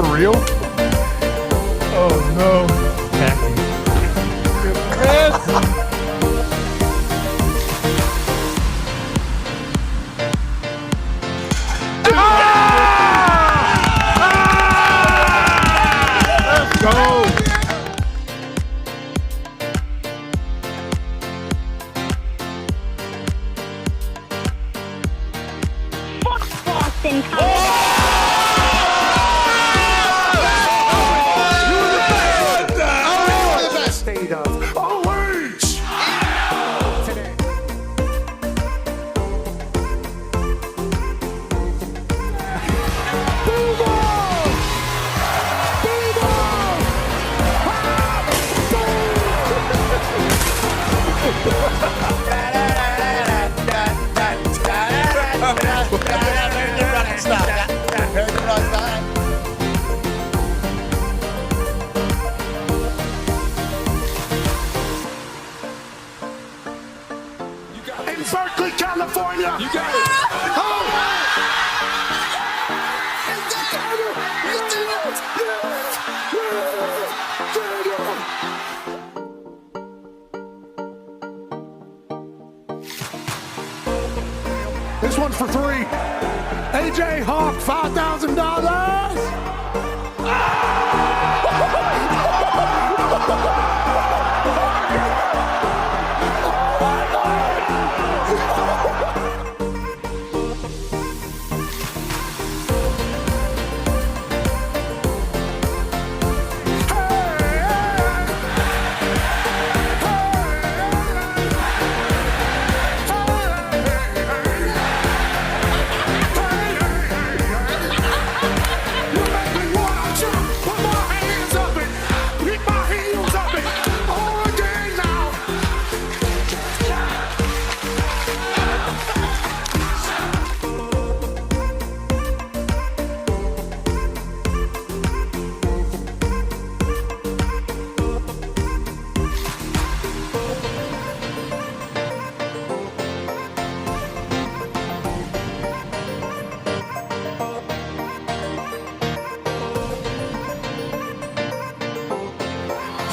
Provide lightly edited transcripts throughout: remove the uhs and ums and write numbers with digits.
For real? Oh no. Tacky. Yes! Let's go! Boston State of OH! Today. In Berkeley, California. You got it. This one's for three. AJ Hawk, $5,000.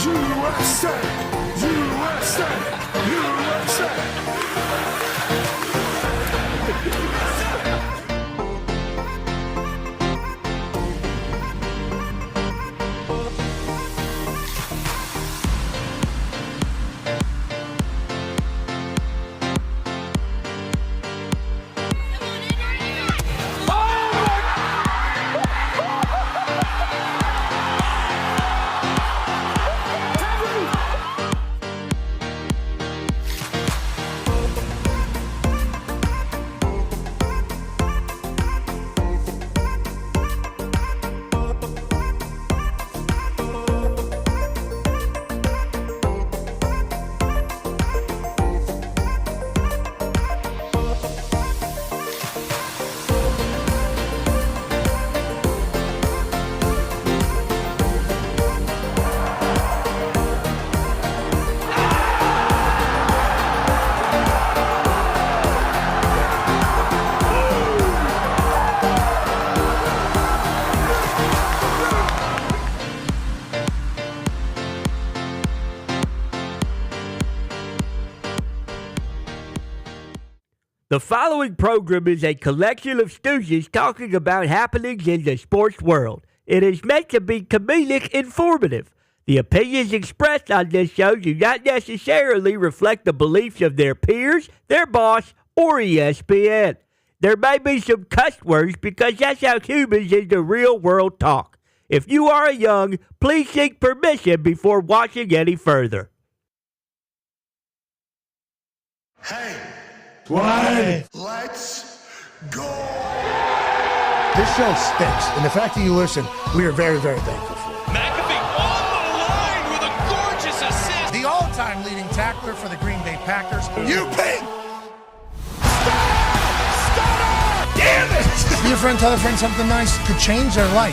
USA! USA! USA! The following program is a collection of stooges talking about happenings in the sports world. It is meant to be comedic informative. The opinions expressed on this show do not necessarily reflect the beliefs of their peers, their boss, or ESPN. There may be some cuss words because that's how humans in the real world talk. If you are young, please seek permission before watching any further. Hey! What? Let's go! This show stinks, and the fact that you listen, we are very, very thankful for. McAfee on the line with a gorgeous assist. The all-time leading tackler for the Green Bay Packers. You pig! Damn it! Be a friend, tell a friend something nice could change their life.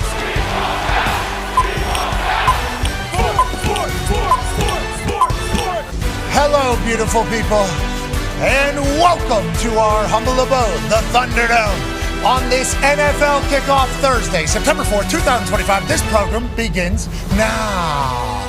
Hello, beautiful people, and welcome to our humble abode, the Thunderdome, On this NFL Kickoff Thursday, September 4th, 2025, this program begins now.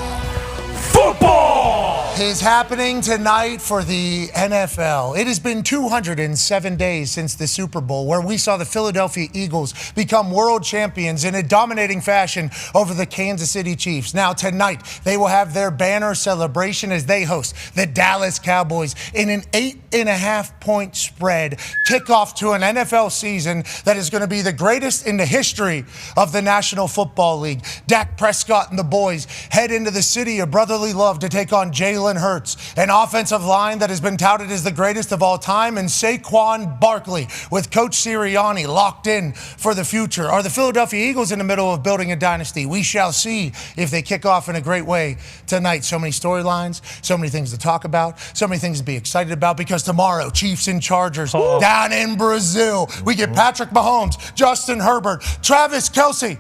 Football Is happening tonight for the NFL. It has been 207 days since the Super Bowl, where we saw the Philadelphia Eagles become world champions in a dominating fashion over the Kansas City Chiefs. Now, tonight, they will have their banner celebration as they host the Dallas Cowboys in an 8.5-point spread, kickoff to an NFL season that is going to be the greatest in the history of the National Football League. Dak Prescott and the boys head into the city of brotherly love to take on Jalen Hurts, an offensive line that has been touted as the greatest of all time, and Saquon Barkley with Coach Sirianni locked in for the future. Are the Philadelphia Eagles in the middle of building a dynasty? We shall see if they kick off in a great way tonight. So many storylines, so many things to talk about, so many things to be excited about, because tomorrow, Chiefs and Chargers down in Brazil. We get Patrick Mahomes, Justin Herbert, Travis Kelce,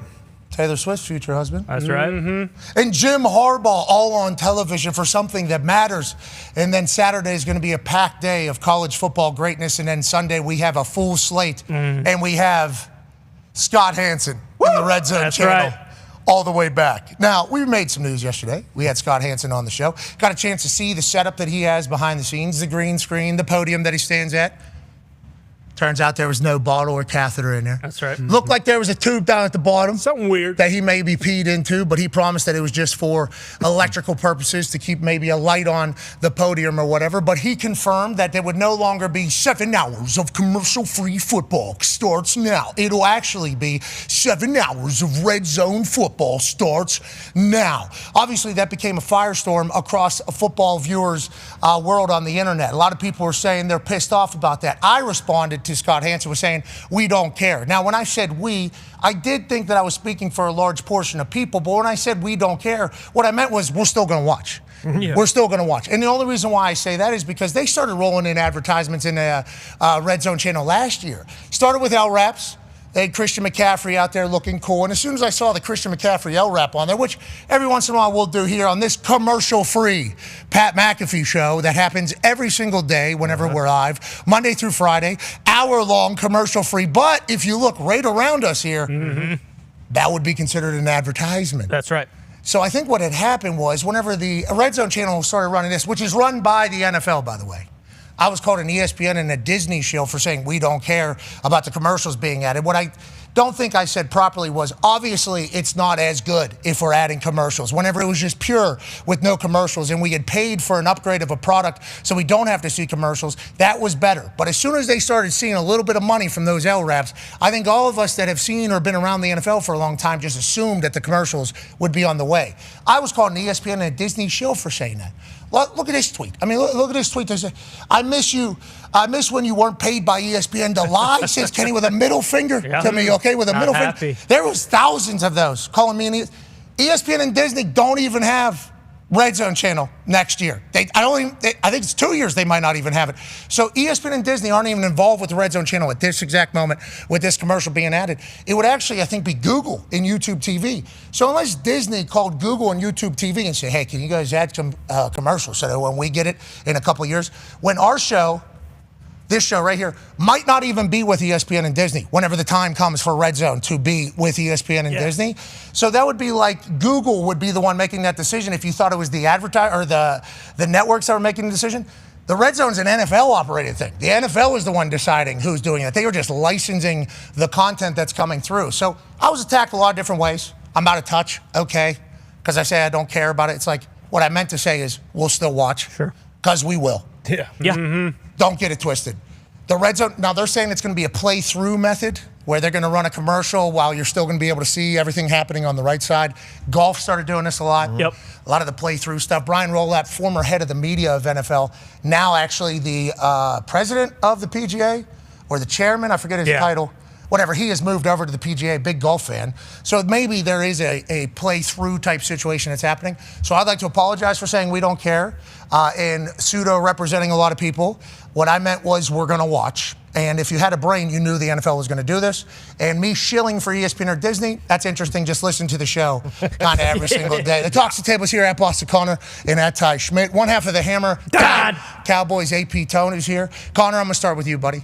Taylor Swift's future husband. That's right. And Jim Harbaugh all on television for something that matters. And then Saturday is going to be a packed day of college football greatness. And then Sunday we have a full slate. And we have Scott Hansen in the Red Zone channel. Right. All the way back. Now, we made some news yesterday. We had Scott Hansen on the show. Got a chance to see the setup that he has behind the scenes, the green screen, the podium that he stands at. Turns out there was no bottle or catheter in there. That's right. Looked like there was a tube down at the bottom. Something weird. That he may be peed into, but he promised that it was just for electrical purposes to keep maybe a light on the podium or whatever. But he confirmed that there would no longer be 7 hours of commercial-free football starts now. It'll actually be 7 hours of red zone football starts now. Obviously, that became a firestorm across a football viewers' world on the internet. A lot of people were saying they're pissed off about that. I responded to Scott Hansen was saying, we don't care. Now, when I said we, I did think that I was speaking for a large portion of people, but when I said we don't care, what I meant was we're still going to watch. Yeah. We're still going to watch. And the only reason why I say that is because they started rolling in advertisements in the Red Zone channel last year. Started with L Raps. They had Christian McCaffrey out there looking cool. And as soon as I saw the Christian McCaffrey L-Rap on there, which every once in a while we'll do here on this commercial-free Pat McAfee show that happens every single day whenever we're live, Monday through Friday, hour-long commercial-free. But if you look right around us here, that would be considered an advertisement. That's right. So I think what had happened was whenever the Red Zone channel started running this, which is run by the NFL, by the way, I was called an ESPN and a Disney shill for saying we don't care about the commercials being added. What I don't think I said properly was obviously it's not as good if we're adding commercials. Whenever it was just pure with no commercials and we had paid for an upgrade of a product so we don't have to see commercials, that was better. But as soon as they started seeing a little bit of money from those L-Raps, I think all of us that have seen or been around the NFL for a long time just assumed that the commercials would be on the way. I was called an ESPN and a Disney shill for saying that. Look at this tweet. I mean, look at this tweet. They say, I miss you. I miss when you weren't paid by ESPN to lie, says Kenny with a middle finger to me, okay, with a middle finger. There was thousands of those calling me an ESPN and Disney don't even have Red Zone channel next year. I think it's 2 years they might not even have it. So ESPN and Disney aren't even involved with the Red Zone channel at this exact moment with this commercial being added. It would actually, I think, be Google and YouTube TV. So unless Disney called Google and YouTube TV and say, hey, can you guys add some commercials so that when we get it in a couple of years, when our show, this show right here, might not even be with ESPN and Disney whenever the time comes for Red Zone to be with ESPN and Disney. So that would be like Google would be the one making that decision if you thought it was the advertiser or the networks that were making the decision. The Red Zone's an NFL operated thing. The NFL is the one deciding who's doing it. They were just licensing the content that's coming through. So I was attacked a lot of different ways. I'm out of touch, okay, because I say I don't care about it. It's like what I meant to say is we'll still watch. Sure. Because we will. Yeah. Don't get it twisted. The Red Zone, now they're saying it's going to be a play-through method where they're going to run a commercial while you're still going to be able to see everything happening on the right side. Golf started doing this a lot. Yep. A lot of the play-through stuff. Brian Rolapp, former head of the media of NFL, now actually the president of the PGA or the chairman, I forget his title. Whatever, he has moved over to the PGA, big golf fan. So maybe there is a play-through type situation that's happening. So I'd like to apologize for saying we don't care and pseudo-representing a lot of people. What I meant was we're going to watch. And if you had a brain, you knew the NFL was going to do this. And me shilling for ESPN or Disney, that's interesting. Just listen to the show kind of every single day. The Talks the Tables here at Boston Connor and at Ty Schmidt. One half of the Hammer, Dahn. Cowboys AP Tone is here. Connor, I'm going to start with you, buddy.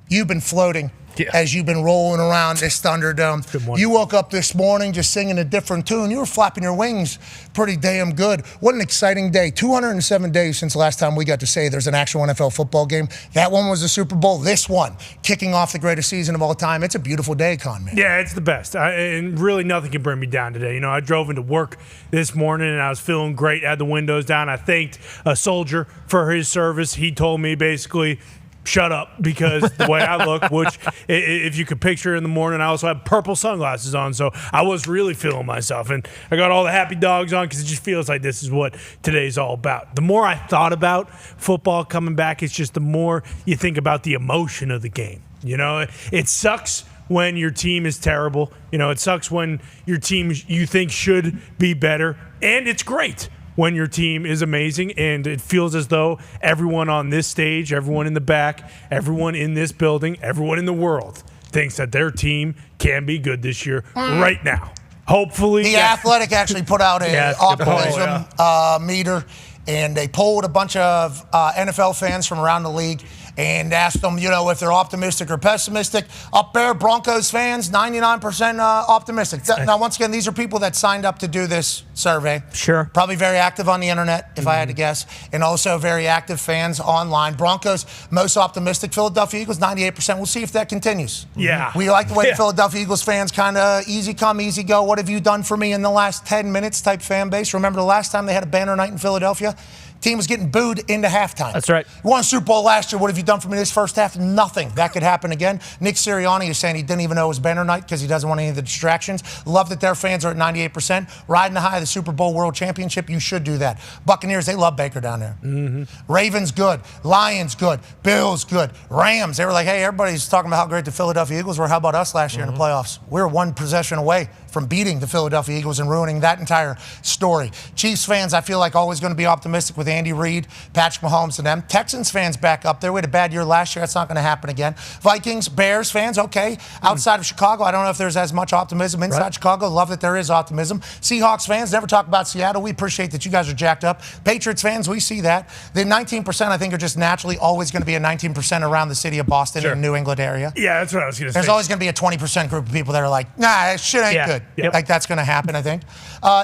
you've been floating as you've been rolling around this Thunderdome. Good morning. You woke up this morning just singing a different tune. You were flapping your wings pretty damn good. What an exciting day. 207 days since the last time we got to say there's an actual NFL football game. That one was the Super Bowl. This one, kicking off the greatest season of all time. It's a beautiful day, Con, man. Yeah, it's the best. And really nothing can bring me down today. You know, I drove into work this morning and I was feeling great, had the windows down. I thanked a soldier for his service. He told me basically, shut up, because the way I look, which if you could picture in the morning, I also had purple sunglasses on, so I was really feeling myself. And I got all the happy dogs on because it just feels like this is what today's all about. The more I thought about football coming back, it's just the more you think about the emotion of the game. You know, it sucks when your team is terrible. You know, it sucks when your team you think should be better, and it's great when your team is amazing, and it feels as though everyone on this stage, everyone in the back, everyone in this building, everyone in the world thinks that their team can be good this year right now. Hopefully. The Athletic actually put out a optimism meter, and they polled a bunch of NFL fans from around the league and asked them, you know, if they're optimistic or pessimistic. Up there, Broncos fans, 99% optimistic. Now, once again, these are people that signed up to do this survey. Sure. Probably very active on the internet, if I had to guess, and also very active fans online. Broncos, most optimistic. Philadelphia Eagles, 98%. We'll see if that continues. Yeah. We like the way the Philadelphia Eagles fans kind of easy come, easy go. What have you done for me in the last 10 minutes type fan base? Remember the last time they had a banner night in Philadelphia? Team was getting booed into halftime. That's right. You won a Super Bowl last year. What have you done for me this first half? Nothing. That could happen again. Nick Sirianni is saying he didn't even know it was banner night because he doesn't want any of the distractions. Love that their fans are at 98%. Riding the high of the Super Bowl World Championship, you should do that. Buccaneers, they love Baker down there. Mm-hmm. Ravens, good. Lions, good. Bills, good. Rams, they were like, hey, everybody's talking about how great the Philadelphia Eagles were. How about us last year in the playoffs? We were one possession away from beating the Philadelphia Eagles and ruining that entire story. Chiefs fans, I feel like always going to be optimistic with Andy Reid, Patrick Mahomes and them. Texans fans back up there. We had a bad year last year. That's not going to happen again. Vikings, Bears fans, okay. Outside of Chicago, I don't know if there's as much optimism. Inside Chicago, love that there is optimism. Seahawks fans, never talk about Seattle. We appreciate that you guys are jacked up. Patriots fans, we see that. The 19%, I think, are just naturally always going to be a 19% around the city of Boston and New England area. Yeah, that's what I was going to say. There's always going to be a 20% group of people that are like, nah, that shit ain't good. Yep. Like, that's going to happen, I think.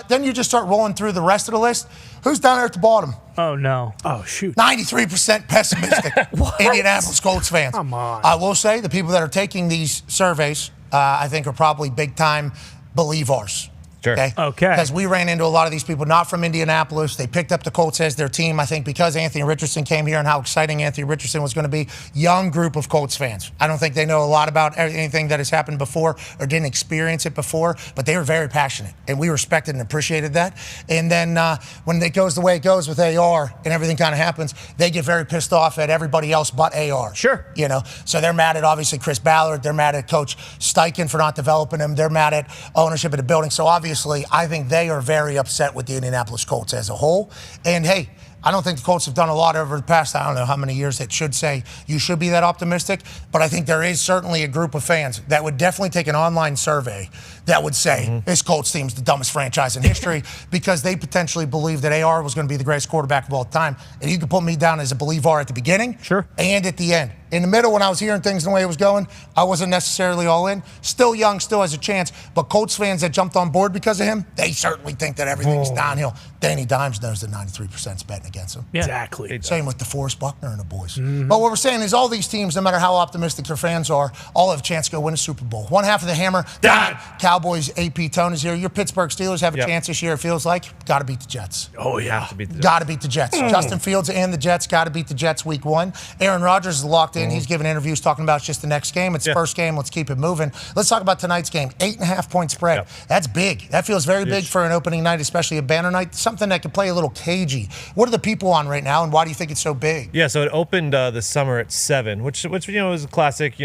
Then you just start rolling through the rest of the list. Who's down there at the bottom? Oh, no. Oh, shoot. 93% pessimistic. Indianapolis Colts fans. Come on. I will say the people that are taking these surveys, I think, are probably big-time believers. Sure. Okay. Because we ran into a lot of these people not from Indianapolis. They picked up the Colts as their team, I think, because Anthony Richardson came here and how exciting Anthony Richardson was going to be. Young group of Colts fans. I don't think they know a lot about anything that has happened before or didn't experience it before, but they were very passionate, and we respected and appreciated that. And then when it goes the way it goes with AR and everything kind of happens, they get very pissed off at everybody else but AR. Sure. You know, so they're mad at, obviously, Chris Ballard. They're mad at Coach Steichen for not developing him. They're mad at ownership of the building. So obviously, I think they are very upset with the Indianapolis Colts as a whole. And hey, I don't think the Colts have done a lot over the past, I don't know how many years that should say you should be that optimistic, but I think there is certainly a group of fans that would definitely take an online survey that would say this Colts team's the dumbest franchise in history because they potentially believe that AR was going to be the greatest quarterback of all time. And you could put me down as a believer at the beginning and at the end. In the middle, when I was hearing things the way it was going, I wasn't necessarily all in. Still young, still has a chance. But Colts fans that jumped on board because of him, they certainly think that everything's downhill. Danny Dimes knows that 93% is betting against him. Yeah. Exactly. Same with DeForest Buckner and the boys. But what we're saying is all these teams, no matter how optimistic their fans are, all have a chance to go win a Super Bowl. One half of the hammer, Dahn. Cowboys, AP Tone is here. Your Pittsburgh Steelers have a chance this year, it feels like. Got to beat the Jets. Oh, yeah. Got to beat the Jets. Justin Fields and the Jets got to beat the Jets week one. Aaron Rodgers is locked in. He's giving interviews talking about it's just the next game. It's the first game. Let's keep it moving. Let's talk about tonight's game. 8.5-point spread. That's big. That feels very big for an opening night, especially a banner night. Something that could play a little cagey. What are the people on right now, and why do you think it's so big? Yeah, so it opened this summer at 7, which is a classic,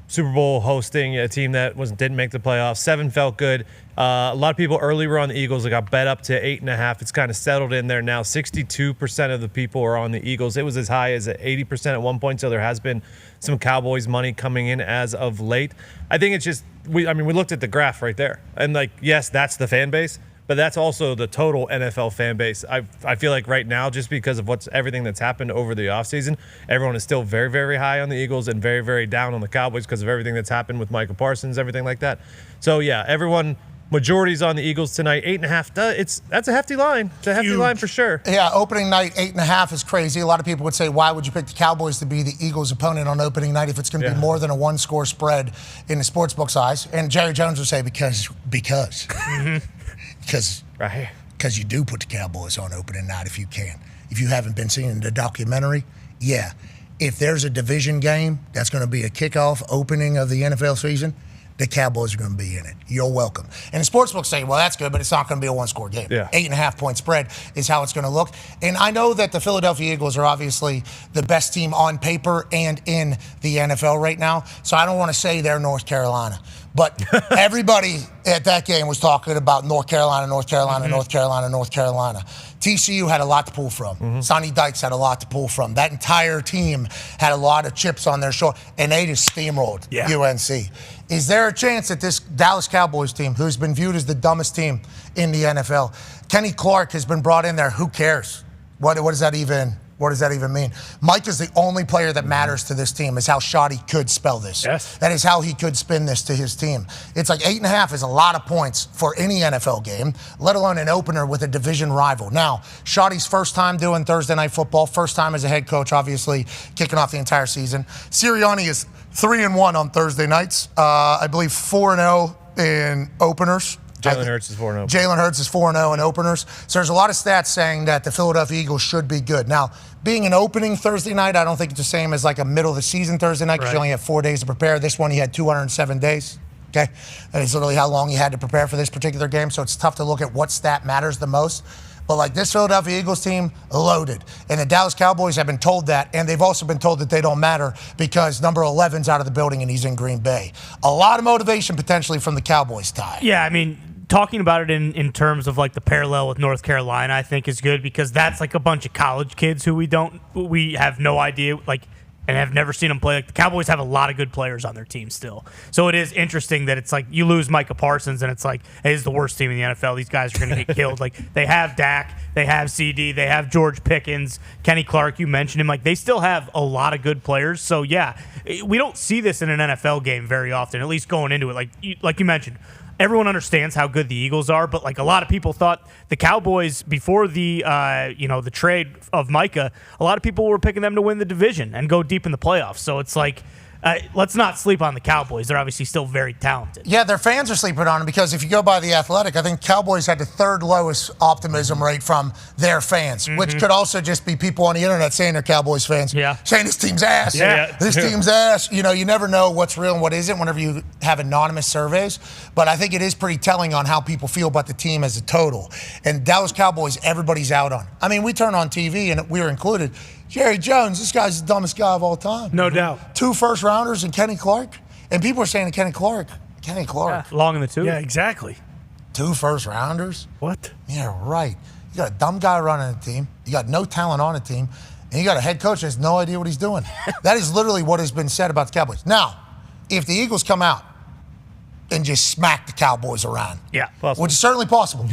Super Bowl hosting a team that didn't make the playoffs. 7 felt good. A lot of people early were on the Eagles. It got bet up to 8.5. It's kind of settled in there now. 62% of the people are on the Eagles. It was as high as 80% at one point, so there has been some Cowboys money coming in as of late. I think it's just we looked at the graph right there, and yes, that's the fan base. But but that's also the total NFL fan base. I feel like right now, just because of everything that's happened over the offseason, everyone is still very, very high on the Eagles and very, very down on the Cowboys because of everything that's happened with Micah Parsons, everything like that. So, yeah, majority's on the Eagles tonight. 8.5. That's a hefty line. It's a hefty line for sure. Yeah, opening night 8.5 is crazy. A lot of people would say, why would you pick the Cowboys to be the Eagles' opponent on opening night if it's going to be more than a one-score spread in the sportsbook's eyes? And Jerry Jones would say, because Right. Because you do put the Cowboys on opening night if you can. If you haven't been seeing the documentary, yeah. If there's a division game that's going to be a kickoff opening of the NFL season, the Cowboys are going to be in it. You're welcome. And the sportsbooks say, well, that's good, but it's not going to be a one-score game. Yeah. 8.5-point spread is how it's going to look. And I know that the Philadelphia Eagles are obviously the best team on paper and in the NFL right now, so I don't want to say they're North Carolina. But everybody at that game was talking about North Carolina. TCU had a lot to pull from. Sonny Dykes had a lot to pull from. That entire team had a lot of chips on their shoulder, and they just steamrolled UNC. Is there a chance that this Dallas Cowboys team, who's been viewed as the dumbest team in the NFL, Kenny Clark has been brought in there? Who cares? What does that even mean? Mike is the only player that matters to this team, is how Shoddy could spell this. Yes. That is how he could spin this to his team. It's like 8.5 is a lot of points for any NFL game, let alone an opener with a division rival. Now, Shoddy's first time doing Thursday Night Football, first time as a head coach, obviously kicking off the entire season. Sirianni is 3-1 on Thursday nights. I believe 4-0 in openers. Jalen Hurts is 4-0. Jalen Hurts is 4-0 in openers. So there's a lot of stats saying that the Philadelphia Eagles should be good. Now, being an opening Thursday night, I don't think it's the same as like a middle of the season Thursday night because you only have 4 days to prepare. This one, he had 207 days. Okay? That is literally how long he had to prepare for this particular game. So it's tough to look at what stat matters the most. But like this Philadelphia Eagles team, loaded. And the Dallas Cowboys have been told that, and they've also been told that they don't matter because number 11's out of the building and he's in Green Bay. A lot of motivation potentially from the Cowboys, Ty. Yeah, I mean, talking about it in terms of like the parallel with North Carolina, I think is good because that's like a bunch of college kids who we have no idea, like, and have never seen them play. Like the Cowboys have a lot of good players on their team still. So it is interesting that it's like you lose Micah Parsons and it's like, hey, it's the worst team in the NFL. These guys are going to get killed. Like they have Dak, they have CD, they have George Pickens, Kenny Clark, you mentioned him. Like they still have a lot of good players. So yeah, we don't see this in an NFL game very often, at least going into it. Like you mentioned, everyone understands how good the Eagles are, but like a lot of people thought the Cowboys before the the trade of Micah, a lot of people were picking them to win the division and go deep in the playoffs. So it's like, let's not sleep on the Cowboys. They're obviously still very talented. Yeah, their fans are sleeping on them because if you go by The Athletic, I think Cowboys had the third lowest optimism rate from their fans, which could also just be people on the internet saying they're Cowboys fans, saying this team's ass. This team's ass. You know, you never know what's real and what isn't whenever you have anonymous surveys. But I think it is pretty telling on how people feel about the team as a total. And Dallas Cowboys, everybody's out on. I mean, we turn on TV, and we were included. Jerry Jones, this guy's the dumbest guy of all time. No doubt. 2 first-rounders and Kenny Clark. And people are saying to Kenny Clark. Long in the tooth. Yeah, exactly. 2 first-rounders? What? Yeah, right. You got a dumb guy running the team. You got no talent on the team. And you got a head coach that has no idea what he's doing. That is literally what has been said about the Cowboys. Now, if the Eagles come out and just smack the Cowboys around, possible. which is certainly possible.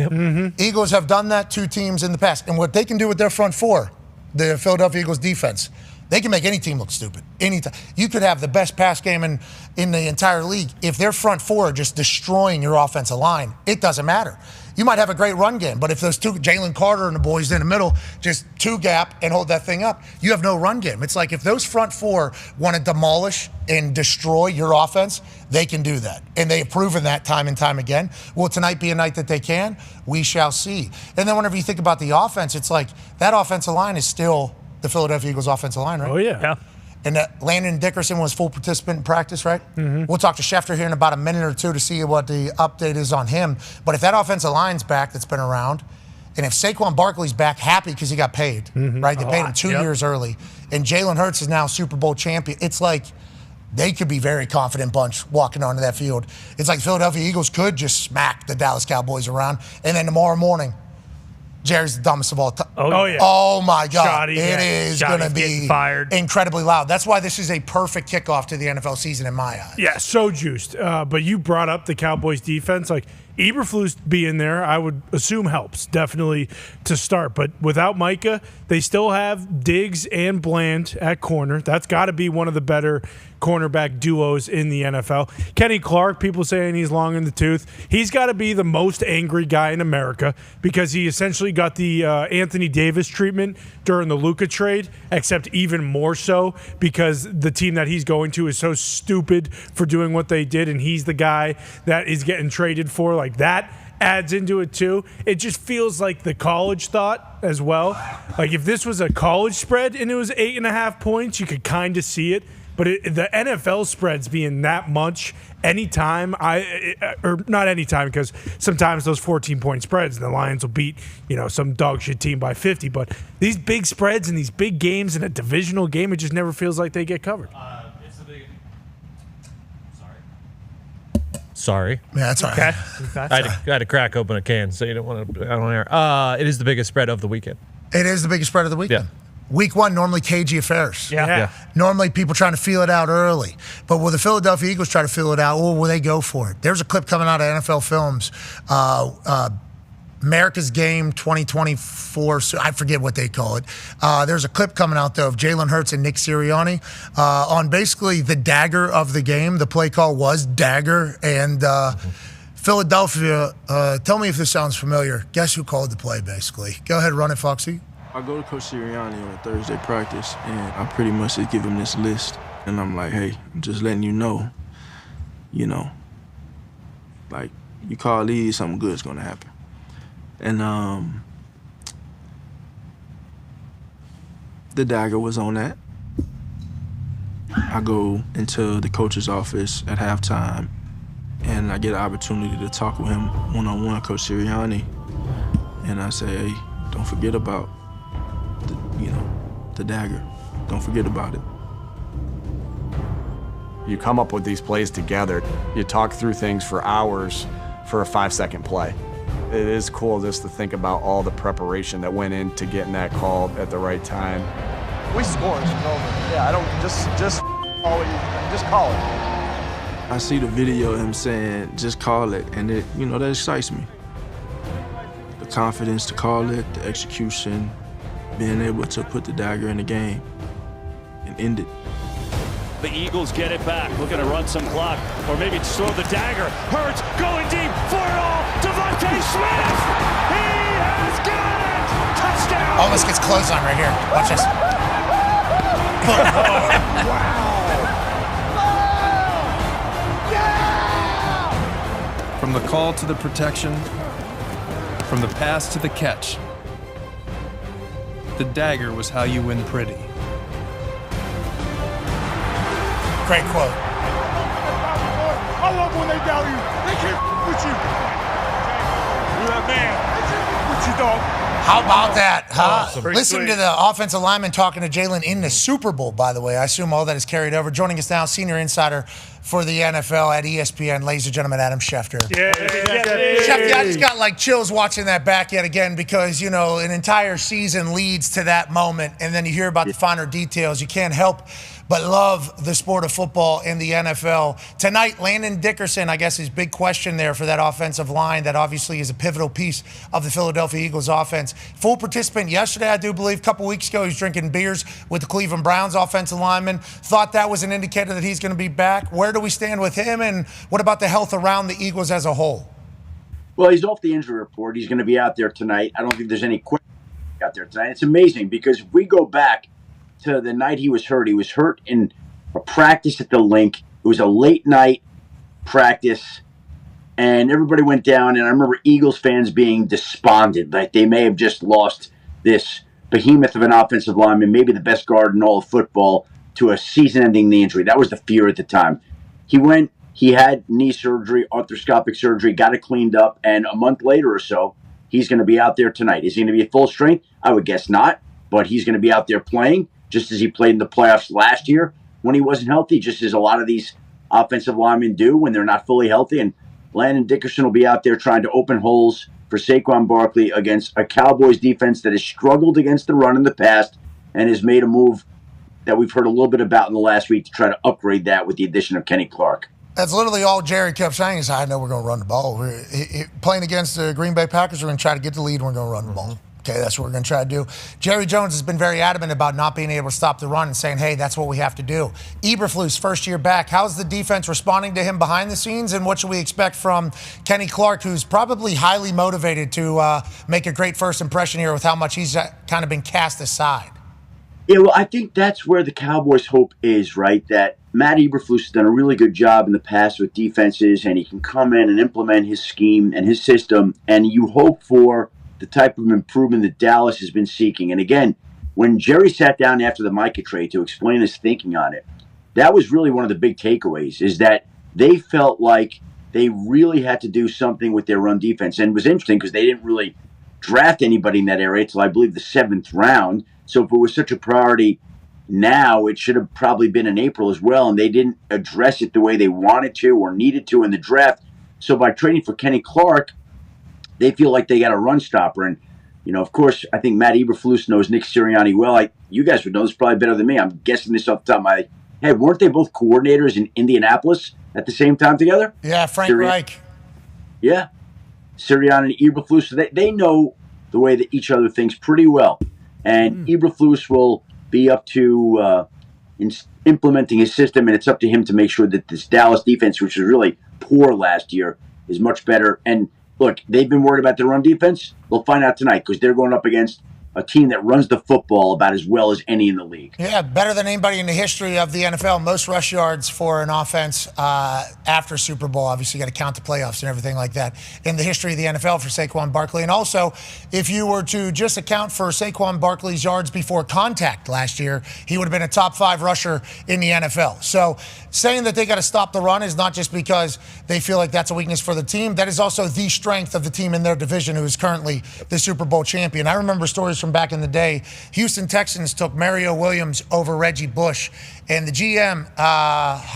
Eagles have done that to teams in the past. And what they can do with their front four, the Philadelphia Eagles defense, they can make any team look stupid. Anytime. You could have the best pass game in the entire league. If their front four are just destroying your offensive line, it doesn't matter. You might have a great run game, but if those two, Jalen Carter and the boys in the middle, just 2-gap and hold that thing up, you have no run game. It's like if those front four want to demolish and destroy your offense, they can do that. And they have proven that time and time again. Will tonight be a night that they can? We shall see. And then whenever you think about the offense, it's like that offensive line is still the Philadelphia Eagles offensive line, right? Oh, yeah. And Landon Dickerson was full participant in practice, right? We'll talk to Schefter here in about a minute or two to see what the update is on him. But if that offensive line's back that's been around, and if Saquon Barkley's back happy because he got paid, right? They paid him 2 years early, and Jalen Hurts is now Super Bowl champion, it's like they could be very confident bunch walking onto that field. It's like Philadelphia Eagles could just smack the Dallas Cowboys around, and then tomorrow morning, Jerry's the dumbest of all time. Oh, yeah. Oh, my God. Shoddy, it is going to be fired. Incredibly loud. That's why this is a perfect kickoff to the NFL season in my eyes. Yeah, so juiced. But you brought up the Cowboys defense. Like, Eberflus being there, I would assume helps definitely to start. But without Micah, they still have Diggs and Bland at corner. That's got to be one of the better cornerback duos in the NFL. Kenny Clark, people saying he's long in the tooth. He's got to be the most angry guy in America because he essentially got the Anthony Davis treatment during the Luka trade, except even more so because the team that he's going to is so stupid for doing what they did, and he's the guy that is getting traded for. Like, that adds into it too. It just feels like the college thought as well. Like, if this was a college spread and it was 8.5 points, you could kind of see it. But the NFL spreads being that much anytime, or not anytime, because sometimes those 14-point spreads, the Lions will beat some dog shit team by 50. But these big spreads and these big games in a divisional game, it just never feels like they get covered. It's the big. Sorry. Yeah, that's all right. Okay. I had to crack open a can, so you don't want to. I don't air. It is the biggest spread of the weekend. It is the biggest spread of the weekend. Yeah. Week 1, normally cagey affairs. Yeah. Normally people trying to feel it out early. But will the Philadelphia Eagles try to feel it out, or will they go for it? There's a clip coming out of NFL Films, America's Game 2024, I forget what they call it. There's a clip coming out, though, of Jalen Hurts and Nick Sirianni on basically the dagger of the game. The play call was dagger. And Philadelphia, tell me if this sounds familiar. Guess who called the play, basically? Go ahead, run it, Foxy. I go to Coach Sirianni on Thursday practice, and I pretty much just give him this list. And I'm like, hey, I'm just letting you know, like, you call these, something good's going to happen. And the dagger was on that. I go into the coach's office at halftime, and I get an opportunity to talk with him one-on-one, Coach Sirianni. And I say, hey, don't forget about the dagger. Don't forget about it. You come up with these plays together. You talk through things for hours for a 5-second play. It is cool just to think about all the preparation that went into getting that call at the right time. We score, it's over. Yeah, I don't just call it. I see the video of him saying, just call it, and it, that excites me. The confidence to call it, the execution, being able to put the dagger in the game and end it. The Eagles get it back, looking to run some clock, or maybe just throw the dagger. Hurts going deep for it all. Devontae Smith, he has got it. Touchdown. Oh, this gets close on right here. Watch this. From the call to the protection, from the pass to the catch, the dagger was how you win pretty. Great quote. I love when they doubt you. They can't with you. You're that man. With you, dog. How about that? Awesome. Listen to the offensive lineman talking to Jalen in the Super Bowl, by the way. I assume all that is carried over. Joining us now, senior insider for the NFL at ESPN, ladies and gentlemen, Adam Schefter. Yeah. Schefter, I just got chills watching that back yet again because, an entire season leads to that moment, and then you hear about the finer details. You can't help but love the sport of football in the NFL. Tonight, Landon Dickerson, I guess, is big question there for that offensive line that obviously is a pivotal piece of the Philadelphia Eagles offense. Full participant yesterday, I do believe. A couple weeks ago, he was drinking beers with the Cleveland Browns offensive lineman. Thought that was an indicator that he's going to be back. Where do we stand with him, and what about the health around the Eagles as a whole? Well, he's off the injury report. He's going to be out there tonight. I don't think there's any question out there tonight. It's amazing because if we go back to the night he was hurt in a practice at the Link. It was a late night practice, and everybody went down, and I remember Eagles fans being despondent, like they may have just lost this behemoth of an offensive lineman, maybe the best guard in all of football, to a season-ending knee injury. That was the fear at the time. He had knee surgery, arthroscopic surgery, got it cleaned up, and a month later or so, he's going to be out there tonight. Is he going to be at full strength? I would guess not, but he's going to be out there playing, just as he played in the playoffs last year when he wasn't healthy, just as a lot of these offensive linemen do when they're not fully healthy. And Landon Dickerson will be out there trying to open holes for Saquon Barkley against a Cowboys defense that has struggled against the run in the past and has made a move that we've heard a little bit about in the last week to try to upgrade that with the addition of Kenny Clark. That's literally all Jerry kept saying is, I know we're going to run the ball. Playing against the Green Bay Packers, we're going to try to get the lead and we're going to run the ball. Okay, that's what we're going to try to do. Jerry Jones has been very adamant about not being able to stop the run and saying, hey, that's what we have to do. Eberflus, first year back, how's the defense responding to him behind the scenes, and what should we expect from Kenny Clark, who's probably highly motivated to make a great first impression here with how much he's kind of been cast aside? Yeah, well, I think that's where the Cowboys' hope is, right? That Matt Eberflus has done a really good job in the past with defenses, and he can come in and implement his scheme and his system, and you hope for the type of improvement that Dallas has been seeking. And again, when Jerry sat down after the Micah trade to explain his thinking on it, that was really one of the big takeaways, is that they felt like they really had to do something with their run defense. And it was interesting because they didn't really draft anybody in that area until I believe the 7th round. So if it was such a priority now, it should have probably been in April as well, and they didn't address it the way they wanted to or needed to in the draft. So by trading for Kenny Clark, they feel like they got a run stopper. And, of course, I think Matt Eberflus knows Nick Sirianni well. You guys would know this probably better than me. I'm guessing this off the top of my head. Weren't they both coordinators in Indianapolis at the same time together? Yeah, Frank Reich. Yeah. Sirianni and Eberflus. So they know the way that each other thinks pretty well. And Eberflus will be up to implementing his system, and it's up to him to make sure that this Dallas defense, which was really poor last year, is much better. And look, they've been worried about their run defense. They'll find out tonight because they're going up against a team that runs the football about as well as any in the league. Yeah, better than anybody in the history of the NFL. Most rush yards for an offense after Super Bowl. Obviously, you got to count the playoffs and everything like that in the history of the NFL for Saquon Barkley. And also, if you were to just account for Saquon Barkley's yards before contact last year, he would have been a top 5 rusher in the NFL. So saying that they got to stop the run is not just because they feel like that's a weakness for the team. That is also the strength of the team in their division, who is currently the Super Bowl champion. I remember stories from back in the day. Houston Texans took Mario Williams over Reggie Bush, and the GM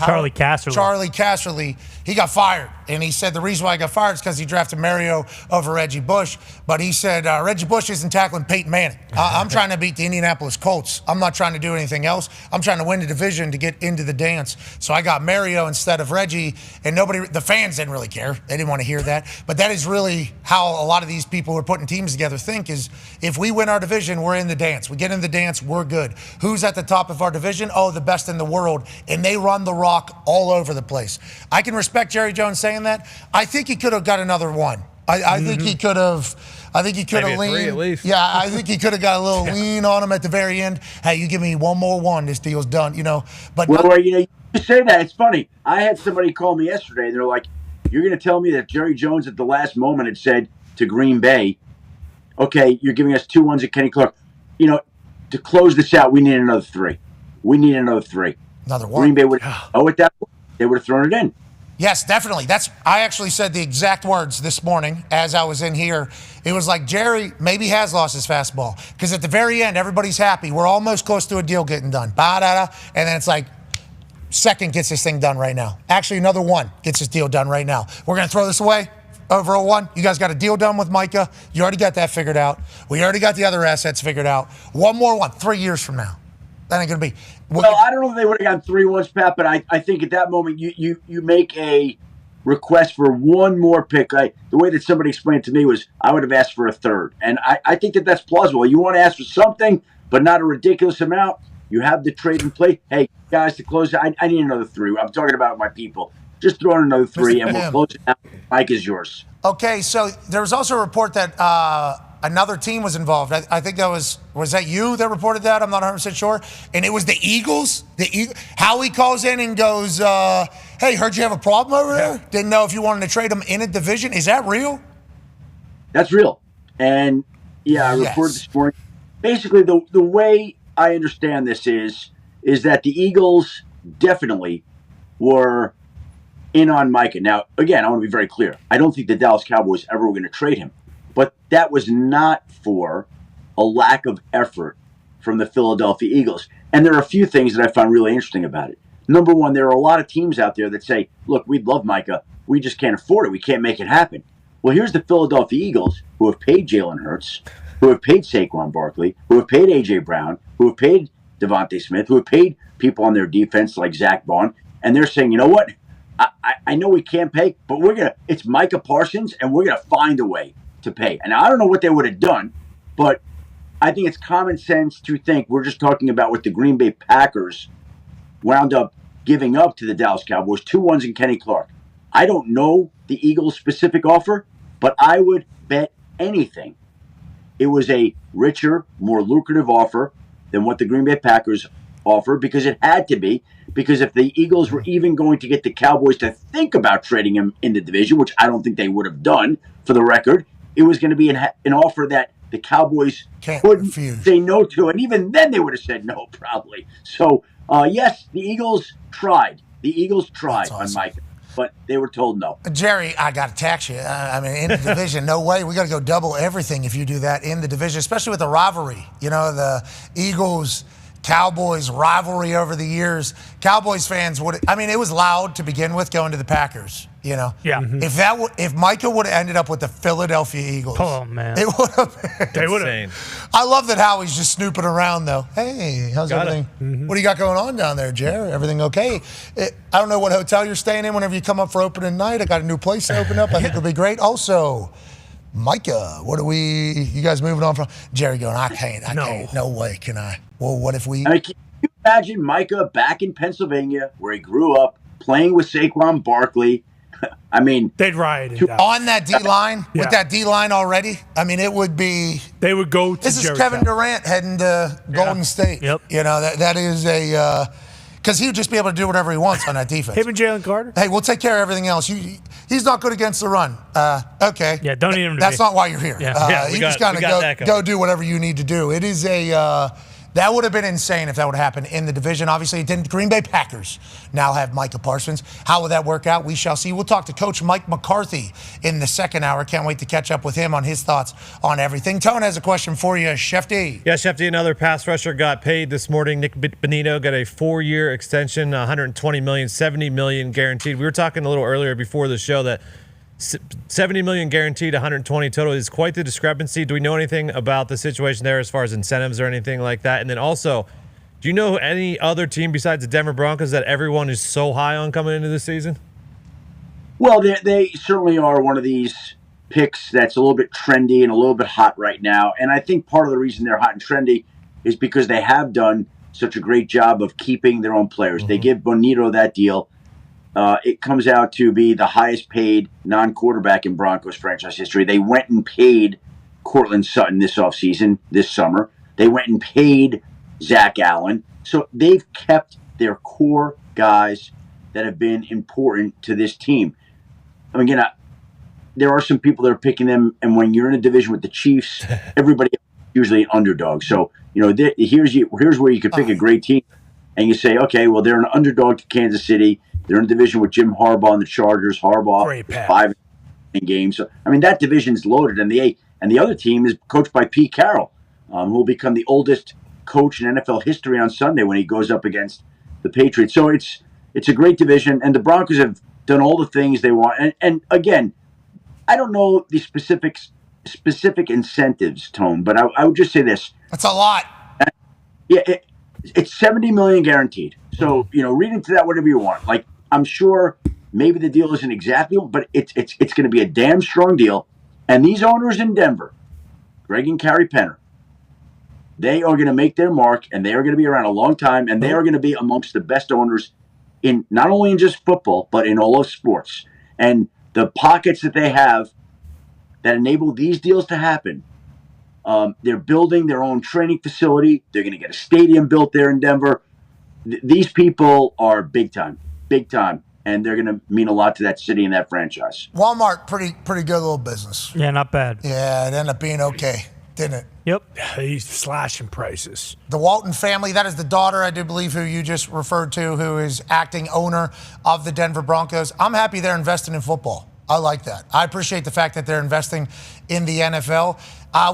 Charlie Casserly, he got fired, and he said the reason why he got fired is because he drafted Mario over Reggie Bush. But he said Reggie Bush isn't tackling Peyton Manning. I'm trying to beat the Indianapolis Colts. I'm not trying to do anything else. I'm trying to win the division to get into the dance. So I got Mario instead of Reggie, and the fans didn't really care. They didn't want to hear that. But that is really how a lot of these people who are putting teams together think, is if we win our division, we're in the dance. We get in the dance, we're good. Who's at the top of our division? Oh, the best in the world. And they run the rock all over the place. I can respect Jerry Jones saying that. I think he could have got another one. I think he could have. I think he could have leaned. 3 at least. Yeah, I think he could have got a little lean on him at the very end. Hey, you give me one more one, this deal's done. But you say that, it's funny. I had somebody call me yesterday. They're like, "You're going to tell me that Jerry Jones at the last moment had said to Green Bay, okay, you're giving us 2 ones at Kenny Clark. To close this out, we need another 3. We need another 3. Another one. Green Bay would at that point, they would have thrown it in. Yes, definitely. I actually said the exact words this morning as I was in here. It was like, Jerry maybe has lost his fastball, because at the very end, everybody's happy. We're almost close to a deal getting done. Ba-da-da. And then it's like, second gets this thing done right now. Actually, another one gets this deal done right now. We're going to throw this away over a 1. You guys got a deal done with Micah. You already got that figured out. We already got the other assets figured out. One more 1, 3 years from now. That ain't going to be. Well, I don't know if they would have gotten 3 ones, Pat, but I think at that moment you make a request for 1 more pick. The way that somebody explained it to me was I would have asked for a 3rd. And I think that's plausible. You want to ask for something, but not a ridiculous amount. You have the trade in play. Hey, guys, to close, I need another 3. I'm talking about my people. Just throw in another 3, and we'll close it out. Mike is yours. Okay, so there was also a report that another team was involved. I think that was that you that reported that? I'm not 100% sure. And it was the Eagles. Howie calls in and goes, hey, heard you have a problem over there? Didn't know if you wanted to trade them in a division. Is that real? That's real. And, I reported this morning. Basically, the way I understand this is that the Eagles definitely were in on Micah. Now, again, I want to be very clear. I don't think the Dallas Cowboys ever were going to trade him. But that was not for a lack of effort from the Philadelphia Eagles. And there are a few things that I found really interesting about it. Number one, there are a lot of teams out there that say, look, we'd love Micah. We just can't afford it. We can't make it happen. Well, here's the Philadelphia Eagles, who have paid Jalen Hurts, who have paid Saquon Barkley, who have paid A.J. Brown, who have paid Devontae Smith, who have paid people on their defense like Zach Bond. And they're saying, you know what? I know we can't pay, but it's Micah Parsons, and we're going to find a way to pay. And I don't know what they would have done, but I think it's common sense to think we're just talking about what the Green Bay Packers wound up giving up to the Dallas Cowboys, 2-1s in Kenny Clark. I don't know the Eagles' specific offer, but I would bet anything it was a richer, more lucrative offer than what the Green Bay Packers offer, because it had to be. Because if the Eagles were even going to get the Cowboys to think about trading him in the division, which I don't think they would have done, for the record, it was going to be an offer that the Cowboys couldn't say no to. And even then they would have said no, probably. So, yes, the Eagles tried. The Eagles tried on Micah, but they were told no. Jerry, I got to tax you. I mean, in the division, no way. We got to go double everything if you do that in the division, especially with the rivalry. You know, the Eagles Cowboys rivalry over the years. Cowboys fans it was loud to begin with going to the Packers, you know. Yeah. Mm-hmm. If Micah would have ended up with the Philadelphia Eagles. Oh, man. It would have been insane. I love that Howie's just snooping around, though. Hey, how's everything? Mm-hmm. What do you got going on down there, Jerry? Everything okay? I don't know what hotel you're staying in whenever you come up for opening night. I got a new place to open up. I think it'll be great. Also, Micah, you guys moving on from? Jerry going, I can't. No way can I. Well, what if we? I mean, can you imagine Micah back in Pennsylvania, where he grew up, playing with Saquon Barkley? I mean, they'd riot on that D line with that D line already. I mean, it would be. They would go to. This is Kevin Durant heading to Golden State. Yep. You know that is a because he would just be able to do whatever he wants on that defense. Him and Jalen Carter. Hey, we'll take care of everything else. He's not good against the run. Okay. Yeah, don't need him to That's not why you're here. Yeah. You just kind of go do whatever you need to do. It is that would have been insane if that would happen in the division. Obviously, it didn't. Green Bay Packers now have Micah Parsons. How will that work out? We shall see. We'll talk to Coach Mike McCarthy in the second hour. Can't wait to catch up with him on his thoughts on everything. Tone has a question for you, Chef D. Yeah, Chef D, another pass rusher got paid this morning. Nick Bonito got a 4-year extension, $120 million, $70 million guaranteed. We were talking a little earlier before the show that $70 million guaranteed, $120 total is quite the discrepancy. Do we know anything about the situation there as far as incentives or anything like that? And then also, do you know any other team besides the Denver Broncos that everyone is so high on coming into this season? Well, they certainly are one of these picks that's a little bit trendy and a little bit hot right now. And I think part of the reason they're hot and trendy is because they have done such a great job of keeping their own players. Mm-hmm. They give Bonito that deal. It comes out to be the highest paid non-quarterback in Broncos franchise history. They went and paid Cortland Sutton this summer. They went and paid Zach Allen. So they've kept their core guys that have been important to this team. I mean, again, there are some people that are picking them, and when you're in a division with the Chiefs, everybody is usually an underdog. So, here's where you could pick a great team, and you say, okay, well, they're an underdog to Kansas City. They're in a division with Jim Harbaugh and the Chargers. Harbaugh 5 games. So, I mean, that division's loaded, and the other team is coached by Pete Carroll, who will become the oldest coach in NFL history on Sunday when he goes up against the Patriots. So it's a great division, and the Broncos have done all the things they want. And again, I don't know the specific incentives, Tone, but I would just say this: that's a lot. Yeah, it's $70 million guaranteed. So read into that whatever you want. Like, I'm sure maybe the deal isn't exactly, but it's going to be a damn strong deal. And these owners in Denver, Greg and Carrie Penner, they are going to make their mark, and they are going to be around a long time, and they are going to be amongst the best owners in not only in just football, but in all of sports. And the pockets that they have that enable these deals to happen, they're building their own training facility. They're going to get a stadium built there in Denver. These people are big time, and they're going to mean a lot to that city and that franchise. Walmart, pretty good little business. Yeah, not bad. Yeah, it ended up being okay, didn't it? Yep. He's slashing prices. The Walton family, that is the daughter, I do believe, who you just referred to, who is acting owner of the Denver Broncos. I'm happy they're investing in football. I like that. I appreciate the fact that they're investing in the NFL.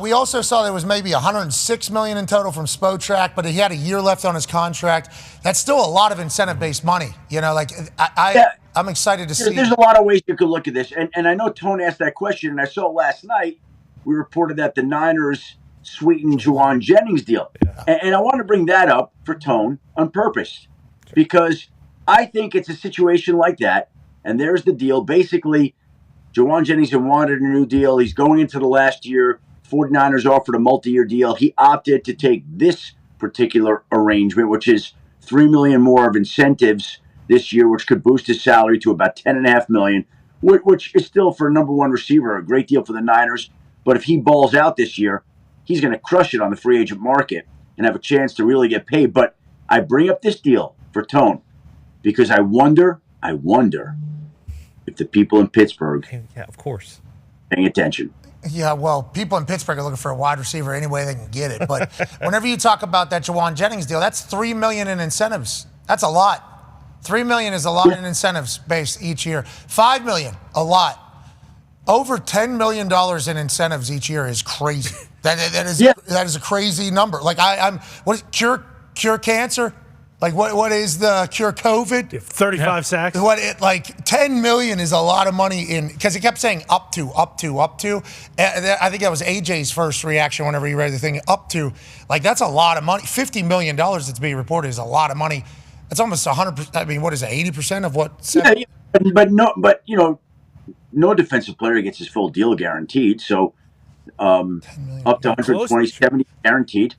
We also saw there was maybe $106 million in total from Spotrac, but he had a year left on his contract. That's still a lot of incentive-based money. I'm excited to see. There's a lot of ways you could look at this. And I know Tone asked that question, and I saw last night we reported that the Niners sweetened Juwan Jennings' deal. Yeah. And I want to bring that up for Tone on purpose, because I think it's a situation like that And there's the deal. Basically, Jawan Jennings had wanted a new deal. He's going into the last year. 49ers offered a multi-year deal. He opted to take this particular arrangement, which is $3 million more of incentives this year, which could boost his salary to about $10.5 million, which is still, for a number one receiver, a great deal for the Niners. But if he balls out this year, he's going to crush it on the free agent market and have a chance to really get paid. But I bring up this deal for Tone because I wonder if the people in Pittsburgh, yeah, of course, paying attention. Yeah, well, people in Pittsburgh are looking for a wide receiver any way they can get it. But whenever you talk about that Jawan Jennings deal, that's $3 million in incentives. That's a lot. $3 million is a lot in incentives based each year. $5 million, a lot. Over $10 million in incentives each year is crazy. That is a crazy number. Like what is cure cancer? Like what is the cure COVID? 35 sacks. Like $10 million is a lot of money because he kept saying up to. I think that was AJ's first reaction whenever he read the thing. Up to, like that's a lot of money. $50 million that's being reported is a lot of money. That's almost 100%. I mean, what is it? 80% of what? But no defensive player gets his full deal guaranteed. So up to 120, 70 guaranteed.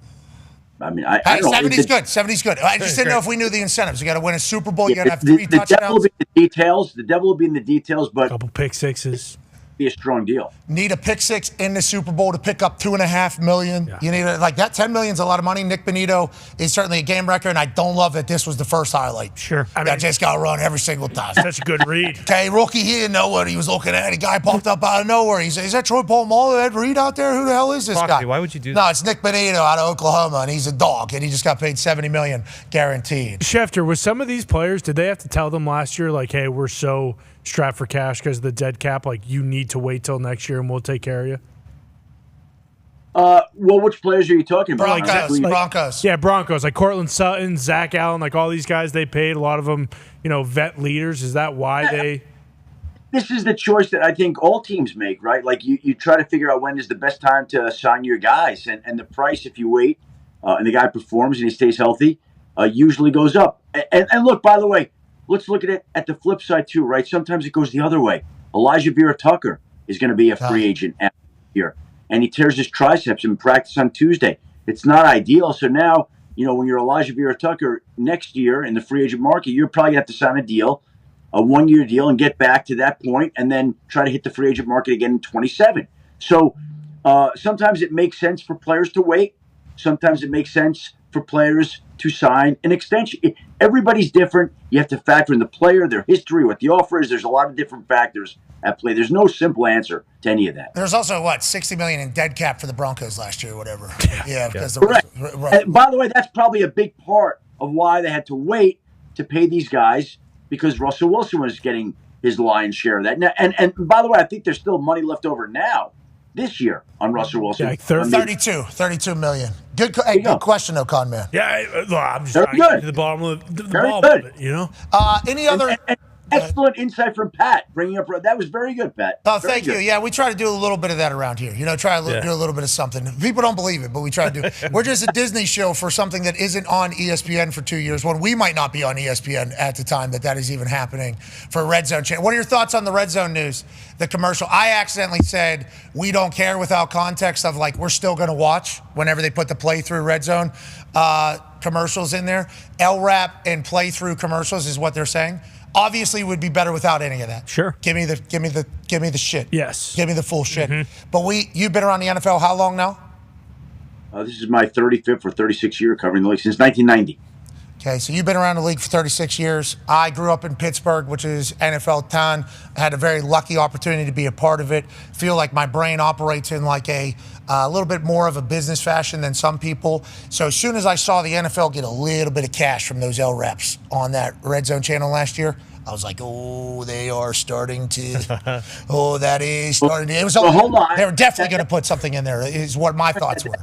I mean, I don't know. 70's good. 70's good. I just didn't know if we knew the incentives. You got to win a Super Bowl. You got to have 3 touchdowns. The devil will be in the details. The devil will be in the details, but a couple pick sixes. Be a strong deal. Need a pick six in the Super Bowl to pick up $2.5 million. Yeah. You need like that. $10 million is a lot of money. Nick Bonito is certainly a game record, and I don't love that this was the first highlight. Sure, I mean, just got run every single time. Such a good read. Okay, rookie, he didn't know what he was looking at. A guy popped up out of nowhere. He said, "Is that Troy Polamalu, Ed Reed out there? Who the hell is this guy?" Why would you do that? No, it's Nick Bonito out of Oklahoma, and he's a dog, and he just got paid $70 million guaranteed. Schefter, with some of these players, did they have to tell them last year, like, "Hey, we're so strapped for cash because of the dead cap, like you need to wait till next year and we'll take care of you"? Well, which players are you talking about? Broncos. Yeah, Broncos. Like Cortland Sutton, Zach Allen, like all these guys they paid, a lot of them, vet leaders. Is that why they... This is the choice that I think all teams make, right? Like you try to figure out when is the best time to sign your guys. And the price, if you wait and the guy performs and he stays healthy, usually goes up. And look, by the way, let's look at it at the flip side too, right? Sometimes it goes the other way. Elijah Vera Tucker is going to be a free agent after here, and he tears his triceps in practice on Tuesday. It's not ideal. So now, when you're Elijah Vera Tucker next year in the free agent market, you're probably going to have to sign a deal, a 1-year deal, and get back to that point, and then try to hit the free agent market again in 27. So sometimes it makes sense for players to wait. Sometimes it makes sense for players to sign an extension. Everybody's different. You have to factor in the player, their history, what the offer is. There's a lot of different factors at play. There's no simple answer to any of that. There's also, $60 million in dead cap for the Broncos last year, whatever. Yeah, because correct. And by the way, that's probably a big part of why they had to wait to pay these guys, because Russell Wilson was getting his lion's share of that. Now, and by the way, I think there's still money left over now this year on Russell Wilson. Yeah, 32 million. Good question, though, Con Man. Yeah, I'm just trying to get to the bottom of the ball of it, Any other... Excellent insight from Pat, bringing up that was very good, Pat. Oh, thank you. Yeah, we try to do a little bit of that around here. Try to do a little bit of something. People don't believe it, but we try to do it. We're just a Disney show for something that isn't on ESPN for 2 years. When we might not be on ESPN at the time that is even happening for Red Zone channel. What are your thoughts on the Red Zone news? The commercial. I accidentally said we don't care without context of we're still going to watch whenever they put the playthrough Red Zone commercials in there. LRAP and playthrough commercials is what they're saying. Obviously, would be better without any of that. Sure. Give me the shit. Yes. Give me the full shit. Mm-hmm. But you've been around the NFL how long now? This is my 35th or 36th year covering the league since 1990. Okay, so you've been around the league for 36 years. I grew up in Pittsburgh, which is NFL town. I had a very lucky opportunity to be a part of it. Feel like my brain operates in a little bit more of a business fashion than some people. So as soon as I saw the NFL get a little bit of cash from those LRAPs on that Red Zone channel last year, I was like, oh, they are starting to. Oh, that is starting to. It was. Well, hold on. They were definitely going to put something in there. Is what my thoughts were.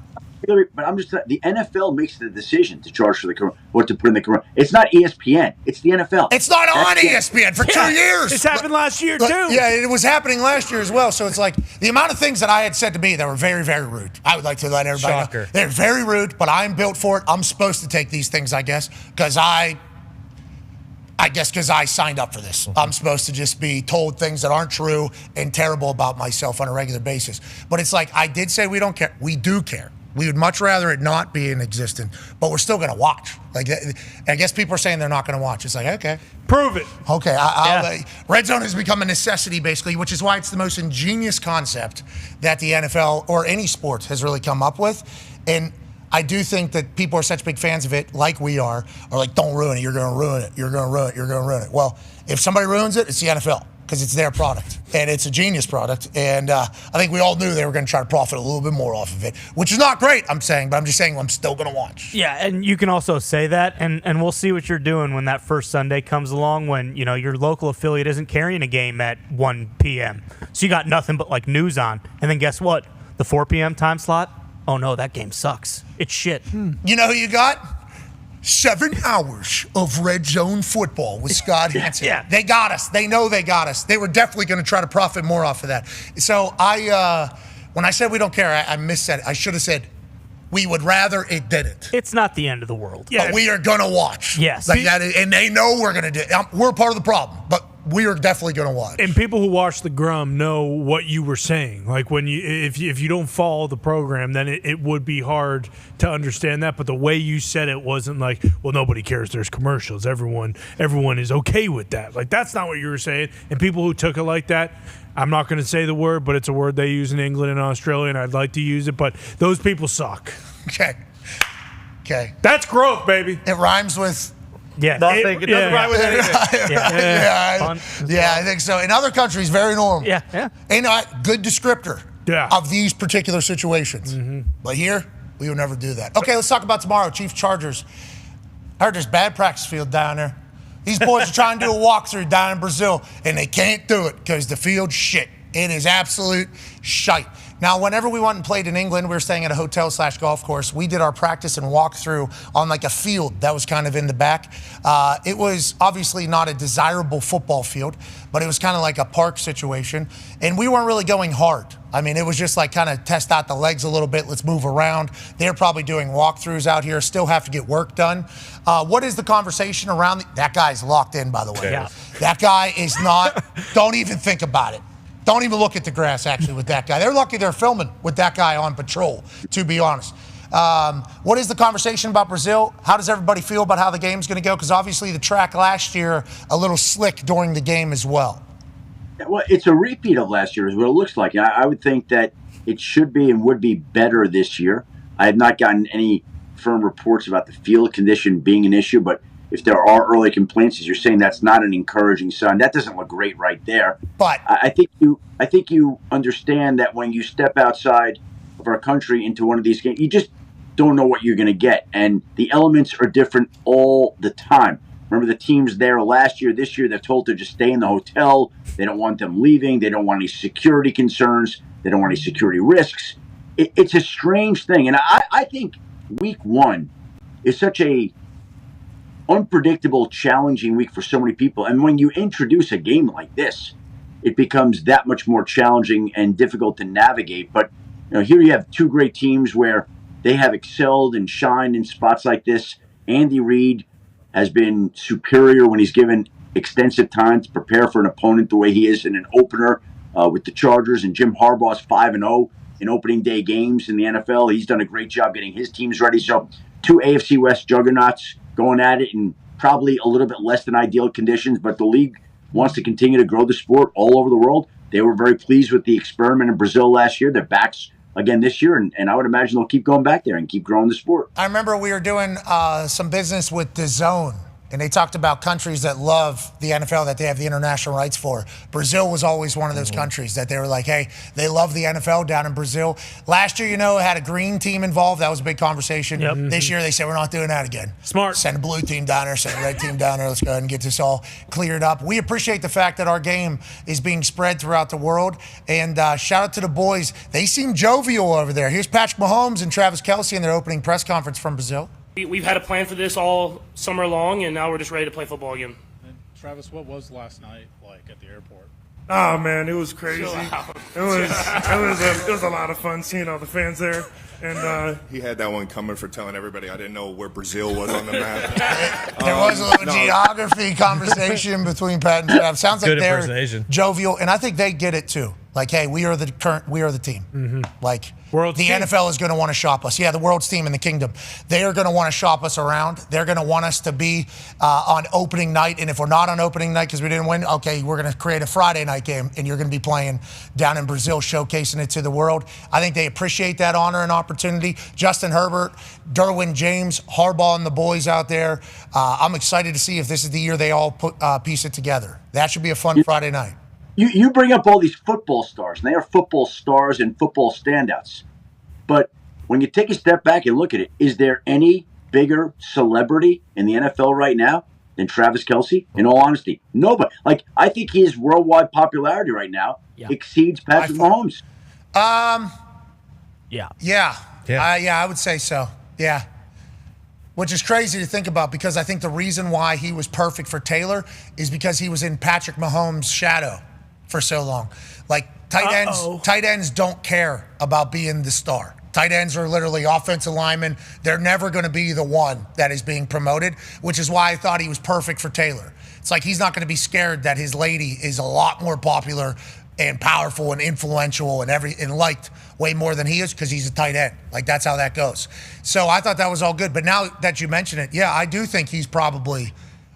But I'm just the NFL makes the decision to charge for what to put in the commercial. It's not ESPN. It's the NFL. It's not on ESPN for 2 years. This happened last year too. Yeah, it was happening last year as well. So it's like the amount of things that I had said to me that were very, very rude. I would like to let everybody know. They're very rude, but I'm built for it. I'm supposed to take these things, I guess, because I guess because I signed up for this. I'm supposed to just be told things that aren't true and terrible about myself on a regular basis. But it's like, I did say we don't care. We do care. We would much rather it not be in existence, but we're still going to watch. Like, I guess people are saying they're not going to watch. It's like, okay. Prove it. Okay. Red Zone has become a necessity, basically, which is why it's the most ingenious concept that the NFL or any sport has really come up with. And I do think that people are such big fans of it, like we are like, don't ruin it. You're going to ruin it. You're going to ruin it. You're going to ruin it. Well, if somebody ruins it, it's the NFL because it's their product. And it's a genius product. And I think we all knew they were going to try to profit a little bit more off of it, which is not great, I'm saying, but I'm just saying I'm still going to watch. Yeah, and you can also say that, and we'll see what you're doing when that first Sunday comes along when, your local affiliate isn't carrying a game at 1 p.m. So you got nothing but, news on. And then guess what? The 4 p.m. time slot? Oh, no, that game sucks. It's shit. You know who you got? 7 hours of Red Zone football with Scott Hansen. Yeah. They got us. They know they got us. They were definitely going to try to profit more off of that. So when I said we don't care, I missaid it. I should have said we would rather it didn't. It's not the end of the world. But we are going to watch. Yes. And they know we're going to do it. We're part of the problem, but we are definitely going to watch. And people who watch the Grum know what you were saying. Like if you don't follow the program, then it would be hard to understand that. But the way you said it wasn't like, well, nobody cares. There's commercials. Everyone is okay with that. Like, that's not what you were saying. And people who took it like that, I'm not going to say the word, but it's a word they use in England and Australia, and I'd like to use it. But those people suck. Okay. That's growth, baby. It rhymes with. Yeah, nothing. It doesn't rhyme with anything. I think so. In other countries, very normal. Yeah. Ain't a good descriptor of these particular situations. Mm-hmm. But here, we would never do that. Okay, let's talk about tomorrow. Chiefs Chargers. I heard there's bad practice field down there. These boys are trying to do a walkthrough down in Brazil, and they can't do it because the field's shit. It is absolute shite. Now, whenever we went and played in England, we were staying at a hotel/golf course. We did our practice and walkthrough on a field that was kind of in the back. It was obviously not a desirable football field, but it was kind of like a park situation. And we weren't really going hard. I mean, it was just kind of test out the legs a little bit. Let's move around. They're probably doing walkthroughs out here. Still have to get work done. What is the conversation around? That guy's locked in, by the way. Yeah. That guy is not. Don't even think about it. Don't even look at the grass, actually, with that guy. They're lucky they're filming with that guy on patrol, to be honest. What is the conversation about Brazil? How does everybody feel about how the game's going to go? Because obviously the track last year, a little slick during the game as well. Well, it's a repeat of last year is what it looks like. I would think that it should be and would be better this year. I have not gotten any firm reports about the field condition being an issue, but if there are early complaints, as you're saying, that's not an encouraging sign. That doesn't look great right there. But I think you understand that when you step outside of our country into one of these games, you just don't know what you're going to get, and the elements are different all the time. Remember the teams there last year, this year, they're told to just stay in the hotel. They don't want them leaving. They don't want any security concerns. They don't want any security risks. It's a strange thing, and I think week one is such a unpredictable, challenging week for so many people. And when you introduce a game like this, it becomes that much more challenging and difficult to navigate. But here you have two great teams where they have excelled and shined in spots like this. Andy Reid has been superior when he's given extensive time to prepare for an opponent the way he is in an opener with the Chargers. And Jim Harbaugh's 5-0 in opening day games in the NFL. He's done a great job getting his teams ready. So two AFC West juggernauts going at it in probably a little bit less than ideal conditions, but the league wants to continue to grow the sport all over the world. They were very pleased with the experiment in Brazil last year. They're back again this year, and I would imagine they'll keep going back there and keep growing the sport. I remember we were doing some business with DAZN, and they talked about countries that love the NFL that they have the international rights for. Brazil was always one of those countries that they were like, hey, they love the NFL down in Brazil. Last year, had a green team involved. That was a big conversation. Yep. This year, they said, we're not doing that again. Smart. Send a blue team down there, send a red team down there. Let's go ahead and get this all cleared up. We appreciate the fact that our game is being spread throughout the world. And shout out to the boys. They seem jovial over there. Here's Patrick Mahomes and Travis Kelce in their opening press conference from Brazil. We've had a plan for this all summer long, and now we're just ready to play football again. And Travis, what was last night like at the airport? Oh man, it was crazy. It was a lot of fun seeing all the fans there, and he had that one coming for telling everybody I didn't know where Brazil was on the map. There was a little geography conversation between Pat and Trav. Sounds like Good they're impersonation. jovial, and I think they get it too. Like, hey, we are the team. Mm-hmm. Like, World's the team. NFL is going to want to shop us. Yeah, the world's team in the kingdom. They are going to want to shop us around. They're going to want us to be on opening night. And if we're not on opening night because we didn't win, okay, we're going to create a Friday night game, and you're going to be playing down in Brazil, showcasing it to the world. I think they appreciate that honor and opportunity. Justin Herbert, Derwin James, Harbaugh and the boys out there. I'm excited to see if this is the year they all piece it together. That should be a fun Friday night. You bring up all these football stars, and they are football stars and football standouts. But when you take a step back and look at it, is there any bigger celebrity in the NFL right now than Travis Kelce? In all honesty, nobody. Like, I think his worldwide popularity right now exceeds Patrick Mahomes. Yeah. Yeah, I would say so. Yeah. Which is crazy to think about because I think the reason why he was perfect for Taylor is because he was in Patrick Mahomes' shadow for so long. Like, tight ends don't care about being the star. Tight ends are literally offensive linemen. They're never going to be the one that is being promoted, which is why I thought he was perfect for Taylor. It's like he's not going to be scared that his lady is a lot more popular and powerful and influential and liked way more than he is because he's a tight end. Like, that's how that goes. So I thought that was all good. But now that you mention it, yeah, I do think he's probably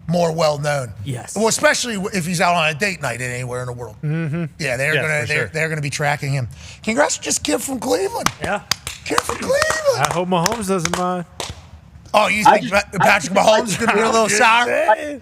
more well-known. Yes. Well, especially if he's out on a date night anywhere in the world. Mm-hmm. Yeah, they're gonna be tracking him. Congrats, just kid from Cleveland. Yeah. Kid from Cleveland. I hope Mahomes doesn't mind. Oh, you think Patrick Mahomes is gonna be a little sour?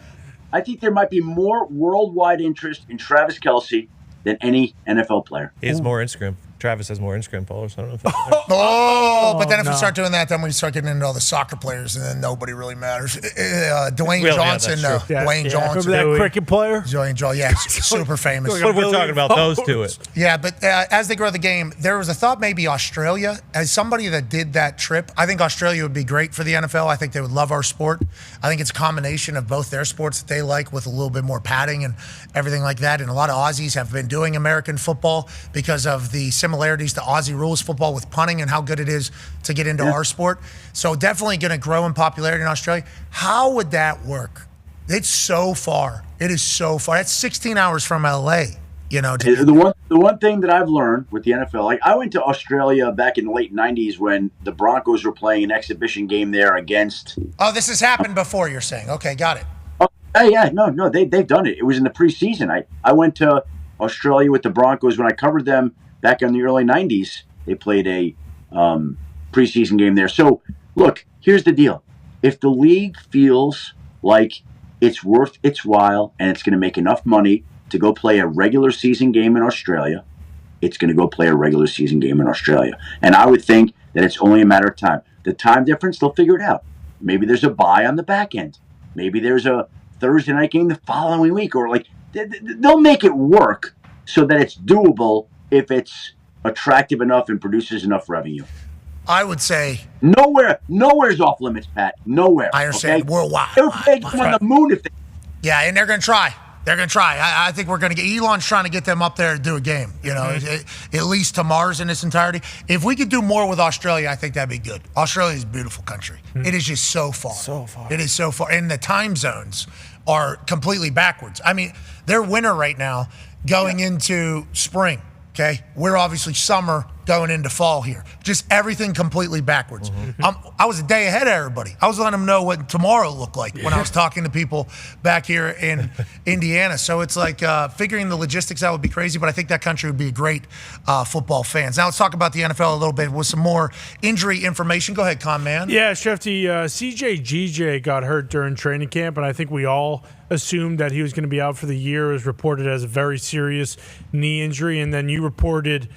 I think there might be more worldwide interest in Travis Kelce than any NFL player. He has more Instagram. Travis has more Instagram followers. I don't know if But then if we start doing that, then we start getting into all the soccer players, and then nobody really matters. Dwayne Johnson, Dwayne Johnson. Remember that cricket player? Dwayne Johnson, yeah, super famous. What if we're talking about those two? Yeah, but as they grow the game, there was a thought maybe Australia, as somebody that did that trip, I think Australia would be great for the NFL. I think they would love our sport. I think it's a combination of both their sports that they like with a little bit more padding and everything like that. And a lot of Aussies have been doing American football because of the similarities to Aussie rules football with punting and how good it is to get into our sport. So definitely going to grow in popularity in Australia. How would that work? It's so far. It is so far. That's 16 hours from LA. You know, the one thing that I've learned with the NFL, like I went to Australia back in the late '90s when the Broncos were playing an exhibition game there against. Oh, this has happened before. You're saying, okay, got it. Oh yeah, no, they've done it. It was in the preseason. I went to Australia with the Broncos when I covered them back in the early '90s. They played a preseason game there. So look, here's the deal: if the league feels like it's worth its while and it's going to make enough money to go play a regular season game in Australia, it's going to go play a regular season game in Australia. And I would think that it's only a matter of time. The time difference, they'll figure it out. Maybe there's a bye on the back end. Maybe there's a Thursday night game the following week, or like they'll make it work so that it's doable if it's attractive enough and produces enough revenue. I would say nowhere's off limits, Pat. Nowhere. I understand. Okay? Worldwide. They're on the moon if they. Yeah, and they're going to try. They're going to try. I think we're going to get Elon's trying to get them up there to do a game, you know, at least to Mars in its entirety. If we could do more with Australia, I think that'd be good. Australia is a beautiful country. It is just so far. So far. It is so far. And the time zones are completely backwards. I mean, they're winter right now going into spring, okay? We're obviously summer going into fall here. Just everything completely backwards. I was a day ahead of everybody. I was letting them know what tomorrow looked like when I was talking to people back here in Indiana. So it's like figuring the logistics out would be crazy, but I think that country would be a great football fans. Now let's talk about the NFL a little bit with some more injury information. Go ahead, Con Man. Yeah, Shefty, CJ GJ got hurt during training camp, and I think we all assumed that he was going to be out for the year. It was reported as a very serious knee injury, and then you reported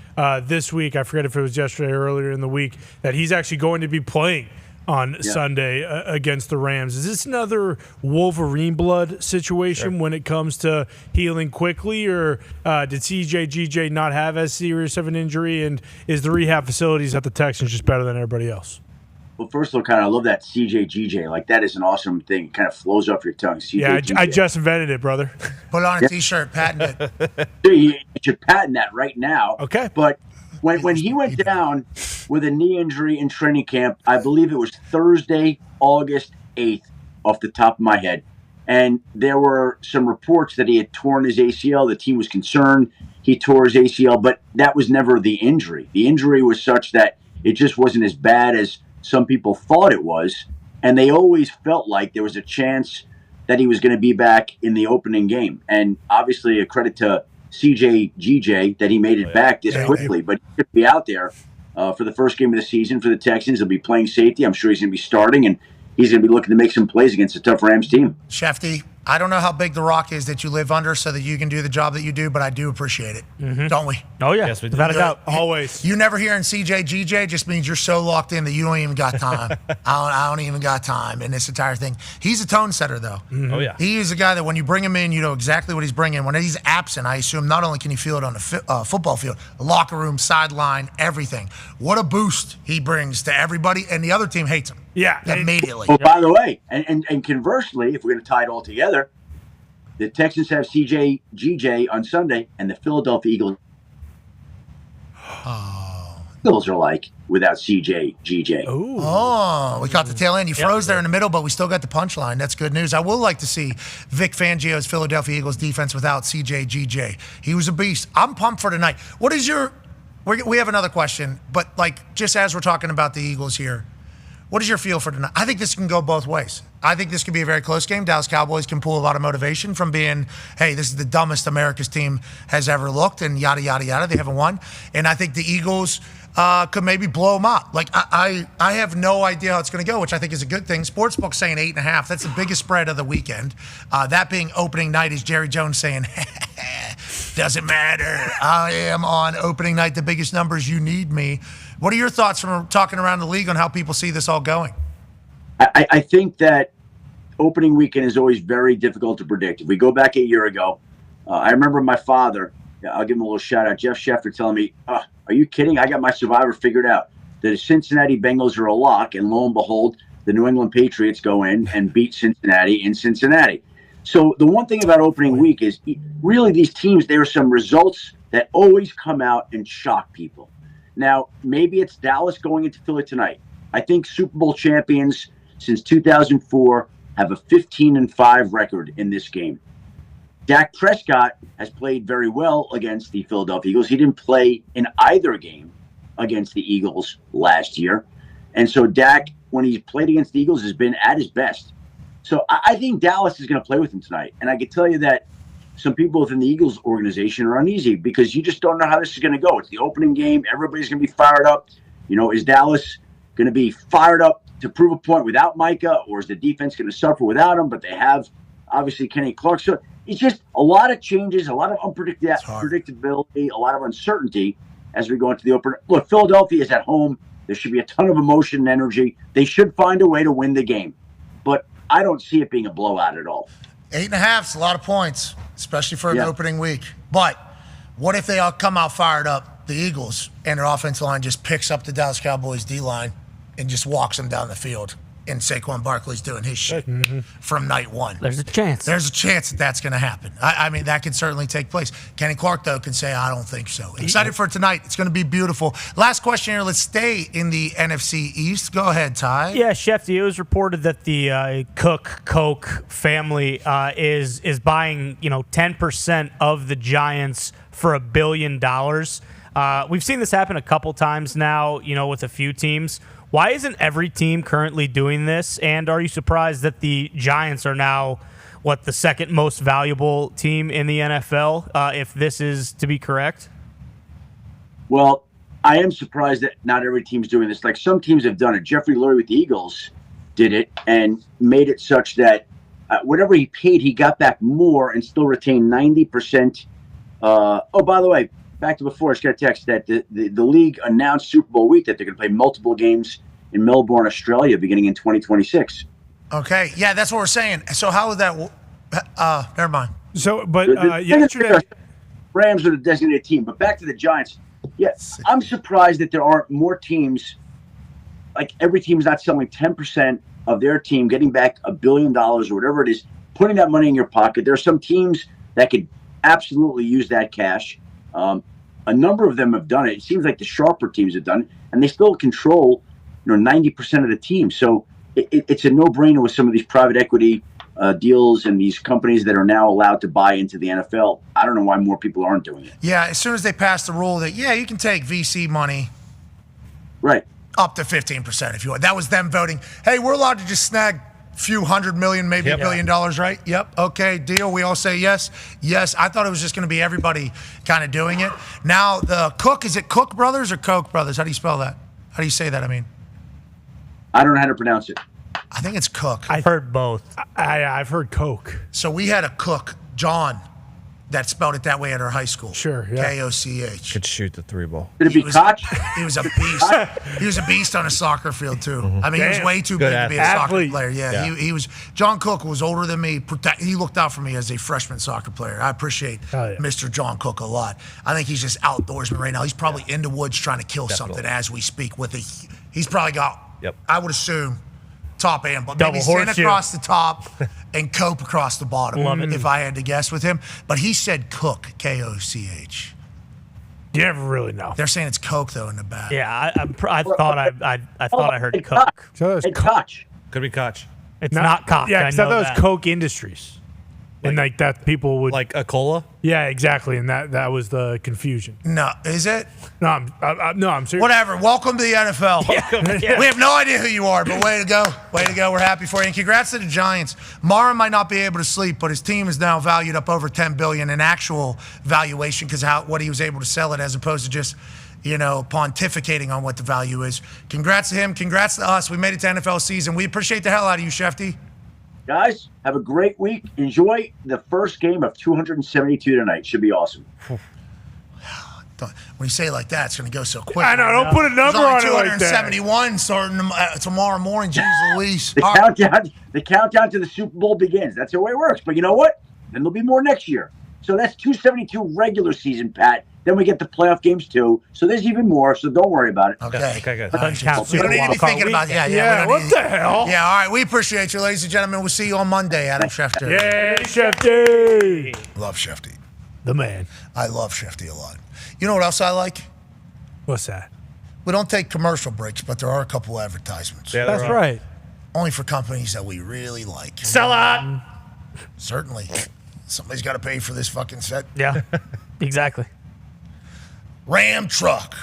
this week, I forget if it was yesterday or earlier in the week, that he's actually going to be playing on Sunday against the Rams. Is this another Wolverine blood situation when it comes to healing quickly, or did CJ GJ not have as serious of an injury, and is the rehab facilities at the Texans just better than everybody else? Well, first of all, I love that CJ GJ. Like, that is an awesome thing. It kind of flows off your tongue. CJ yeah, I just invented it, brother. Put on a T-shirt, patent it. You should patent that right now. Okay. But when he went down with a knee injury in training camp, I believe it was Thursday, August 8th, off the top of my head. And there were some reports that he had torn his ACL. The team was concerned he tore his ACL, but that was never the injury. The injury was such that it just wasn't as bad as some people thought it was. And they always felt like there was a chance that he was going to be back in the opening game. And obviously a credit to CJ GJ that he made it back this quickly, but he could be out there for the first game of the season for the Texans. He'll be playing safety. I'm sure he's going to be starting, and he's going to be looking to make some plays against a tough Rams team. Shefty, I don't know how big the rock is that you live under so that you can do the job that you do, but I do appreciate it. Don't we? Oh, yeah. Yes, we do. Without a doubt. Always. You never hearing CJ GJ just means you're so locked in that you don't even got time. I don't even got time in this entire thing. He's a tone setter, though. Oh, yeah. He is a guy that when you bring him in, you know exactly what he's bringing. When he's absent, I assume not only can you feel it on the football field, the locker room, sideline, everything. What a boost he brings to everybody, and the other team hates him. Yeah. Immediately. Well, by the way, and conversely, if we're going to tie it all together, the Texans have CJ GJ on Sunday, and the Philadelphia Eagles are like without CJ GJ. Oh, we caught the tail end. You froze there in the middle, but we still got the punchline. That's good news. I will like to see Vic Fangio's Philadelphia Eagles defense without CJ GJ. He was a beast. I'm pumped for tonight. What is your... We have another question, but like just as we're talking about the Eagles here, what is your feel for tonight? I think this can go both ways. I think this could be a very close game. Dallas Cowboys can pull a lot of motivation from being, hey, this is the dumbest America's team has ever looked, and yada, yada, yada. They haven't won. And I think the Eagles could maybe blow them up. Like, I have no idea how it's going to go, which I think is a good thing. Sportsbook saying 8.5. That's the biggest spread of the weekend. That being opening night is Jerry Jones saying, doesn't matter. I am on opening night, the biggest numbers. You need me. What are your thoughts from talking around the league on how people see this all going? I think that opening weekend is always very difficult to predict. If we go back a year ago, I remember my father, I'll give him a little shout out, Jeff Schefter, telling me, are you kidding? I got my survivor figured out. The Cincinnati Bengals are a lock, and lo and behold, the New England Patriots go in and beat Cincinnati in Cincinnati. So the one thing about opening week is really these teams, there are some results that always come out and shock people. Now, maybe it's Dallas going into Philly tonight. I think Super Bowl champions since 2004 have a 15-5 record in this game. Dak Prescott has played very well against the Philadelphia Eagles. He didn't play in either game against the Eagles last year. And so Dak, when he's played against the Eagles, has been at his best. So I think Dallas is going to play with him tonight. And I can tell you that some people within the Eagles organization are uneasy because you just don't know how this is going to go. It's the opening game. Everybody's going to be fired up. You know, is Dallas going to be fired up to prove a point without Micah, or is the defense going to suffer without him? But they have, obviously, Kenny Clark. So it's just a lot of changes, a lot of unpredictability, a lot of uncertainty as we go into the opener. Look, Philadelphia is at home. There should be a ton of emotion and energy. They should find a way to win the game. But I don't see it being a blowout at all. 8.5 is a lot of points, especially for an opening week. But what if they all come out fired up, the Eagles, and their offensive line just picks up the Dallas Cowboys D-line and just walks them down the field, and Saquon Barkley's doing his shit from night one? There's a chance. There's a chance that that's going to happen. I mean, that could certainly take place. Kenny Clark, though, can say, I don't think so. Excited for tonight. It's going to be beautiful. Last question here. Let's stay in the NFC East. Go ahead, Ty. Yeah, Shefty, it was reported that the Cook family is buying 10% of the Giants for $1 billion. We've seen this happen a couple times now, with a few teams. Why isn't every team currently doing this? And are you surprised that the Giants are now, the second most valuable team in the NFL, if this is to be correct? Well, I am surprised that not every team's doing this. Like, some teams have done it. Jeffrey Lurie with the Eagles did it and made it such that whatever he paid, he got back more and still retained 90%. By the way, back to before, I just got a text that the league announced Super Bowl week that they're going to play multiple games in Melbourne, Australia, beginning in 2026. Okay. Yeah, that's what we're saying. So how would that never mind. So, but yesterday, Rams are the designated team. But back to the Giants. Yes, I'm surprised that there aren't more teams. Like, every team's not selling 10% of their team, getting back $1 billion or whatever it is, putting that money in your pocket. There are some teams that could absolutely use that cash. A number of them have done it. It seems like the sharper teams have done it, and they still control 90% of the team. So it's a no-brainer with some of these private equity deals and these companies that are now allowed to buy into the NFL. I don't know why more people aren't doing it. Yeah, as soon as they pass the rule that, you can take VC money right up to 15% if you want. That was them voting, hey, we're allowed to just snag a few $100 million, maybe $1 billion, right? Yep. Okay, deal. We all say yes. Yes. I thought it was just going to be everybody kind of doing it. Now, the Cook, is it Cook Brothers or Koch Brothers? How do you spell that? How do you say that? I mean, I don't know how to pronounce it. I think it's Cook. I've heard both. I've heard Coke. So we had a cook, John, that spelled it that way at our high school. Sure, yeah. K-O-C-H. Could shoot the 3-ball. Did it be Koch? He was a beast. He was a beast on a soccer field, too. I mean, he was way too Good big to be a athlete. soccer player. Yeah. He was. John Cook was older than me. He looked out for me as a freshman soccer player. I appreciate Mr. John Cook a lot. I think he's just outdoorsman right now. He's probably in the woods trying to kill something as we speak. He's probably got, I would assume, top end, but maybe Santa across the top and Cope across the bottom. Love it. If I had to guess with him. But he said Cook, K-O-C-H. You never really know. They're saying it's Coke though in the back. Yeah, I thought I heard Coke. So it's Koch. Could be Koch. It's not Koch. Yeah, I because I know thought it that. was Coke Industries. And like that people would like a cola. Yeah, exactly, and that was the confusion. No, is it? No, I'm serious. Whatever. Welcome to the NFL. Yeah. We have no idea who you are, but way to go. Way to go. We're happy for you. And congrats to the Giants. Mara might not be able to sleep, but his team is now valued up over $10 billion in actual valuation because what he was able to sell it as opposed to just, pontificating on what the value is. Congrats to him. Congrats to us. We made it to NFL season. We appreciate the hell out of you, Shefty. Guys, have a great week. Enjoy the first game of 272 tonight. Should be awesome. When you say it like that, it's going to go so quick. I know. Don't put a number on it like that. 271 starting tomorrow morning. Jeez Louise. The countdown to the Super Bowl begins. That's the way it works. But you know what? Then there'll be more next year. So that's 272 regular season, Pat. Then we get the playoff games too. So there's even more. So don't worry about it. Okay. Good. We don't need to be thinking about it. Yeah, what the hell? Yeah, all right. We appreciate you, ladies and gentlemen. We'll see you on Monday, Adam Schefter. Yay, Shefty. Love Shefty. The man. I love Shefty a lot. You know what else I like? What's that? We don't take commercial breaks, but there are a couple advertisements. Yeah, That's right. Only for companies that we really like. Sell out. Certainly. Somebody's got to pay for this fucking set. Yeah, exactly. Ram truck.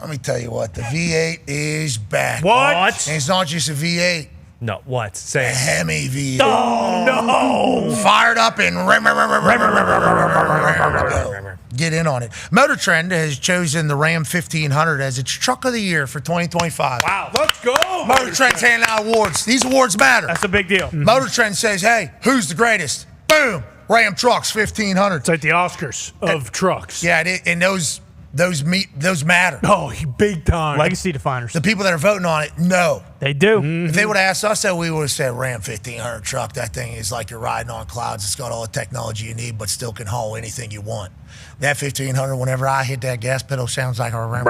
Let me tell you what, the V8 is back. What? And it's not just a V8. No, what? Say A it. Hemi V8. Oh, no. Fired up and get in on it. Motor Trend has chosen the Ram 1500 as its truck of the year for 2025. Wow, let's go. Motor Trend's handing out awards. These awards matter. That's a big deal. Motor Trend says, hey, who's the greatest? Boom. Ram Trucks 1500. It's like the Oscars of trucks. Yeah, and those matter. Oh, big time. Legacy definers. The people that are voting on it know. They do. If they would have asked us that, we would have said Ram 1500 truck. That thing is like you're riding on clouds. It's got all the technology you need, but still can haul anything you want. That 1500, whenever I hit that gas pedal, sounds like a ram.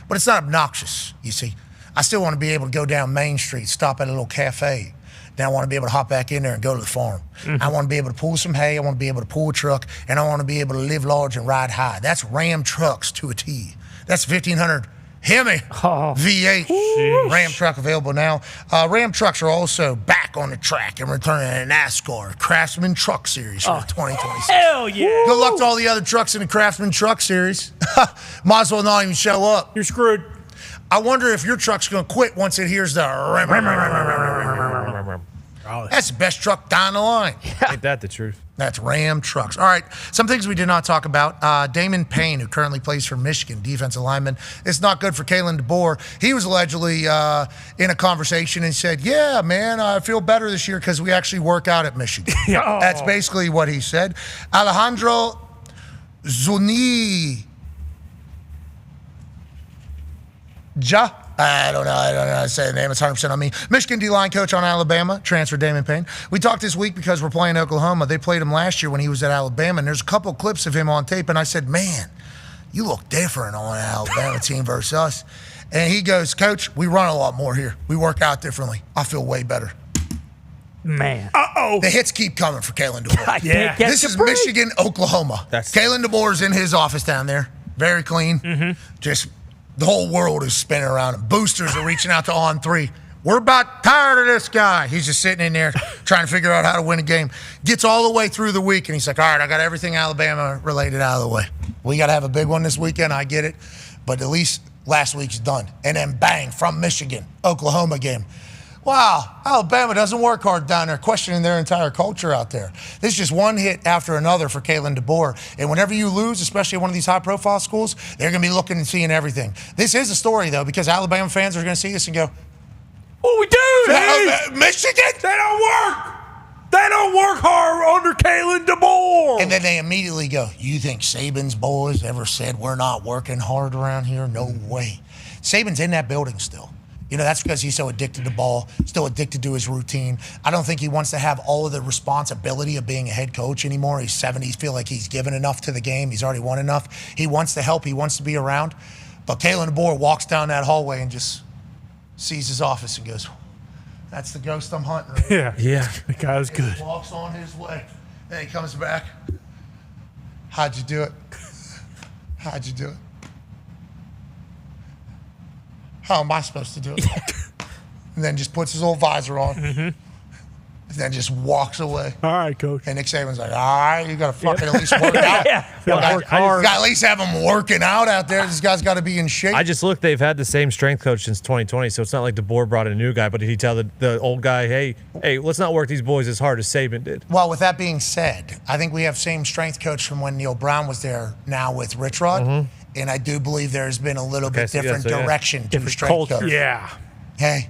But it's not obnoxious, you see. I still want to be able to go down Main Street, stop at a little cafe. Then I want to be able to hop back in there and go to the farm. I want to be able to pull some hay. I want to be able to pull a truck. And I want to be able to live large and ride high. That's Ram trucks to a T. That's 1500 Hemi V8 Ram truck available now. Ram trucks are also back on the track and returning to NASCAR Craftsman Truck Series for 2026. Hell yeah. Good luck to all the other trucks in the Craftsman Truck Series. Might as well not even show up. You're screwed. I wonder if your truck's going to quit once it hears the That's the best truck down the line. Ain't that the truth? That's Ram Trucks. All right, some things we did not talk about. Damon Payne, who currently plays for Michigan, defensive lineman. It's not good for Kalen DeBoer. He was allegedly in a conversation and said, yeah, man, I feel better this year because we actually work out at Michigan. That's basically what he said. Alejandro Zuniga. I don't know how to say the name. It's 100% on me. Michigan D-line coach on Alabama, transfer Damon Payne. We talked this week because we're playing Oklahoma. They played him last year when he was at Alabama, and there's a couple clips of him on tape, and I said, man, you look different on an Alabama team versus us. And he goes, Coach, we run a lot more here. We work out differently. I feel way better. Man. Uh-oh. The hits keep coming for Kalen DeBoer. Yeah. This is Michigan, Oklahoma. Kalen DeBoer's in his office down there. Very clean. Just The whole world is spinning around him. Boosters are reaching out to On 3. We're about tired of this guy. He's just sitting in there trying to figure out how to win a game. Gets all the way through the week, and he's like, all right, I got everything Alabama-related out of the way. We got to have a big one this weekend. I get it. But at least last week's done. And then bang, from Michigan, Oklahoma game. Wow, Alabama doesn't work hard down there, questioning their entire culture out there. This is just one hit after another for Kalen DeBoer. And whenever you lose, especially at one of these high-profile schools, they're going to be looking and seeing everything. This is a story, though, because Alabama fans are going to see this and go, what we do? Michigan? They don't work. They don't work hard under Kalen DeBoer. And then they immediately go, you think Saban's boys ever said we're not working hard around here? No way. Saban's in that building still. You know, that's because he's so addicted to ball, still addicted to his routine. I don't think he wants to have all of the responsibility of being a head coach anymore. He's 70. He feels like he's given enough to the game. He's already won enough. He wants to help. He wants to be around. But Kalen DeBoer walks down that hallway and just sees his office and goes, that's the ghost I'm hunting. Right? Yeah. The guy was good. He walks on his way. Then he comes back. How'd you do it? How'd you do it? How am I supposed to do it? And then just puts his old visor on. And then just walks away. All right, coach. And Nick Saban's like, all right, you got to fucking at least work out. You gotta work hard. You got to at least have him working out out there. This guy's got to be in shape. I just looked. They've had the same strength coach since 2020, so it's not like DeBoer brought in a new guy. But did he tell the old guy, hey, let's not work these boys as hard as Saban did? Well, with that being said, I think we have same strength coach from when Neil Brown was there now with Rich Rod. And I do believe there's been a little bit different direction to the strength coach. Yeah. Hey,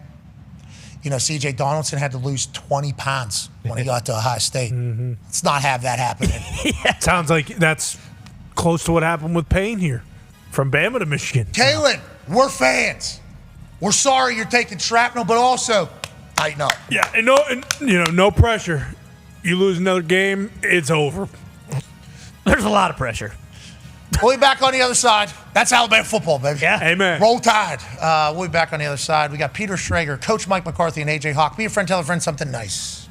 you know, C.J. Donaldson had to lose 20 pounds when he got to Ohio State. Let's not have that happening. Sounds like that's close to what happened with Payne here from Bama to Michigan. Kalen, we're fans. We're sorry you're taking shrapnel, but also tighten up. Yeah, and no pressure. You lose another game, it's over. There's a lot of pressure. We'll be back on the other side. That's Alabama football, baby. Yeah. Amen. Roll Tide. We'll be back on the other side. We got Peter Schrager, Coach Mike McCarthy, and A.J. Hawk. Be a friend, tell a friend something nice.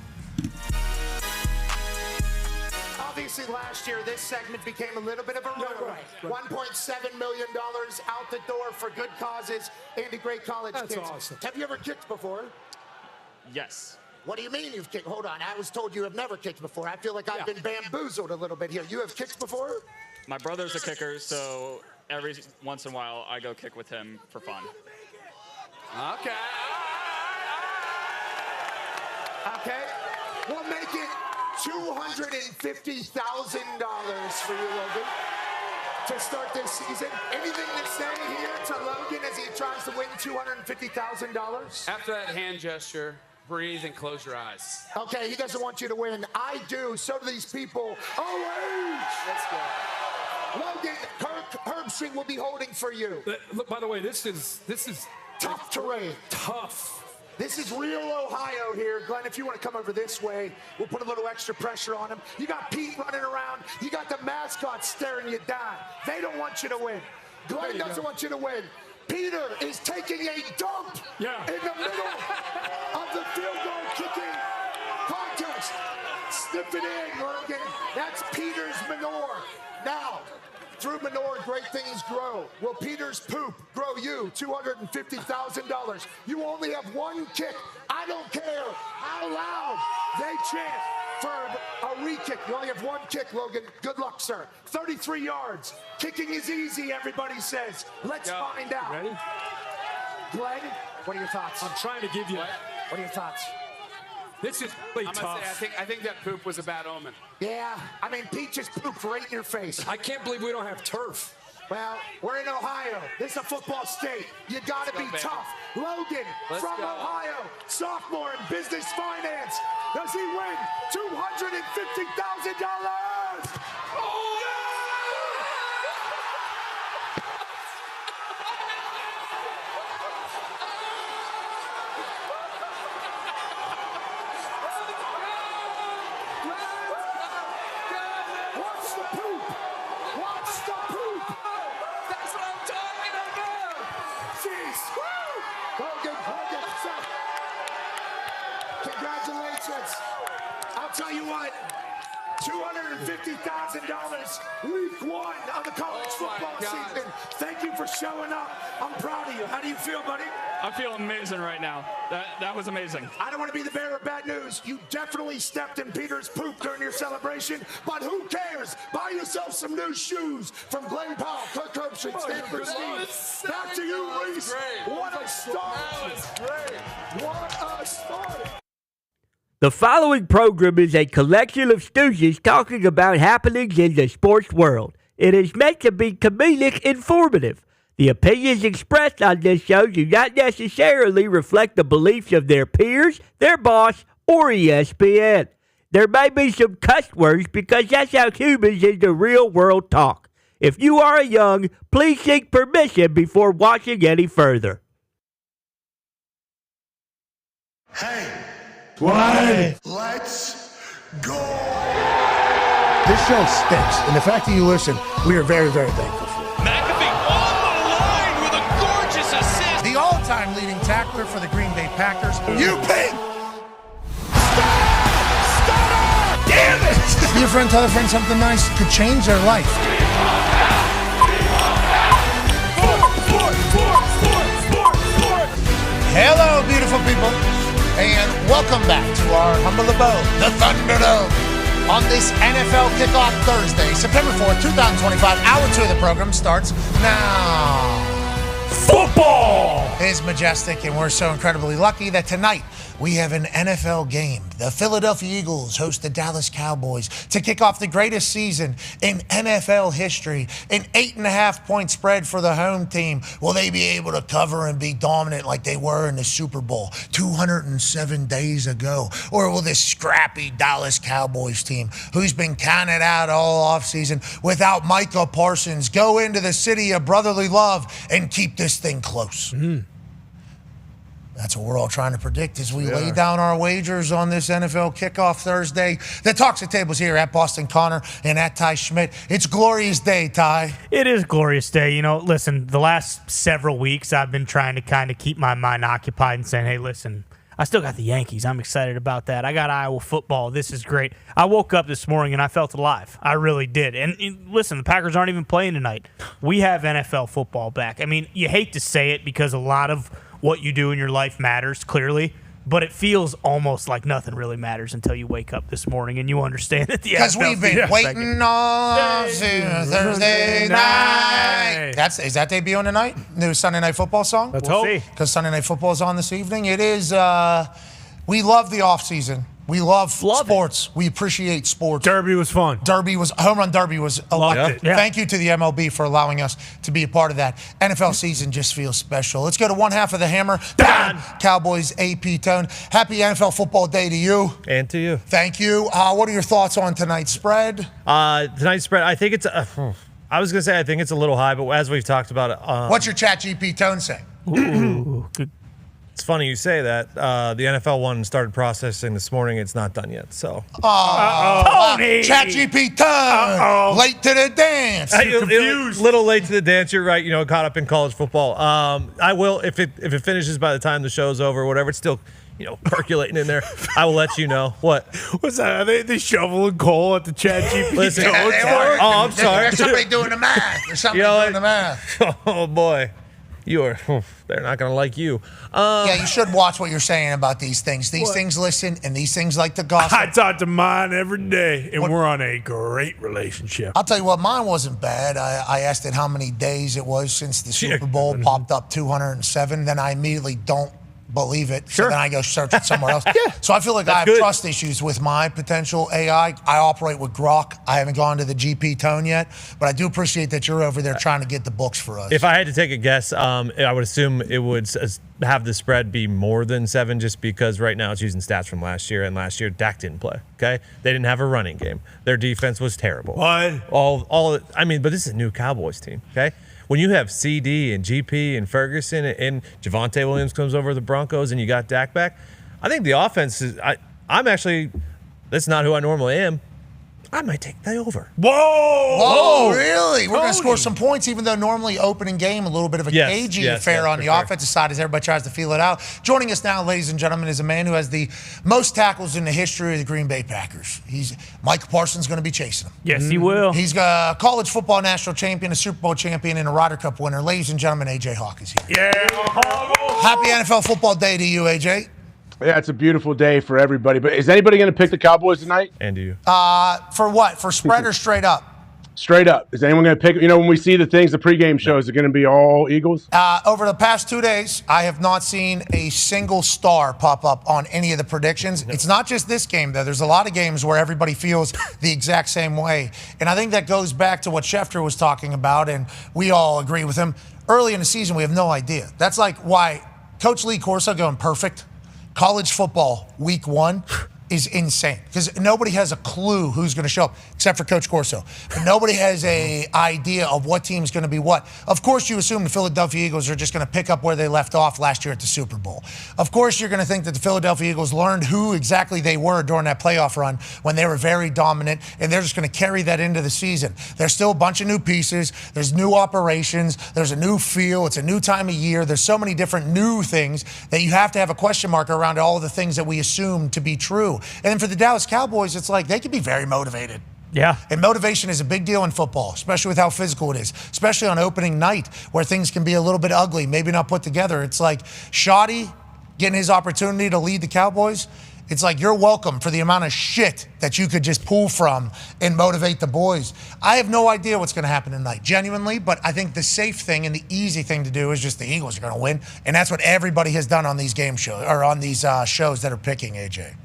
Obviously, last year, this segment became a little bit of a rumor. $1.7 million out the door for good causes and a great college kids. That's awesome. Have you ever kicked before? Yes. What do you mean you've kicked? Hold on. I was told you have never kicked before. I feel like I've been bamboozled a little bit here. You have kicked before? My brother's a kicker, so every once in a while I go kick with him for fun. Okay. Okay. We'll make it $250,000 for you, Logan, to start this season. Anything to say here to Logan as he tries to win $250,000? After that hand gesture, breathe and close your eyes. Okay, he doesn't want you to win. I do. So do these people. Oh, let's go. Logan, Herbstreit will be holding for you. Look, by the way, this is tough terrain. Tough. This is real Ohio here. Glenn, if you want to come over this way, we'll put a little extra pressure on him. You got Pete running around. You got the mascots staring you down. They don't want you to win. Glenn doesn't want you to win. Peter is taking a dump in the middle of the field goal kicking contest. Sniff it in, Logan. That's Peter's manure. Now, through manure, great things grow. Will Peter's poop grow you $250,000? You only have one kick. I don't care how loud they chant for a re-kick. You only have one kick, Logan. Good luck, sir. 33 yards. Kicking is easy, everybody says. Let's find out. Ready? Glenn, what are your thoughts? I'm trying to give you. What are your thoughts? This is really tough. Say, I think that poop was a bad omen. Yeah, I mean, Pete just pooped right in your face. I can't believe we don't have turf. Well, we're in Ohio. This is a football state. You gotta be tough. Logan from Ohio, sophomore in business finance. Does he win $250,000? Oh, yeah! Watch the poop. Watch the poop. That's what I'm talking about. Jeez. Logan, congratulations. I'll tell you what. $250,000 week one of the college football season. Thank you for showing up. I'm proud of you. How do you feel, buddy? I feel amazing right now. That was amazing. I don't want to be the bearer of bad news. You definitely stepped in Peter's poop during your celebration, but who cares? Buy yourself some new shoes from Glenn Powell, Kirk Herbst, and Stanford Steve. Back to you, Reese. What a start. What a start. The following program is a collection of stooges talking about happenings in the sports world. It is meant to be comedic informative. The opinions expressed on this show do not necessarily reflect the beliefs of their peers, their boss, or ESPN. There may be some cuss words because that's how humans in the real world talk. If you are young, please seek permission before watching any further. Hey. What? Let's go. This show stinks, and the fact that you listen, we are very, very thankful for it. McAfee on the line with a gorgeous assist. The all-time leading tackler for the Green Bay Packers. You pink! Stop! Damn it! Be a friend, tell a friend something nice could change their life. Hello, beautiful people. And welcome back to our humble abode, the Thunderdome, on this NFL Kickoff Thursday, September 4th, 2025. Hour 2 of the program starts now. Football is majestic, and we're so incredibly lucky that tonight we have an NFL game. The Philadelphia Eagles host the Dallas Cowboys to kick off the greatest season in NFL history. An 8.5-point spread for the home team. Will they be able to cover and be dominant like they were in the Super Bowl 207 days ago? Or will this scrappy Dallas Cowboys team, who's been counted out all offseason without Micah Parsons, go into the city of brotherly love and keep this thing close? That's what we're all trying to predict as we lay down our wagers on this NFL Kickoff Thursday. The Talks at Tables here at Boston Connor and at Ty Schmidt. It's glorious day, Ty. It is glorious day. You know, listen, the last several weeks I've been trying to kind of keep my mind occupied and saying, hey, listen, I still got the Yankees. I'm excited about that. I got Iowa football. This is great. I woke up this morning and I felt alive. I really did. And listen, the Packers aren't even playing tonight. We have NFL football back. I mean, you hate to say it because a lot of what you do in your life matters, clearly, but it feels almost like nothing really matters until you wake up this morning and you understand that the because we've been waiting on Thursday night. Is that debuting tonight? New Sunday Night Football song? Let's hope. Because Sunday Night Football is on this evening. It is, we love the offseason. We love sports. We appreciate sports. Derby was fun. Home Run Derby was electric. Yeah. Thank you to the MLB for allowing us to be a part of that. NFL season just feels special. Let's go to one half of the hammer. Dahn. Cowboys AP Tone. Happy NFL football day to you. And to you. Thank you. What are your thoughts on tonight's spread? Tonight's spread, I think it's I was going to say I think it's a little high, but as we've talked about it. What's your chat GP Tone say? Ooh, good. It's funny you say that. The NFL one started processing this morning. It's not done yet. So. Tony! ChatGPT Tone. Late to the dance. Confused. Little late to the dance. You're right. You know, caught up in college football. I will if it finishes by the time the show's over or whatever. It's still percolating in there. I will let you know. What? What's that? Are they shoveling coal at the ChatGPT? Listen. I'm sorry. There's somebody doing the math. Doing the math. Oh boy. They're not going to like you. Yeah, you should watch what you're saying about these things. These things listen, and these things like to gossip. I talk to mine every day, and we're on a great relationship. I'll tell you what, mine wasn't bad. I asked it how many days it was since the Super Bowl popped up 207. Then I immediately don't believe it. So then I go search it somewhere else. So I feel like I have trust issues with my potential AI. I operate with Grok. I haven't gone to the GP Tone yet, but I do appreciate that you're over there trying to get the books for us. If I had to take a guess, I would assume it would have the spread be more than 7 just because right now it's using stats from last year, and last year Dak didn't play, okay? They didn't have a running game. Their defense was terrible. What? But this is a new Cowboys team, okay? When you have CD and GP and Ferguson and Javonte Williams comes over the Broncos and you got Dak back, I think the offense is – I'm actually – that's not who I normally am. I might take the over. Whoa, really? We're going to score some points, even though normally opening game, a little bit of a Yes, cagey yes, affair yes, on for the sure. offensive side as everybody tries to feel it out. Joining us now, ladies and gentlemen, is a man who has the most tackles in the history of the Green Bay Packers. Mike Parsons going to be chasing him. Yes, he will. He's a college football national champion, a Super Bowl champion, and a Ryder Cup winner. Ladies and gentlemen, AJ Hawk is here. Yeah. Happy NFL football day to you, AJ. Yeah, it's a beautiful day for everybody. But is anybody going to pick the Cowboys tonight? And do you? For what? For spread or straight up? Straight up. Is anyone going to pick? You know, when we see the things, the pregame shows, are going to be all Eagles? Over the past 2 days, I have not seen a single star pop up on any of the predictions. No. It's not just this game, though. There's a lot of games where everybody feels the exact same way. And I think that goes back to what Schefter was talking about, and we all agree with him. Early in the season, we have no idea. That's like why Coach Lee Corso going perfect. College football, week 1, is insane because nobody has a clue who's going to show up except for Coach Corso. But nobody has a idea of what team's going to be what. Of course, you assume the Philadelphia Eagles are just going to pick up where they left off last year at the Super Bowl. Of course, you're going to think that the Philadelphia Eagles learned who exactly they were during that playoff run when they were very dominant, and they're just going to carry that into the season. There's still a bunch of new pieces. There's new operations. There's a new feel. It's a new time of year. There's so many different new things that you have to have a question mark around all of the things that we assume to be true. And then for the Dallas Cowboys, it's like they can be very motivated. Yeah. And motivation is a big deal in football, especially with how physical it is, especially on opening night where things can be a little bit ugly, maybe not put together. It's like Shoddy getting his opportunity to lead the Cowboys. It's like you're welcome for the amount of shit that you could just pull from and motivate the boys. I have no idea what's going to happen tonight, genuinely, but I think the safe thing and the easy thing to do is just the Eagles are going to win, and that's what everybody has done on these game shows or on these shows that are picking, AJ.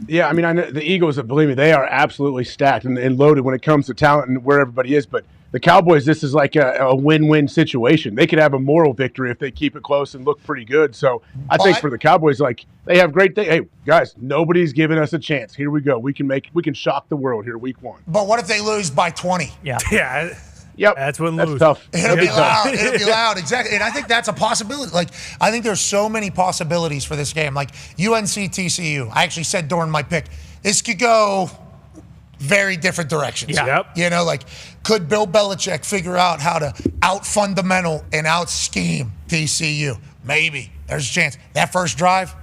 Yeah, I mean, I know the Eagles, believe me, they are absolutely stacked and loaded when it comes to talent and where everybody is. But the Cowboys, this is like a win-win situation. They could have a moral victory if they keep it close and look pretty good. So I think for the Cowboys, like, they have great things. Hey, guys, nobody's giving us a chance. Here we go. We can shock the world here week 1. But what if they lose by 20? Yeah. Yeah. Yep. That's when That's lose. tough. It'll be loud. It'll be loud. Exactly. And I think that's a possibility. Like, I think there's so many possibilities for this game. Like UNC TCU. I actually said during my pick, this could go very different directions. Yeah. Yep. You know, like, could Bill Belichick figure out how to out-fundamental and out-scheme TCU? Maybe. There's a chance. That first drive,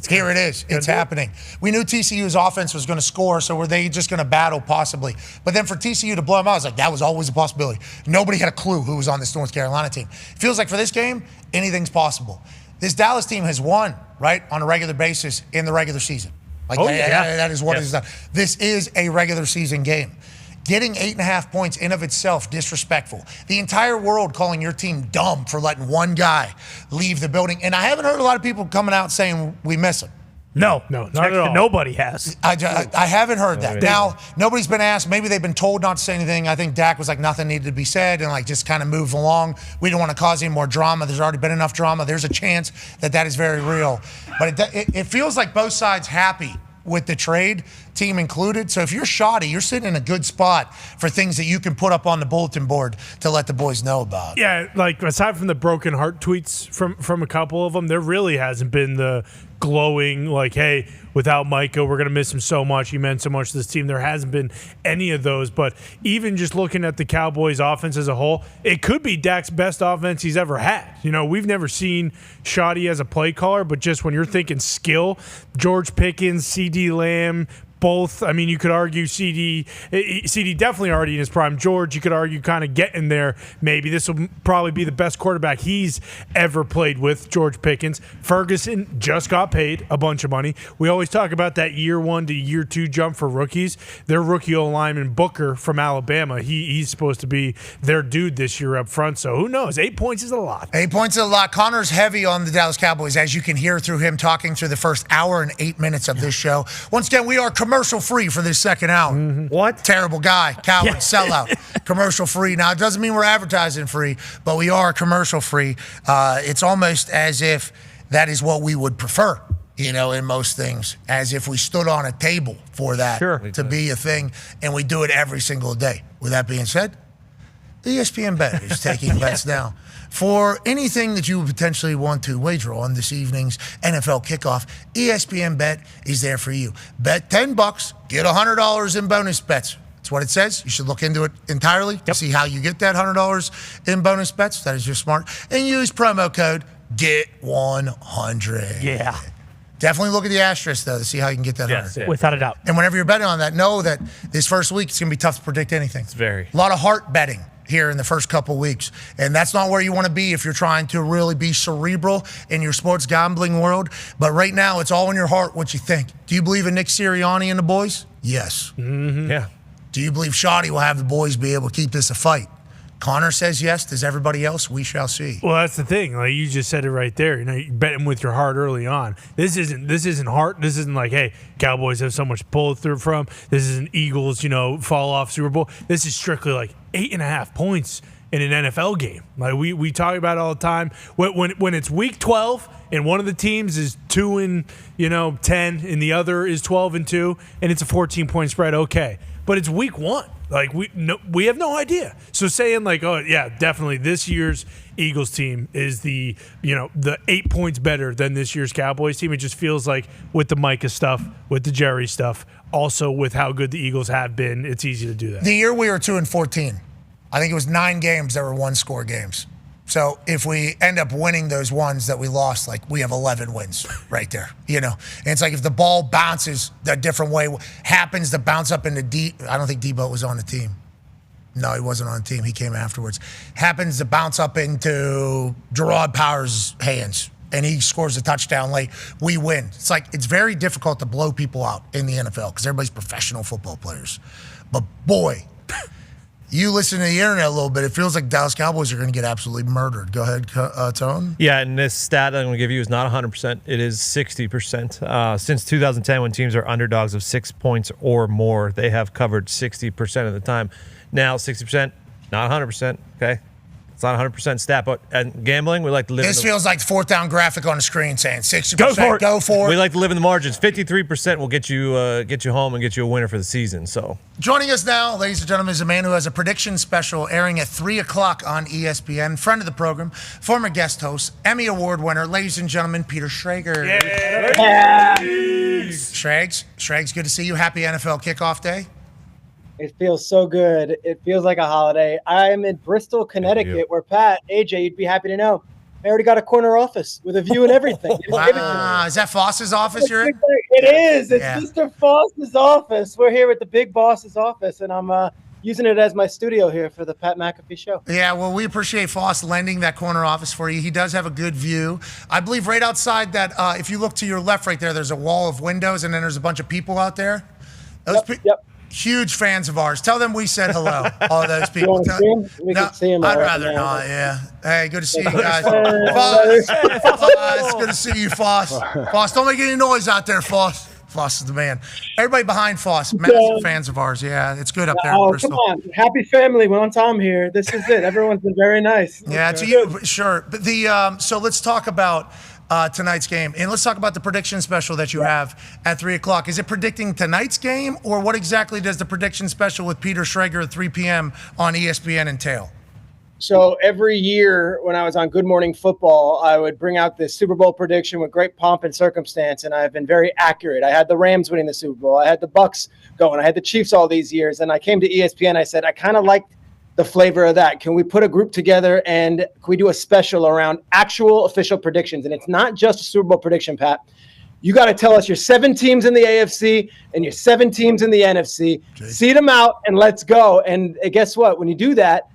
here it is. It's happening. We knew TCU's offense was going to score, so were they just going to battle possibly? But then for TCU to blow them out, I was like, that was always a possibility. Nobody had a clue who was on this North Carolina team. Feels like for this game, anything's possible. This Dallas team has won, right, on a regular basis in the regular season. Like, that is what it is done. This is a regular season game. Getting 8.5 points in of itself, disrespectful. The entire world calling your team dumb for letting one guy leave the building. And I haven't heard a lot of people coming out saying we miss him. No, not at all. Nobody has. I haven't heard that. Now, nobody's been asked. Maybe they've been told not to say anything. I think Dak was like, nothing needed to be said and like just kind of move along. We don't want to cause any more drama. There's already been enough drama. There's a chance that is very real. But it feels like both sides happy with the trade, team included. So if you're Shoddy, you're sitting in a good spot for things that you can put up on the bulletin board to let the boys know about. Yeah, like aside from the broken heart tweets from a couple of them, there really hasn't been the glowing, like, hey, without Micah, we're going to miss him so much. He meant so much to this team. There hasn't been any of those. But even just looking at the Cowboys' offense as a whole, it could be Dak's best offense he's ever had. You know, we've never seen Shoddy as a play caller, but just when you're thinking skill, George Pickens, CeeDee Lamb, both. I mean, you could argue CD definitely already in his prime. George, you could argue kind of getting there. Maybe this will probably be the best quarterback he's ever played with, George Pickens. Ferguson just got paid a bunch of money. We always talk about that year 1 to year 2 jump for rookies. Their rookie O-lineman Booker from Alabama, he's supposed to be their dude this year up front. So who knows? 8 points is a lot. 8 points is a lot. Connor's heavy on the Dallas Cowboys, as you can hear through him talking through the first hour and 8 minutes of this show. Once again, we are commercial free for this second hour. What? Terrible guy, coward, sellout. Commercial free. Now, it doesn't mean we're advertising free, but we are commercial free. It's almost as if that is what we would prefer, you know, in most things, as if we stood on a table for that to be a thing, and we do it every single day. With that being said, ESPN Bet is taking bets now. For anything that you would potentially want to wager on this evening's NFL kickoff, ESPN Bet is there for you. Bet $10, get $100 in bonus bets. That's what it says. You should look into it entirely to see how you get that $100 in bonus bets. That is just smart. And use promo code GET100. Yeah. Definitely look at the asterisk, though, to see how you can get that 100. Without a doubt. And whenever you're betting on that, know that this first week, it's going to be tough to predict anything. It's very. A lot of heart betting here in the first couple weeks. And that's not where you want to be if you're trying to really be cerebral in your sports gambling world. But right now, it's all in your heart what you think. Do you believe in Nick Sirianni and the boys? Yes. Mm-hmm. Yeah. Do you believe Shoddy will have the boys be able to keep this a fight? Connor says yes. Does everybody else? We shall see. Well, that's the thing. Like you just said it right there. You know, you bet him with your heart early on. This isn't heart. This isn't like, hey, Cowboys have so much to pull through from. This isn't Eagles, fall off Super Bowl. This is strictly like 8.5 points in an NFL game. Like we talk about it all the time. When it's week 12 and one of the teams is 2-10 and the other is 12-2 and it's a 14-point spread, okay. But it's week 1. Like we have no idea. So saying like, oh yeah, definitely this year's Eagles team is the 8 points better than this year's Cowboys team. It just feels like with the Micah stuff, with the Jerry stuff, also with how good the Eagles have been, it's easy to do that. The year we were 2-14, I think it was 9 games that were 1-score games. So if we end up winning those ones that we lost, like we have 11 wins right there, And it's like if the ball bounces a different way, happens to bounce up into I don't think Debo was on the team. No, he wasn't on the team. He came afterwards. Happens to bounce up into Gerard Powers' hands, and he scores a touchdown late. We win. It's like it's very difficult to blow people out in the NFL because everybody's professional football players. But boy, you listen to the internet a little bit, it feels like Dallas Cowboys are going to get absolutely murdered. Go ahead, Tone. Yeah, and this stat I'm going to give you is not 100%. It is 60%. Since 2010, when teams are underdogs of 6 points or more, they have covered 60% of the time. Now, 60%, not 100%, okay? It's not a 100% stat, but in gambling, we like to live This feels like the fourth down graphic on the screen saying 60%. Go for it. We like to live in the margins. 53% will get you home and get you a winner for the season. So joining us now, ladies and gentlemen, is a man who has a prediction special airing at 3 o'clock on ESPN. Friend of the program, former guest host, Emmy Award winner, ladies and gentlemen, Peter Schrager. Yeah. Schrags, good to see you. Happy NFL kickoff day. It feels so good. It feels like a holiday. I am in Bristol, Connecticut, where Pat, AJ, you'd be happy to know, I already got a corner office with a view and everything. Wow. Is that Foss's office you're in? It is. It's Mr. Foss's office. We're here at the big boss's office, and I'm using it as my studio here for the Pat McAfee Show. Yeah, well, we appreciate Foss lending that corner office for you. He does have a good view. I believe right outside that, if you look to your left right there, there's a wall of windows, and then there's a bunch of people out there. Yep. Huge fans of ours. Tell them we said hello, all those people. We can see him. I'd rather not, yeah. Hey, good to see you guys. Foss, good to see you, Foss. Foss, don't make any noise out there, Foss. Foss is the man. Everybody behind Foss, massive fans of ours. Yeah, it's good up there in Bristol. Come on. Happy family when I'm here. This is it. Everyone's been very nice. Yeah, to you, sure. But so let's talk about tonight's game. And let's talk about the prediction special that you have at 3 o'clock. Is it predicting tonight's game, or what exactly does the prediction special with Peter Schrager at 3 p.m. on ESPN entail? So every year when I was on Good Morning Football, I would bring out this Super Bowl prediction with great pomp and circumstance, and I've been very accurate. I had the Rams winning the Super Bowl. I had the Bucks going. I had the Chiefs all these years, and I came to ESPN. I said, I kind of liked the flavor of that. Can we put a group together and can we do a special around actual official predictions? And it's not just a Super Bowl prediction, Pat. You got to tell us your 7 teams in the AFC and your 7 teams in the NFC. Seed them out and let's go. And guess what? When you do that,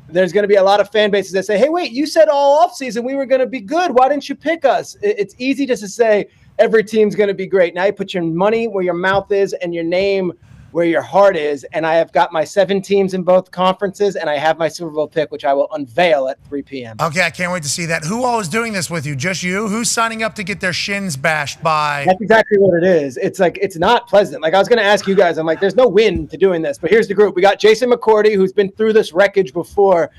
there's going to be a lot of fan bases that say, hey, wait, you said all offseason we were going to be good. Why didn't you pick us? It's easy just to say every team's going to be great. Now you put your money where your mouth is and your name where your heart is. And I have got my 7 teams in both conferences, and I have my Super Bowl pick, which I will unveil at 3 p.m. Okay, I can't wait to see that. Who all is doing this with you? Just you? Who's signing up to get their shins bashed by? That's exactly what it is. It's like, it's not pleasant. Like I was going to ask you guys, I'm like, there's no win to doing this, but here's the group. We got Jason McCourty, who's been through this wreckage before.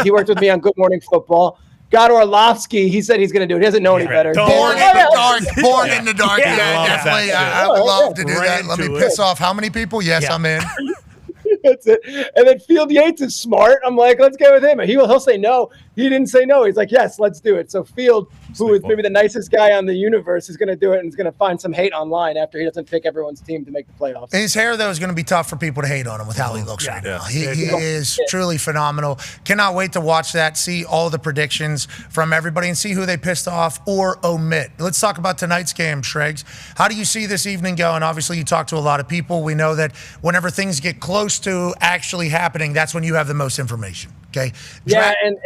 He worked with me on Good Morning Football. God Orlovsky, he said he's going to do it. He doesn't know any better. Born in the dark. Born in the dark. Yeah, definitely. I would love to do that. Let me piss off how many people? Yes, I'm in. That's it. And then Field Yates is smart. I'm like, let's go with him. He'll say no. He didn't say no. He's like, yes, let's do it. So Field, who is maybe the nicest guy on the universe, is going to do it and is going to find some hate online after he doesn't pick everyone's team to make the playoffs. His hair, though, is going to be tough for people to hate on him with how he looks right now. He is truly phenomenal. Cannot wait to watch that, see all the predictions from everybody, and see who they pissed off or omit. Let's talk about tonight's game, Shregs. How do you see this evening going? Obviously, you talk to a lot of people. We know that whenever things get close to actually happening, that's when you have the most information. Okay. Yeah, and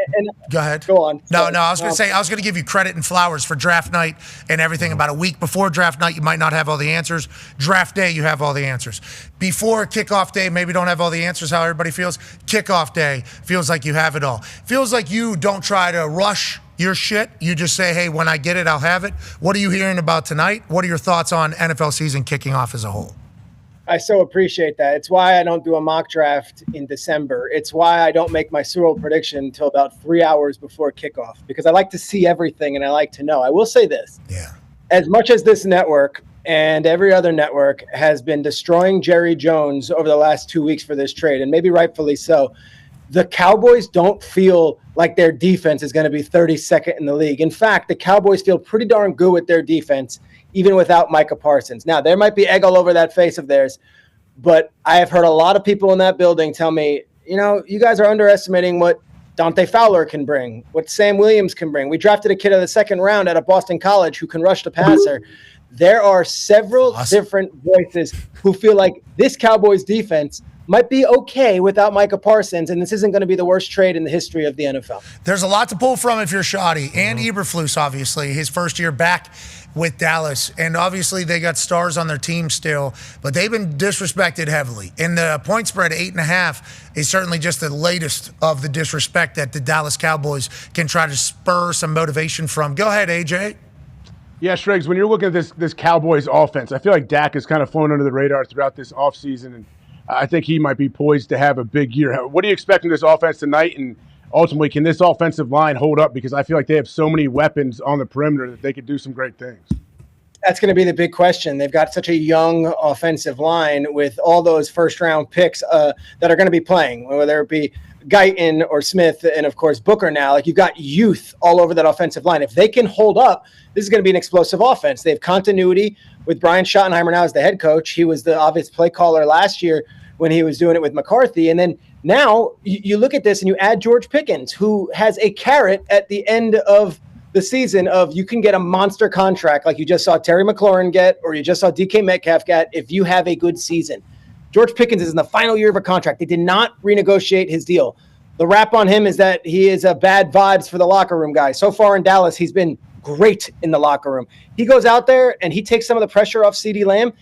go ahead. Go on. No, I was going to say, I was going to give you credit and flowers for draft night and everything. About a week before draft night, you might not have all the answers. Draft day, you have all the answers. Before kickoff day, maybe don't have all the answers, how everybody feels. Kickoff day feels like you have it all. Feels like you don't try to rush your shit. You just say, hey, when I get it, I'll have it. What are you hearing about tonight? What are your thoughts on NFL season kicking off as a whole? I so appreciate that. It's why I don't do a mock draft in December. It's why I don't make my Super Bowl prediction until about 3 hours before kickoff, because I like to see everything and I like to know. I will say this. Yeah. As much as this network and every other network has been destroying Jerry Jones over the last 2 weeks for this trade, and maybe rightfully so, the Cowboys don't feel like their defense is going to be 32nd in the league. In fact, the Cowboys feel pretty darn good with their defense, even without Micah Parsons. Now, there might be egg all over that face of theirs, but I have heard a lot of people in that building tell me, you guys are underestimating what Dante Fowler can bring, what Sam Williams can bring. We drafted a kid in the second round out of Boston College who can rush the passer. There are several different voices who feel like this Cowboys defense might be okay without Micah Parsons, and this isn't going to be the worst trade in the history of the NFL. There's a lot to pull from if you're Shoddy. And Eberflus, obviously, his first year back with Dallas. And obviously they got stars on their team still, but they've been disrespected heavily. And the point spread, 8.5, is certainly just the latest of the disrespect that the Dallas Cowboys can try to spur some motivation from. Go ahead, AJ. Yeah, Shregs, when you're looking at this Cowboys offense, I feel like Dak has kind of flown under the radar throughout this offseason, and I think he might be poised to have a big year. What do you expect from this offense tonight? And ultimately, can this offensive line hold up? Because I feel like they have so many weapons on the perimeter that they could do some great things. That's going to be the big question. They've got such a young offensive line with all those first-round picks that are going to be playing, whether it be Guyton or Smith and, of course, Booker now. Like, you've got youth all over that offensive line. If they can hold up, this is going to be an explosive offense. They have continuity with Brian Schottenheimer now as the head coach. He was the obvious play caller last year when he was doing it with McCarthy. And then now you look at this and you add George Pickens, who has a carrot at the end of the season of you can get a monster contract like you just saw Terry McLaurin get or you just saw DK Metcalf get if you have a good season. George Pickens is in the final year of a contract. They did not renegotiate his deal. The rap on him is that he is a bad vibes for the locker room guy. So far in Dallas, he's been great in the locker room. He goes out there and he takes some of the pressure off CeeDee Lamb.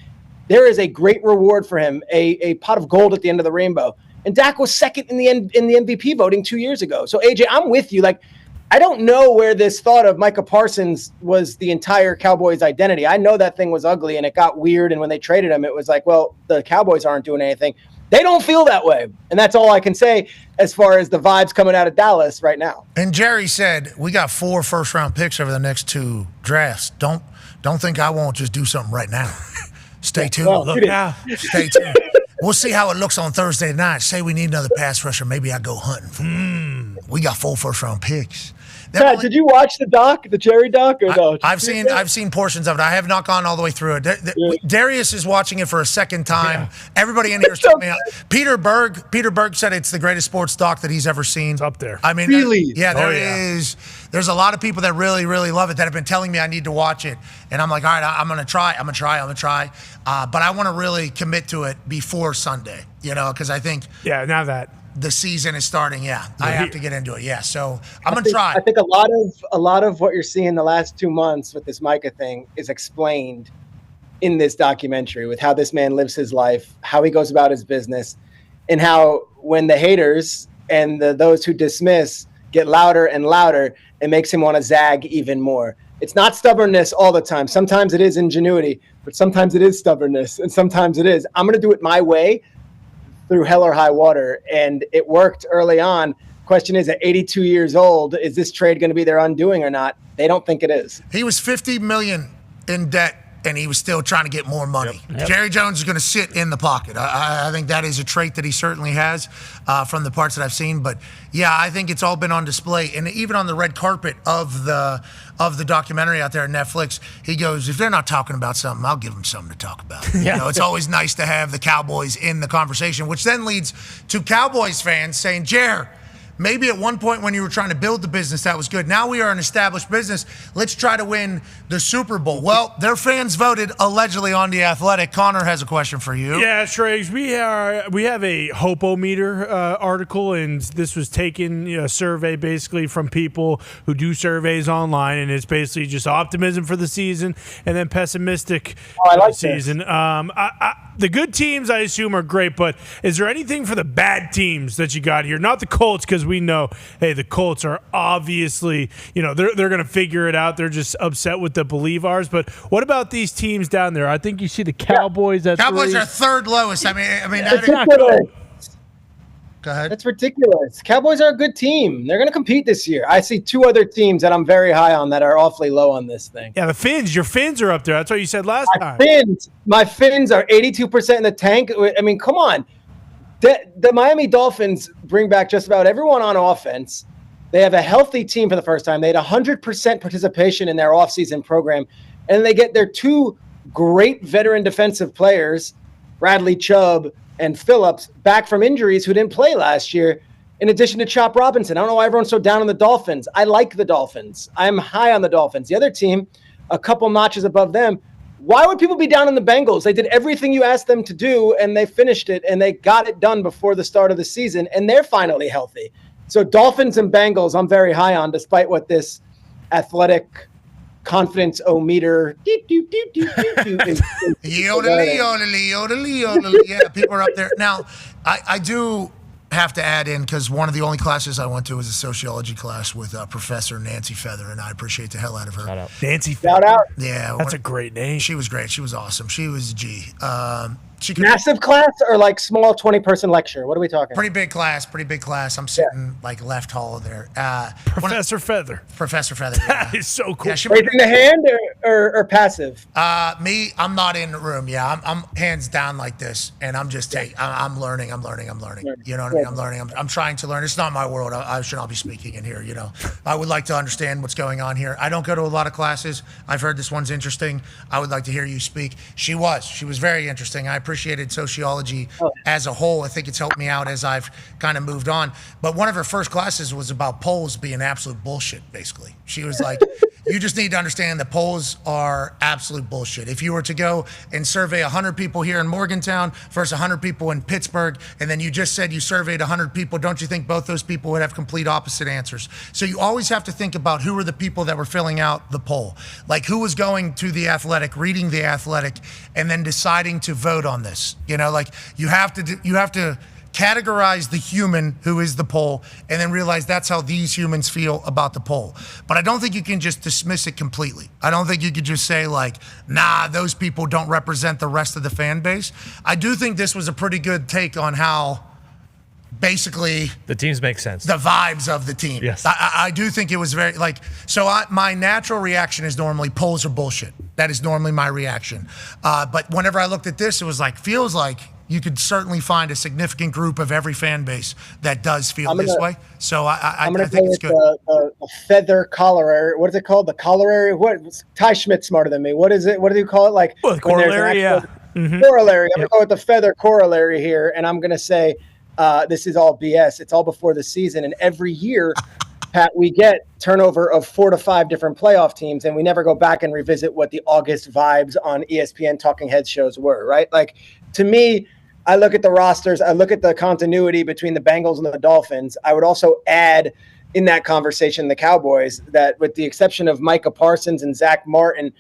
There is a great reward for him, a pot of gold at the end of the rainbow. And Dak was second in the MVP voting 2 years ago. So, AJ, I'm with you. Like, I don't know where this thought of Micah Parsons was the entire Cowboys' identity. I know that thing was ugly and it got weird. And when they traded him, it was like, well, the Cowboys aren't doing anything. They don't feel that way. And that's all I can say as far as the vibes coming out of Dallas right now. And Jerry said, we got 4 first-round picks over the next 2 drafts. Don't think I won't just do something right now. Stay tuned. Well, Look now. Stay tuned. We'll see how it looks on Thursday night. Say we need another pass rusher. Maybe I go hunting. We got 4 first-round picks. Pat, did you watch the Jerry doc? Or no? I've seen portions of it. I have not gone all the way through it. Darius is watching it for a second time. Yeah. Everybody in here is telling me. Peter Berg said it's the greatest sports doc that he's ever seen. It's up there. I mean, really? There is. There's a lot of people that really, really love it that have been telling me I need to watch it. And I'm like, all right, I'm going to try. But I want to really commit to it before Sunday, because I think. Yeah, now that. The season is starting, I have to get into it, So I'm going to try. I think a lot of what you're seeing the last 2 months with this Micah thing is explained in this documentary with how this man lives his life, how he goes about his business, and how when the haters and those who dismiss get louder and louder, it makes him want to zag even more. It's not stubbornness all the time. Sometimes it is ingenuity, but sometimes it is stubbornness, and sometimes it is, I'm going to do it my way through hell or high water, and it worked early on. Question is, at 82 years old, is this trade going to be their undoing or not? They don't think it is. He was $50 million in debt and he was still trying to get more money. Jerry Jones is going to sit in the pocket. I think that is a trait that he certainly has from the parts that I've seen. But yeah, I think it's all been on display, and even on the red carpet of the documentary out there on Netflix, he goes, if they're not talking about something, I'll give them something to talk about. It's always nice to have the Cowboys in the conversation, which then leads to Cowboys fans saying, Jer, maybe at one point when you were trying to build the business, that was good. Now we are an established business. Let's try to win the Super Bowl. Well, their fans voted allegedly on The Athletic. Connor has a question for you. Yeah, Shregs, we have a Hopometer article, and this was taken a survey basically from people who do surveys online, and it's basically just optimism for the season and then pessimistic for the season. The good teams, I assume, are great, but is there anything for the bad teams that you got here? Not the Colts, because we know, hey, the Colts are obviously, they're going to figure it out. They're just upset with the Believers. But what about these teams down there? I think you see the Cowboys at Cowboys 3. are third lowest. I mean, That's that ridiculous. Go ahead. That's ridiculous. Cowboys are a good team. They're going to compete this year. I see 2 other teams that I'm very high on that are awfully low on this thing. Yeah, the Finns. Your Finns are up there. That's what you said last time. My Finns are 82% in the tank. I mean, come on. The Miami Dolphins bring back just about everyone on offense. They have a healthy team for the first time. They had 100% participation in their offseason program. And they get their 2 great veteran defensive players, Bradley Chubb and Phillips, back from injuries who didn't play last year, in addition to Chop Robinson. I don't know why everyone's so down on the Dolphins. I like the Dolphins. I'm high on the Dolphins. The other team, a couple notches above them. Why would people be down on the Bengals? They did everything you asked them to do, and they finished it, and they got it done before the start of the season, and they're finally healthy. So Dolphins and Bengals, I'm very high on, despite what this athletic confidence-o-meter yeah, people are up there. Now, I do have to add in, because one of the only classes I went to was a sociology class with Professor Nancy Feather, and I appreciate the hell out of her. Shout out. Nancy Feather. Shout out. Yeah. That's a great name. She was great. She was awesome. She was a G. Massive class or like small 20-person lecture? What are we talking? Pretty big class. I'm sitting like left hall there. Professor Feather. Professor Feather. That is so cool. Yeah, raising the hand or passive? Me, I'm not in the room. Yeah, I'm hands down like this, and I'm just I'm learning. You know what I mean? I'm learning. I'm trying to learn. It's not my world. I should not be speaking in here. I would like to understand what's going on here. I don't go to a lot of classes. I've heard this one's interesting. I would like to hear you speak. She was very interesting. I appreciated sociology as a whole. I think it's helped me out as I've kind of moved on. But one of her first classes was about polls being absolute bullshit, basically. She was like, you just need to understand that polls are absolute bullshit. If you were to go and survey 100 people here in Morgantown versus 100 people in Pittsburgh, and then you just said you surveyed 100 people, don't you think both those people would have complete opposite answers? So you always have to think about who were the people that were filling out the poll. Like who was going to The Athletic, reading The Athletic, and then deciding to vote on this. You have to categorize the human who is the poll and then realize that's how these humans feel about the poll. But I don't think you can just dismiss it completely. I don't think you could just say those people don't represent the rest of the fan base. I do think this was a pretty good take on how basically the teams make sense. The vibes of the team. Yes. I do think it was very my natural reaction is normally polls are bullshit. That is normally my reaction. But whenever I looked at this, it was feels like you could certainly find a significant group of every fan base that does feel this way. So I think it's good. The feather corollary. What is it called? The corollary? What? Ty Schmidt's smarter than me. What is it? What do you call it? Corollary, yeah. Corollary. I'm going to go with the feather corollary here, and I'm going to say this is all BS. It's all before the season, and every year, Pat, we get turnover of 4 to 5 different playoff teams, and we never go back and revisit what the August vibes on ESPN Talking Heads shows were, right? To me, I look at the rosters, I look at the continuity between the Bengals and the Dolphins. I would also add in that conversation the Cowboys, that with the exception of Micah Parsons and Zach Martin,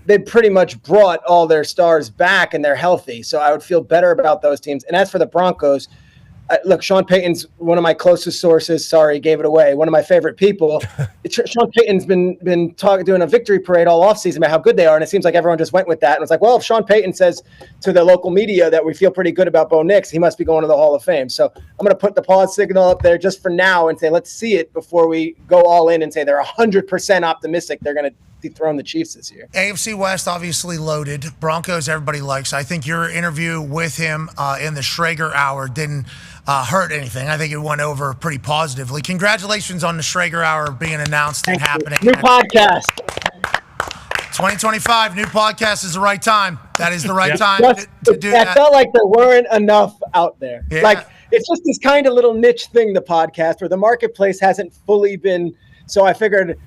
they pretty much brought all their stars back and they're healthy. So I would feel better about those teams. And as for the Broncos, look, Sean Payton's one of my closest sources. Sorry, gave it away. One of my favorite people. Sean Payton's been doing a victory parade all offseason about how good they are, and it seems like everyone just went with that. And it's well, if Sean Payton says to the local media that we feel pretty good about Bo Nix, he must be going to the Hall of Fame. So I'm going to put the pause signal up there just for now and say let's see it before we go all in and say they're 100% optimistic they're going to dethrone the Chiefs this year. AFC West obviously loaded. Broncos everybody likes. I think your interview with him in the Schrager Hour didn't hurt anything. I think it went over pretty positively. Congratulations on the Schrager Hour being announced and happening. New podcast. 2025, new podcast is the right time. That is the right time to do I that. felt like there weren't enough out there. Yeah. Like, it's just this kind of little niche thing, the podcast, where the marketplace hasn't fully been. So I figured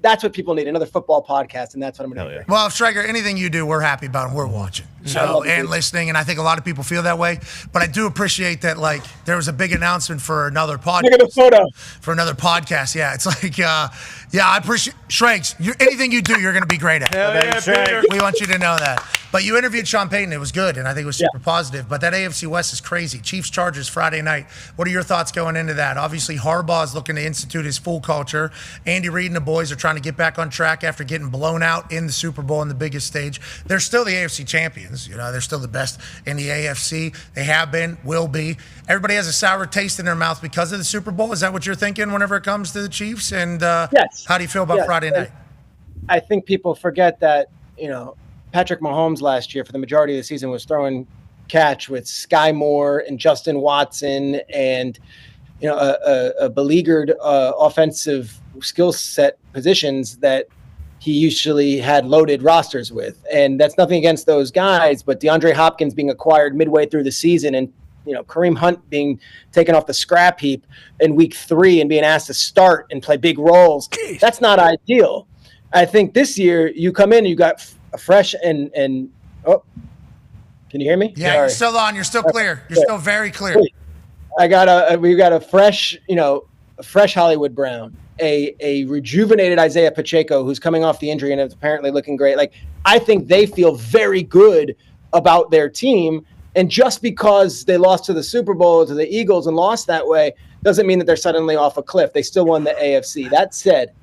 that's what people need, another football podcast, and that's what I'm going to do. Well, Schrager, anything you do, we're happy about and we're watching. So, and listening, and I think a lot of people feel that way. But I do appreciate that, like, there was a big announcement for another podcast. Look at the photo. For another podcast, yeah. It's like, I appreciate, Shrakes, anything you do, you're going to be great at. Hell yeah, Peter. We want you to know that. But you interviewed Sean Payton. It was good, and I think it was super positive. But that AFC West is crazy. Chiefs-Chargers Friday night. What are your thoughts going into that? Obviously, Harbaugh is looking to institute his full culture. Andy Reid and the boys are trying to get back on track after getting blown out in the Super Bowl on the biggest stage. They're still the AFC champions. You know, they're still the best in the AFC. They have been, will be. Everybody has a sour taste in their mouth because of the Super Bowl. Is that what you're thinking whenever it comes to the Chiefs? And yes. How do you feel about Friday night? I think people forget that, Patrick Mahomes last year for the majority of the season was throwing catch with Sky Moore and Justin Watson and, a beleaguered offensive skill set positions that he usually had loaded rosters with. And that's nothing against those guys, but DeAndre Hopkins being acquired midway through the season and, Kareem Hunt being taken off the scrap heap in week 3 and being asked to start and play big roles. Jeez. That's not ideal. I think this year you come in, you got a fresh and can you hear me? Yeah, Sorry. you're still on. You're still clear. You're still very clear. We've got a fresh, a fresh Hollywood Brown, a rejuvenated Isaiah Pacheco who's coming off the injury and is apparently looking great. Like, I think they feel very good about their team. And just because they lost to the Super Bowl, to the Eagles, and lost that way, doesn't mean that they're suddenly off a cliff. They still won the AFC. That said,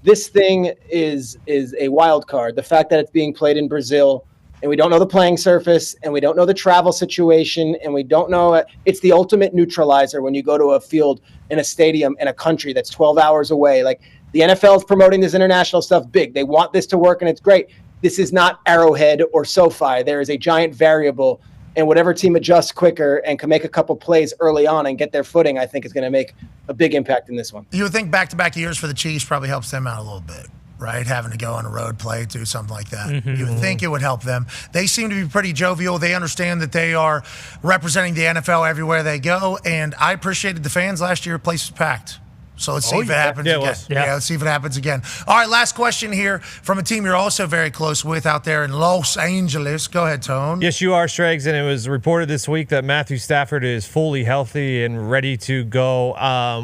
this thing is a wild card. The fact that it's being played in Brazil, and we don't know the playing surface, and we don't know the travel situation, and we don't know it's the ultimate neutralizer when you go to a field in a stadium in a country that's 12 hours away. Like, the NFL is promoting this international stuff big. They want this to work, and it's great. This is not Arrowhead or SoFi. There is a giant variable. And whatever team adjusts quicker and can make a couple plays early on and get their footing, I think is going to make a big impact in this one. You would think back-to-back years for the Chiefs probably helps them out a little bit, right? Having to go on a road play, do something like that. Mm-hmm. You would think it would help them. They seem to be pretty jovial. They understand that they are representing the NFL everywhere they go. And I appreciated the fans last year. The place was packed. So let's see if it happens again. Let's see if it happens again. All right, last question here from a team you're also very close with out there in Los Angeles. Go ahead, Tone. Yes, you are, Shregs, and it was reported this week that Matthew Stafford is fully healthy and ready to go.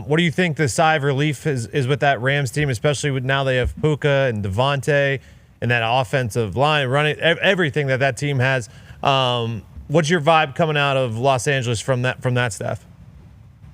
What do you think the sigh of relief is with that Rams team, especially with now they have Puka and Devontae and that offensive line running everything that team has? What's your vibe coming out of Los Angeles from that staff?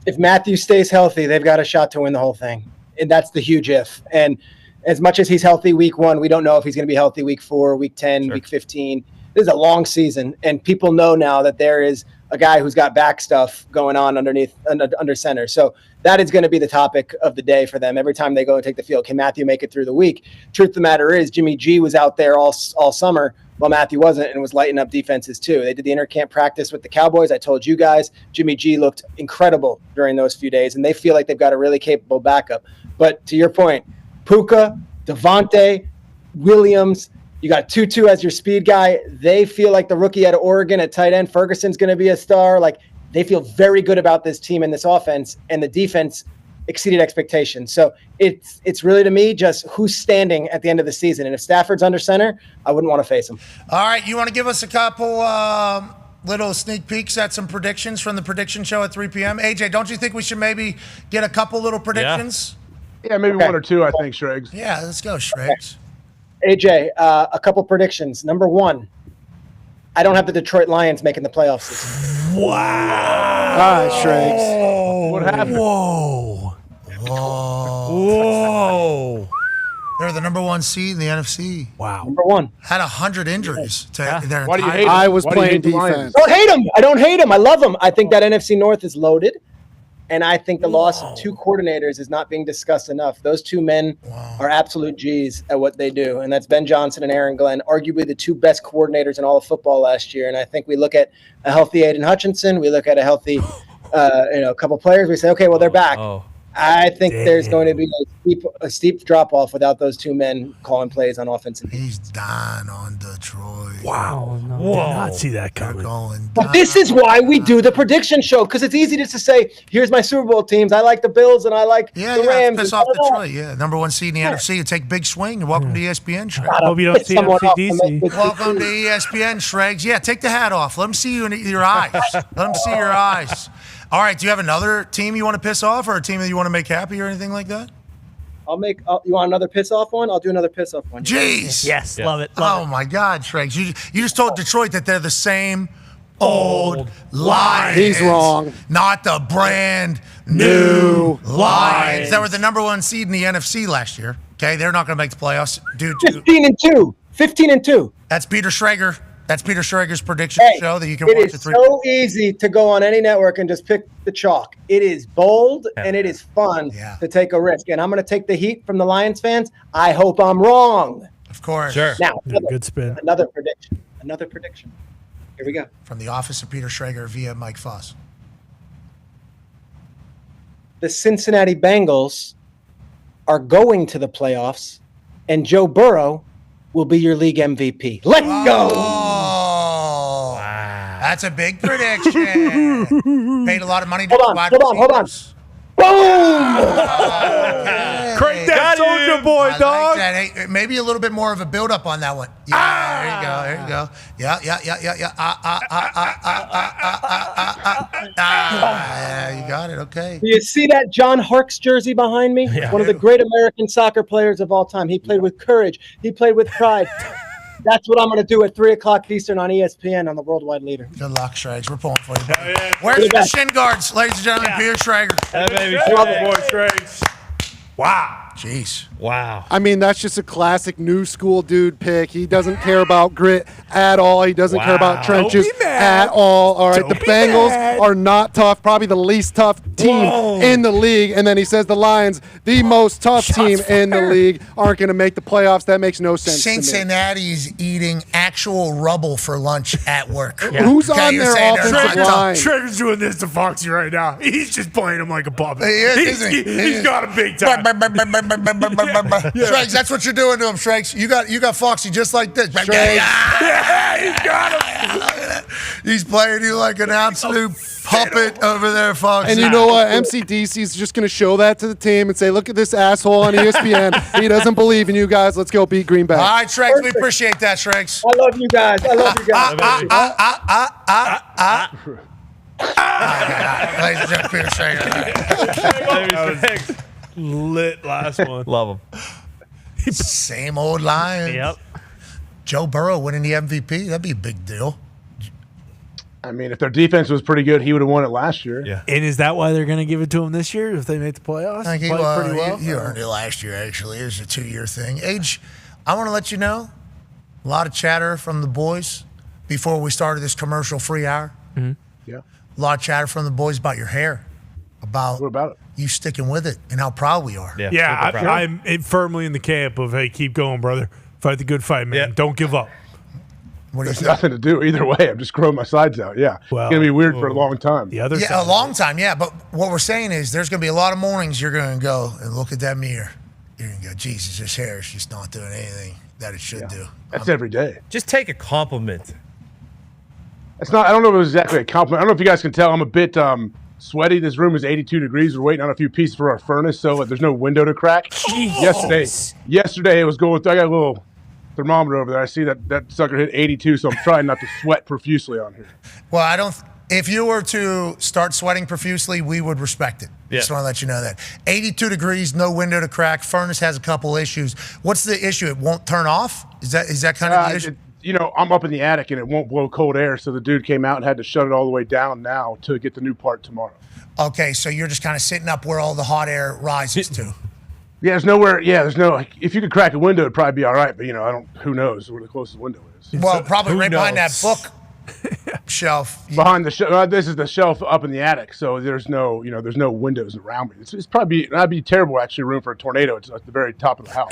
If Matthew stays healthy, they've got a shot to win the whole thing. And that's the huge if. And as much as he's healthy week 1, we don't know if he's going to be healthy week 4, week 10, week 15. This is a long season. And people know now that there is a guy who's got back stuff going on under center. So that is going to be the topic of the day for them every time they go and take the field. Can Matthew make it through the week? Truth of the matter is Jimmy G was out there all summer while Matthew wasn't and was lighting up defenses too. They did the intercamp practice with the Cowboys. I told you guys, Jimmy G looked incredible during those few days, and they feel like they've got a really capable backup. But to your point, Puka, Devontae, Williams, you got Tutu as your speed guy. They feel like the rookie out of Oregon at tight end, Ferguson's going to be a star. Like, they feel very good about this team and this offense, and the defense exceeded expectations. So it's really, to me, just who's standing at the end of the season. And if Stafford's under center, I wouldn't want to face him. All right, you want to give us a couple little sneak peeks at some predictions from the prediction show at 3 p.m.? AJ, don't you think we should maybe get a couple little predictions? Yeah, maybe one or two, I think, Shregs. Yeah, let's go, Shregs. AJ, a couple predictions. Number 1, I don't have the Detroit Lions making the playoffs this season. Wow. All right, Shregs. What happened? Whoa. They're the number 1 seed in the NFC. Wow. Number 1. Had 100 injuries to their Why do you entire hate them? I was Why do you playing hate the Lions? defense. Don't hate them. I don't hate them. I love them. I think that NFC North is loaded. And I think the loss of 2 coordinators is not being discussed enough. Those 2 men are absolute G's at what they do. And that's Ben Johnson and Aaron Glenn, arguably the 2 best coordinators in all of football last year. And I think we look at a healthy Aiden Hutchinson. We look at a healthy, a couple players. We say, okay, well, they're back. I think there's going to be a steep drop-off without those 2 men calling plays on offensive. He's dying on Detroit. Wow. No. Did not see that coming. But this is why we do the prediction show, because it's easy just to say, here's my Super Bowl teams. I like the Bills and I like the Rams. Piss off Detroit. Yeah, number 1 seed in the NFC. You take big swing. You're welcome to ESPN, Shrek. Hope you don't see FCDC. Welcome to ESPN, Shregs. Yeah, take the hat off. Let them see you in your eyes. Let them see your eyes. All right, do you have another team you want to piss off or a team that you want to make happy or anything like that? You want another piss off one? I'll do another piss off one. Jeez. Yes, love it. Oh, my God, Shregs. You just told Detroit that they're the same old Lions. He's wrong. Not the brand new Lions. That were the number 1 seed in the NFC last year. Okay, they're not going to make the playoffs due to 15-2. 15-2. That's Peter Schrager. That's Peter Schrager's prediction show that you can watch. It is so easy to go on any network and just pick the chalk. It is bold and it is fun to take a risk. And I'm going to take the heat from the Lions fans. I hope I'm wrong. Of course. Sure. Now, good spin. Another prediction. Here we go. From the office of Peter Schrager via Mike Foss. The Cincinnati Bengals are going to the playoffs, and Joe Burrow will be your league MVP. Let's go. That's a big prediction. Paid a lot of money to Hold on. Boom! Crank that soldier boy, I dog. like that. Hey, maybe a little bit more of a build-up on that one. Yeah, there you go. Yeah. Yeah, you got it. Okay. Do you see that John Harkes jersey behind me? Yeah. One of the great American soccer players of all time. He played with courage. He played with pride. That's what I'm going to do at 3 o'clock Eastern on ESPN on the Worldwide Leader. Good luck, Shregs. We're pulling for you. Where's the shin guards, ladies and gentlemen? Peter Schrager. Hey, baby. Boy, Shregs. Wow. Jeez. Wow. I mean, that's just a classic new school dude pick. He doesn't care about grit at all. He doesn't care about trenches at all. All right, the Bengals are not tough, probably the least tough team in the league. And then he says the Lions, the most tough team in the league, aren't going to make the playoffs. That makes no sense to me. Cincinnati's eating actual rubble for lunch at work. Who's on their offensive line? Trevor's doing this to Foxy right now. He's just playing him like a puppet. He is, isn't he? He's got a big time. Shregs, that's what you're doing to him, Shregs. You got Foxy just like this. Yeah, he's got him. He's playing you like an absolute puppet over there, Foxy. And you know what? MCDC is just going to show that to the team and say, look at this asshole on ESPN. He doesn't believe in you guys. Let's go beat Green Bay. All right, Shregs, we appreciate that, Shregs. I love you guys. Ladies and gentlemen, Peter Schrager. Lit last one. Love him. Same old Lions. Yep. Joe Burrow winning the MVP, that'd be a big deal. I mean, if their defense was pretty good, he would have won it last year. Yeah. And is that why they're going to give it to him this year if they make the playoffs? I think Played pretty well. he earned it last year, actually. It was a 2-year thing. Age, I want to let you know, a lot of chatter from the boys before we started this commercial-free hour. Mm-hmm. Yeah. A lot of chatter from the boys about your hair, about it? You sticking with it and how proud we are. Yeah, I'm firmly in the camp of, hey, keep going, brother. Fight the good fight, man. Don't give up. What do you There's nothing to do either way. I'm just growing my sides out. Yeah. Well, it's going to be weird for a long time. The other a long time, yeah. But what we're saying is there's going to be a lot of mornings you're going to go and look at that mirror. You're going to go, Jesus, this hair is just not doing anything that it should do. That's every day. Just take a compliment. It's not. I don't know if it was exactly a compliment. I don't know if you guys can tell. I'm a bit sweaty. This room is 82 degrees. We're waiting on a few pieces for our furnace, so there's no window to crack. Yesterday it was going. I got a little thermometer over there. I see that sucker hit 82, so I'm trying not to sweat profusely on here. Well, I don't. If you were to start sweating profusely, we would respect it. Just want to let you know that. 82 degrees, no window to crack. Furnace has a couple issues. What's the issue? It won't turn off? Is that kind of the issue? I'm up in the attic and it won't blow cold air, so the dude came out and had to shut it all the way down now to get the new part tomorrow. Okay, so you're just kind of sitting up where all the hot air rises to. Yeah, there's nowhere. Yeah, there's no. If you could crack a window, it'd probably be all right. But I don't. Who knows where the closest window is? Well, probably right behind that book shelf. Behind the shelf. This is the shelf up in the attic, so there's no windows around me. It's probably that'd be terrible. Actually, room for a tornado. It's at the very top of the house.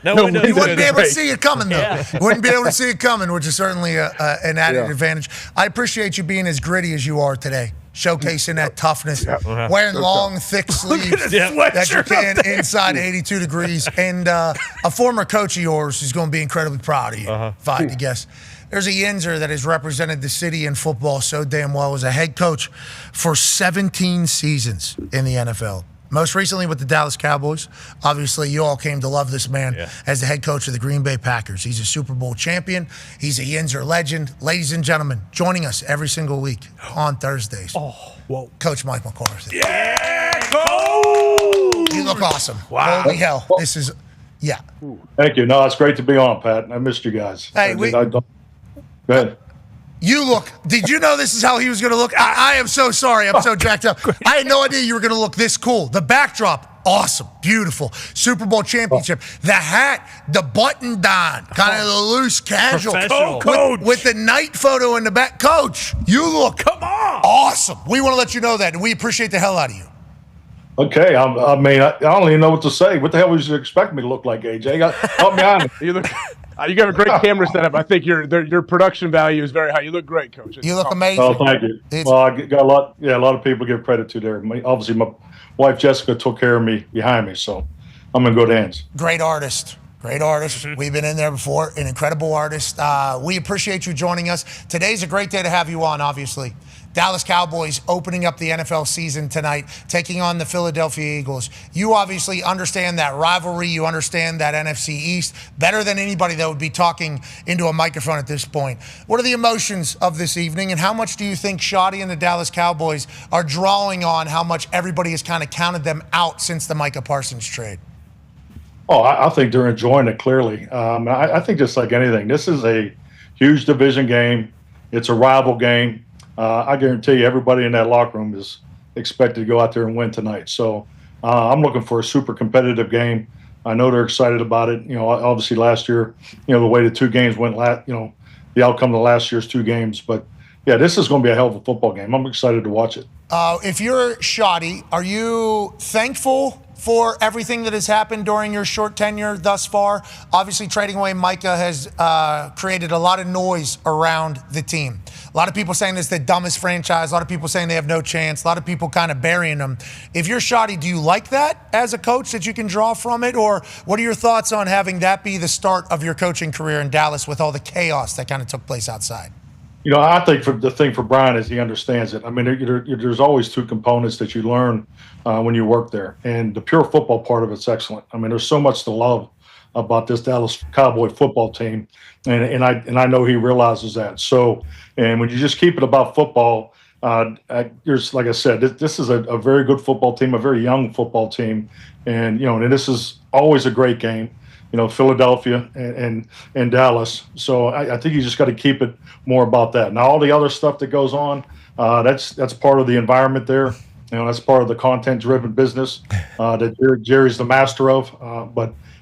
You wouldn't be able to see it coming, though. Yeah. You wouldn't be able to see it coming, which is certainly an added advantage. I appreciate you being as gritty as you are today, showcasing that toughness, wearing long, thick sleeves that you can inside 82 degrees. And a former coach of yours is going to be incredibly proud of you, if I had to guess. There's a Yinzer that has represented the city in football so damn well as a head coach for 17 seasons in the NFL. Most recently with the Dallas Cowboys. Obviously, you all came to love this man as the head coach of the Green Bay Packers. He's a Super Bowl champion. He's a Yinzer legend. Ladies and gentlemen, joining us every single week on Thursdays. Coach Mike McCarthy. Yeah, Coach! You look awesome. Wow. Holy hell. This is, Thank you. No, it's great to be on, Pat. I missed you guys. Hey, Go ahead. You look, did you know this is how he was going to look? I am so sorry. I'm so jacked up. I had no idea you were going to look this cool. The backdrop, awesome, beautiful. Super Bowl championship. The hat, the button Dahn, kind of the loose casual. Coach. With the night photo in the back. Coach, you look awesome. We want to let you know that, and we appreciate the hell out of you. Okay. I mean, I don't even know what to say. What the hell was you expecting me to look like, AJ? Help me on. You look. You got a great camera setup. I think your production value is very high. You look great, Coach. You look amazing. Oh, thank you. Well, I got a lot of people give credit to there. Obviously, my wife Jessica took care of me behind me, so I'm in good hands. Great artist. We've been in there before. An incredible artist. We appreciate you joining us. Today's a great day to have you on, obviously. Dallas Cowboys opening up the NFL season tonight, taking on the Philadelphia Eagles. You obviously understand that rivalry. You understand that NFC East better than anybody that would be talking into a microphone at this point. What are the emotions of this evening, and how much do you think Shoddy and the Dallas Cowboys are drawing on how much everybody has kind of counted them out since the Micah Parsons trade? Oh, I think they're enjoying it clearly. I think just like anything, this is a huge division game. It's a rival game. I guarantee you everybody in that locker room is expected to go out there and win tonight. So I'm looking for a super competitive game. I know they're excited about it. Obviously last year, the way the two games went, the outcome of the last year's two games. But, yeah, this is going to be a hell of a football game. I'm excited to watch it. If you're Shoddy, are you thankful for everything that has happened during your short tenure thus far? Obviously, trading away Micah has created a lot of noise around the team. A lot of people saying this is the dumbest franchise. A lot of people saying they have no chance. A lot of people kind of burying them. If you're Shoddy, do you like that as a coach, that you can draw from it? Or what are your thoughts on having that be the start of your coaching career in Dallas with all the chaos that kind of took place outside? I think the thing for Brian is he understands it. I mean, there's always two components that you learn when you work there. And the pure football part of it's excellent. I mean, there's so much to love about this Dallas Cowboy football team. And I know he realizes that. So, and when you just keep it about football, there's, like I said, this is a very good football team, a very young football team. And, and this is always a great game. Philadelphia and Dallas. So I think you just got to keep it more about that. Now, all the other stuff that goes on, that's part of the environment there. That's part of the content-driven business that Jerry's the master of.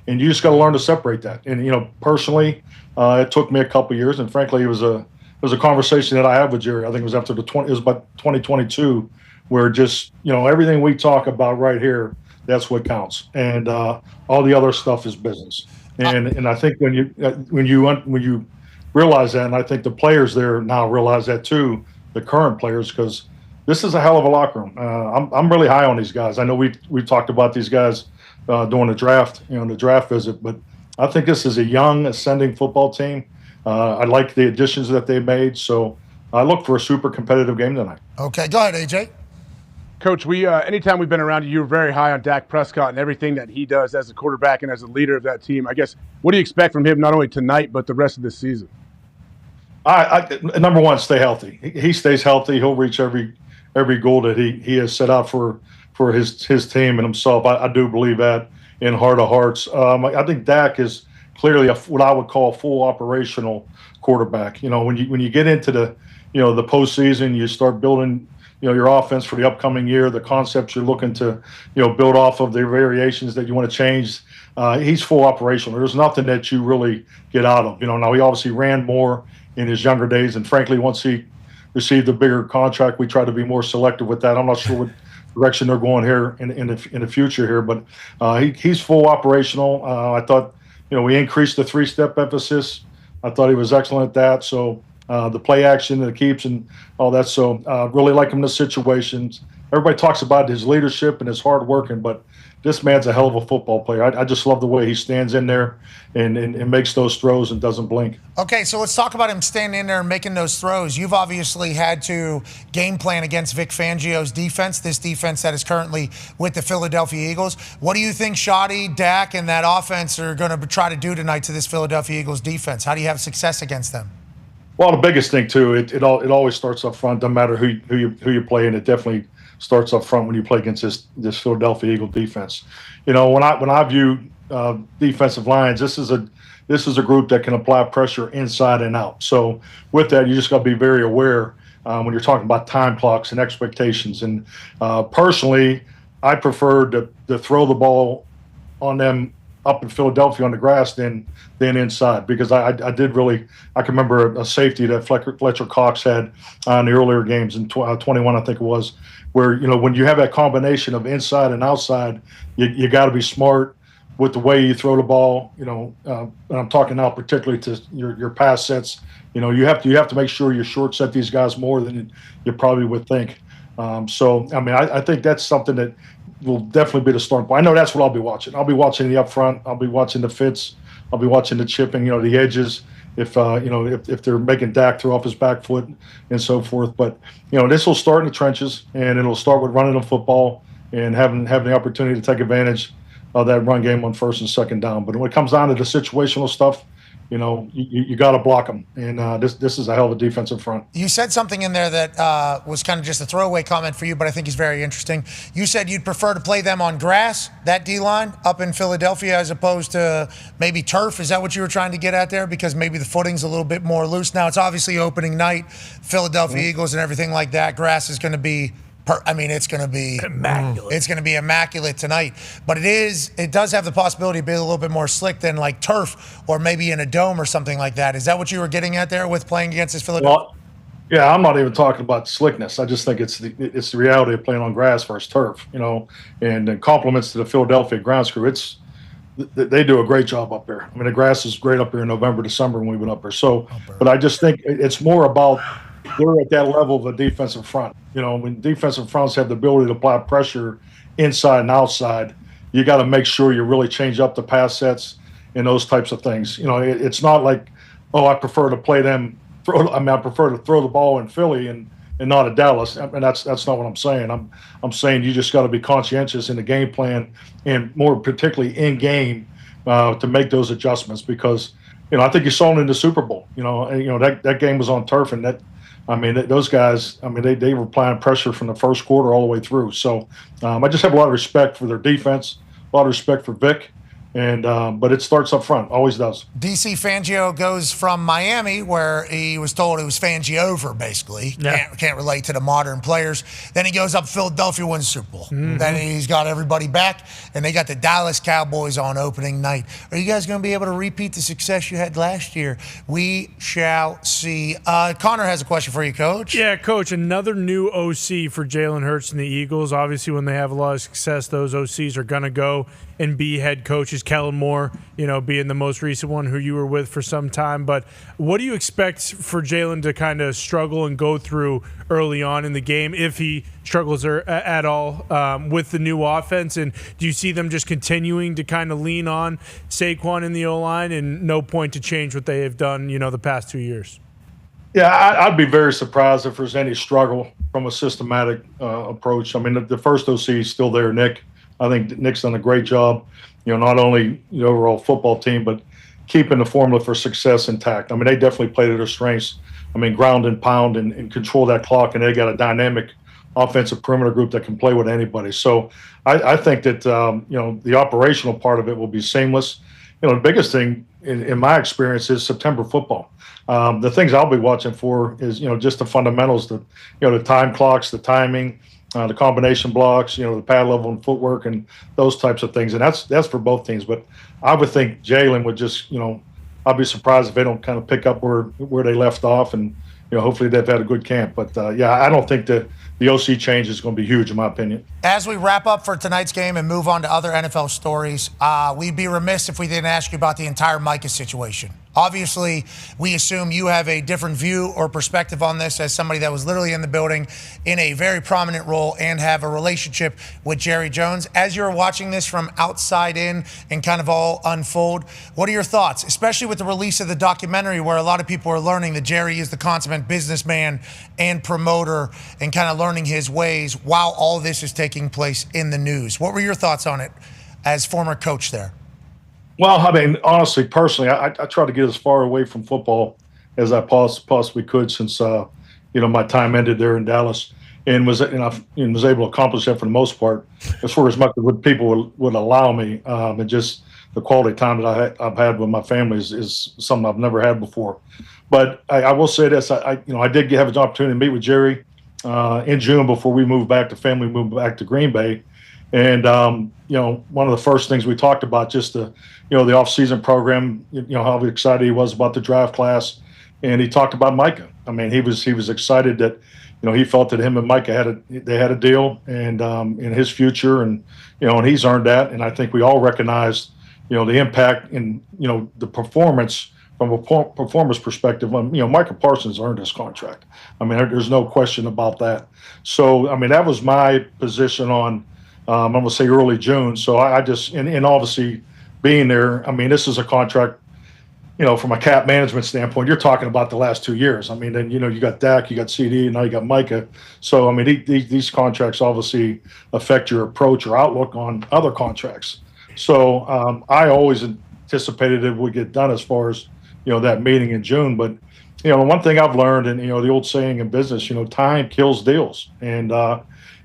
And you just got to learn to separate that. And personally, it took me a couple years, and frankly, it was a conversation that I had with Jerry. I think it was after it was about 2022, where just everything we talk about right here, that's what counts, and all the other stuff is business. And I think when you realize that, and I think the players there now realize that too, the current players, because this is a hell of a locker room. I'm really high on these guys. I know we've talked about these guys during the draft, the draft visit, but I think this is a young ascending football team. I like the additions that they made, so I look for a super competitive game tonight. Okay, go ahead, AJ. Coach, anytime we've been around you, you're very high on Dak Prescott and everything that he does as a quarterback and as a leader of that team. I guess, what do you expect from him not only tonight but the rest of this season? Number one, stay healthy. He stays healthy. He'll reach every goal that he has set out for his team and himself. I do believe that in heart of hearts. I think Dak is clearly what I would call a full operational quarterback. When you get into the postseason, you start building your offense for the upcoming year, the concepts you're looking to build off of, the variations that you want to change he's full operational. There's nothing that you really get out of. Now he obviously ran more in his younger days, and frankly, once he received a bigger contract, we try to be more selective with that. I'm not sure what direction they're going here in the future here, but he's full operational. I thought, we increased the 3-step emphasis. I thought he was excellent at that. So the play action, the keeps, and all that. So really like him in the situations. Everybody talks about his leadership and his hard working, but this man's a hell of a football player. I just love the way he stands in there and makes those throws and doesn't blink. Okay, so let's talk about him standing in there and making those throws. You've obviously had to game plan against Vic Fangio's defense, this defense that is currently with the Philadelphia Eagles. What do you think Shoddy, Dak, and that offense are going to try to do tonight to this Philadelphia Eagles defense? How do you have success against them? Well, the biggest thing too, it always starts up front. Doesn't matter who you play, and it definitely starts up front when you play against this Philadelphia Eagle defense. When I view defensive lines, this is a group that can apply pressure inside and out. So with that, you just got to be very aware when you're talking about time clocks and expectations. And personally, I prefer to throw the ball on them up in Philadelphia on the grass than inside, because I can remember a safety that Fletcher Cox had in the earlier games in 21, I think it was, where when you have that combination of inside and outside, you got to be smart with the way you throw the ball. And I'm talking now particularly to your pass sets. You have to make sure you short set these guys more than you probably would think. I think that's something that will definitely be the start. But I know that's what I'll be watching. I'll be watching the up front. I'll be watching the fits. I'll be watching the chipping, the edges. If they're making Dak throw off his back foot and so forth. But this will start in the trenches, and it'll start with running the football and having the opportunity to take advantage of that run game on first and second down. But when it comes down to the situational stuff, you got to block them. And this is a hell of a defensive front. You said something in there that was kind of just a throwaway comment for you, but I think is very interesting. You said you'd prefer to play them on grass, that D-line, up in Philadelphia, as opposed to maybe turf. Is that what you were trying to get at there? Because maybe the footing's a little bit more loose. Now, it's obviously opening night, Philadelphia Eagles and everything like that. Grass is going to be it's going to be immaculate. It's going to be immaculate tonight. But it does have the possibility to be a little bit more slick than like turf or maybe in a dome or something like that. Is that what you were getting at there with playing against this Philadelphia? Well, yeah, I'm not even talking about slickness. I just think it's the reality of playing on grass versus turf. And compliments to the Philadelphia grounds crew. They do a great job up there. The grass is great up here in November, December when we've been up there. So, but I just think it's more about they're at that level of a defensive front. When defensive fronts have the ability to apply pressure inside and outside, you got to make sure you really change up the pass sets and those types of things. It's not like, I prefer to play them. I prefer to throw the ball in Philly and not at Dallas. That's not what I'm saying. I'm saying you just got to be conscientious in the game plan and more particularly in game to make those adjustments, because I think you saw it in the Super Bowl. That game was on turf, and those guys, they were applying pressure from the first quarter all the way through. So I just have a lot of respect for their defense, a lot of respect for Vic. But it starts up front, always does. DC Fangio goes from Miami, where he was told it was Fangio-over, basically. Yeah. Can't relate to the modern players. Then he goes up Philadelphia, wins Super Bowl. Mm-hmm. Then he's got everybody back, and they got the Dallas Cowboys on opening night. Are you guys going to be able to repeat the success you had last year? We shall see. Connor has a question for you, Coach. Yeah, Coach, another new OC for Jalen Hurts and the Eagles. Obviously, when they have a lot of success, those OCs are going to go and be head coaches. Kellen Moore, being the most recent one who you were with for some time. But what do you expect for Jalen to kind of struggle and go through early on in the game, if he struggles at all with the new offense? And do you see them just continuing to kind of lean on Saquon in the O-line and no point to change what they have done, the past 2 years? Yeah, I'd be very surprised if there's any struggle from a systematic approach. The first OC is still there, Nick. I think Nick's done a great job, not only the overall football team, but keeping the formula for success intact. They definitely played to their strengths. Ground and pound and control that clock, and they got a dynamic offensive perimeter group that can play with anybody. So I think that, the operational part of it will be seamless. The biggest thing in my experience is September football. The things I'll be watching for is, just the fundamentals, the time clocks, the timing, the combination blocks, the pad level and footwork and those types of things. And that's for both teams. But I would think Jalen would just, I'd be surprised if they don't kind of pick up where they left off, and hopefully they've had a good camp. But I don't think the OC change is going to be huge in my opinion. As we wrap up for tonight's game and move on to other NFL stories, we'd be remiss if we didn't ask you about the entire Micah situation. Obviously, we assume you have a different view or perspective on this as somebody that was literally in the building in a very prominent role and have a relationship with Jerry Jones. As you're watching this from outside in and kind of all unfold, what are your thoughts, especially with the release of the documentary where a lot of people are learning that Jerry is the consummate businessman and promoter and kind of learning his ways while all this is taking place in the news? What were your thoughts on it as former coach there? Well, I mean, honestly, personally, I try to get as far away from football as I possibly could since, my time ended there in Dallas, and was able to accomplish that for the most part, as far as much as people would allow me, and just the quality time that I've had with my family is something I've never had before. But I will say this, I did have an opportunity to meet with Jerry in June before we moved back to Green Bay. And, one of the first things we talked about, just the off-season program, how excited he was about the draft class. And he talked about Micah. I mean, he was excited that, he felt that him and Micah they had a deal and in his future, and, and he's earned that. And I think we all recognized, the impact and, the performance from a performance perspective. Micah Parsons earned his contract. I mean, there's no question about that. So, I mean, that was my position on, I'm going to say early June. So I just, and obviously being there, I mean, this is a contract, from a cap management standpoint, you're talking about the last 2 years. I mean, then, you got Dak, you got CD, and now you got Micah. So, I mean, these contracts obviously affect your approach or outlook on other contracts. So I always anticipated it would get done as far as, that meeting in June. But, one thing I've learned, and, the old saying in business, time kills deals. And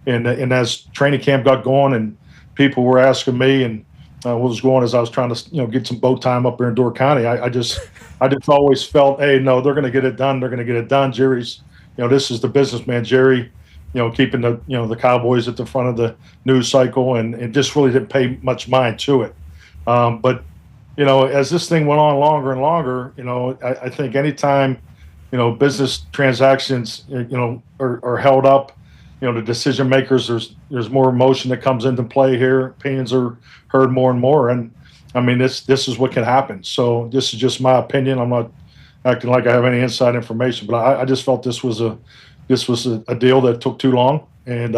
as training camp got going and people were asking me and what was going as I was trying to, get some boat time up there in Door County, I just always felt, hey, no, they're going to get it done. They're going to get it done. Jerry's, this is the businessman, Jerry, keeping the, the Cowboys at the front of the news cycle, and it just really didn't pay much mind to it. But, as this thing went on longer and longer, I think anytime, business transactions, are held up, the decision makers, there's more emotion that comes into play here. Opinions are heard more and more. And I mean, this is what can happen. So this is just my opinion. I'm not acting like I have any inside information, but I just felt this was a deal that took too long. And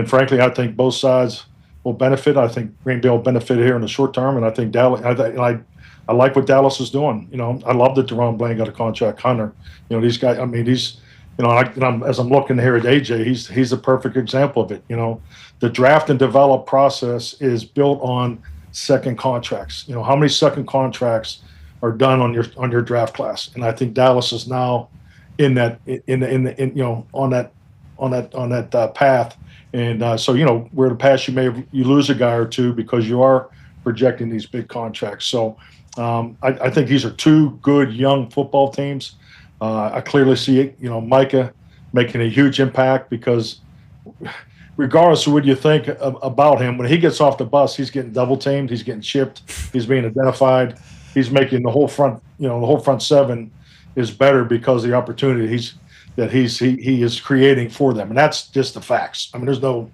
frankly, I think both sides will benefit. I think Green Bay will benefit here in the short term. And I think Dallas, I like what Dallas is doing. I love that Deron Blaine got a contract. Hunter, these guys, I mean, these, as I'm looking here at AJ, he's a perfect example of it. The draft and develop process is built on second contracts. How many second contracts are done on your draft class? And I think Dallas is now in that on that path. And so where in the past you lose a guy or two because you are projecting these big contracts. So I think these are two good young football teams. I clearly see it, Micah making a huge impact because regardless of what you think about him, when he gets off the bus, he's getting double teamed, he's getting chipped, he's being identified, he's making the whole front, the whole front seven is better because of the opportunity he is creating for them. And that's just the facts. I mean, there's no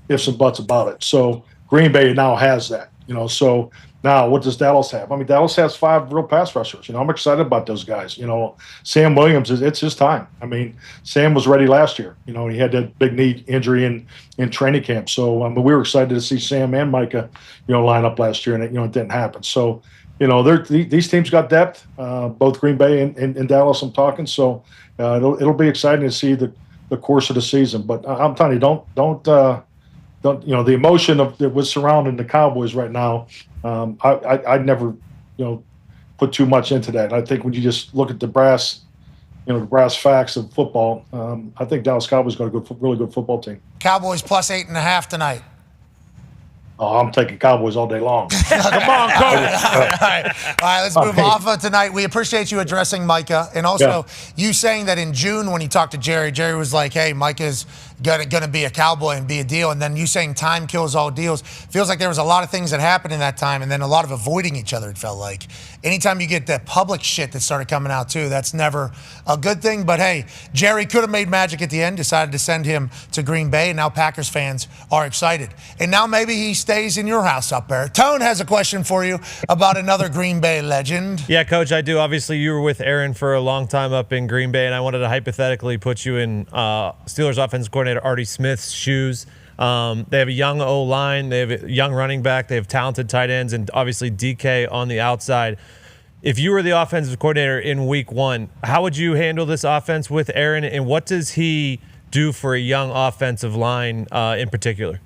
ifs and buts about it. So Green Bay now has that, so now, what does Dallas have? I mean, Dallas has 5 real pass rushers. I'm excited about those guys. Sam Williams, it's his time. I mean, Sam was ready last year. He had that big knee injury in training camp. So, we were excited to see Sam and Micah, line up last year, and it didn't happen. So, these teams got depth, both Green Bay and Dallas. I'm talking. So, it'll be exciting to see the course of the season. But I'm telling you, don't the emotion that was surrounding the Cowboys right now. I'd never, put too much into that. I think when you just look at the brass facts of football, I think Dallas Cowboys got a really good football team. Cowboys plus 8.5 tonight. Oh, I'm taking Cowboys all day long. Come on, coach. All right, let's move off of tonight. We appreciate you addressing Micah, and also you saying that in June when he talked to Jerry was like, hey, Micah's, gonna be a Cowboy and be a deal. And then you saying time kills all deals. Feels like there was a lot of things that happened in that time, and then a lot of avoiding each other, it felt like. Anytime you get that public shit that started coming out too, that's never a good thing. But hey, Jerry could have made magic at the end, decided to send him to Green Bay, and now Packers fans are excited. And now maybe he stays in your house up there. Tone has a question for you about another Green Bay legend. Yeah, Coach, I do. Obviously, you were with Aaron for a long time up in Green Bay, and I wanted to hypothetically put you in Steelers offensive coordinator Artie Smith's shoes. They have a young O-line. They have a young running back. They have talented tight ends, and obviously DK on the outside. If you were the offensive coordinator in week 1, how would you handle this offense with Aaron, and what does he do for a young offensive line in particular?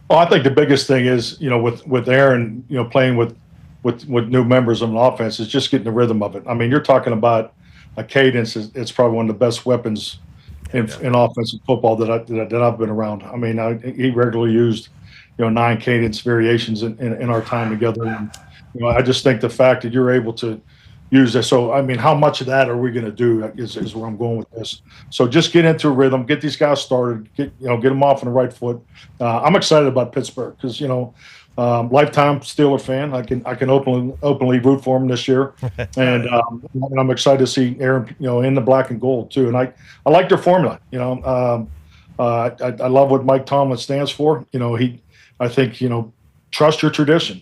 Well, I think the biggest thing is, with Aaron, playing with new members of an offense is just getting the rhythm of it. I mean, you're talking about a cadence. It's probably one of the best weapons in offensive football that I've been around. I mean, he regularly used, 9 cadence variations in our time together. And, I just think the fact that you're able to use this. So, I mean, how much of that are we going to do is where I'm going with this. So just get into a rhythm, get these guys started, get them off on the right foot. I'm excited about Pittsburgh because, lifetime Steeler fan. I can openly root for him this year. And I'm excited to see Aaron, in the black and gold too. And I like their formula, I love what Mike Tomlin stands for. I think, trust your tradition.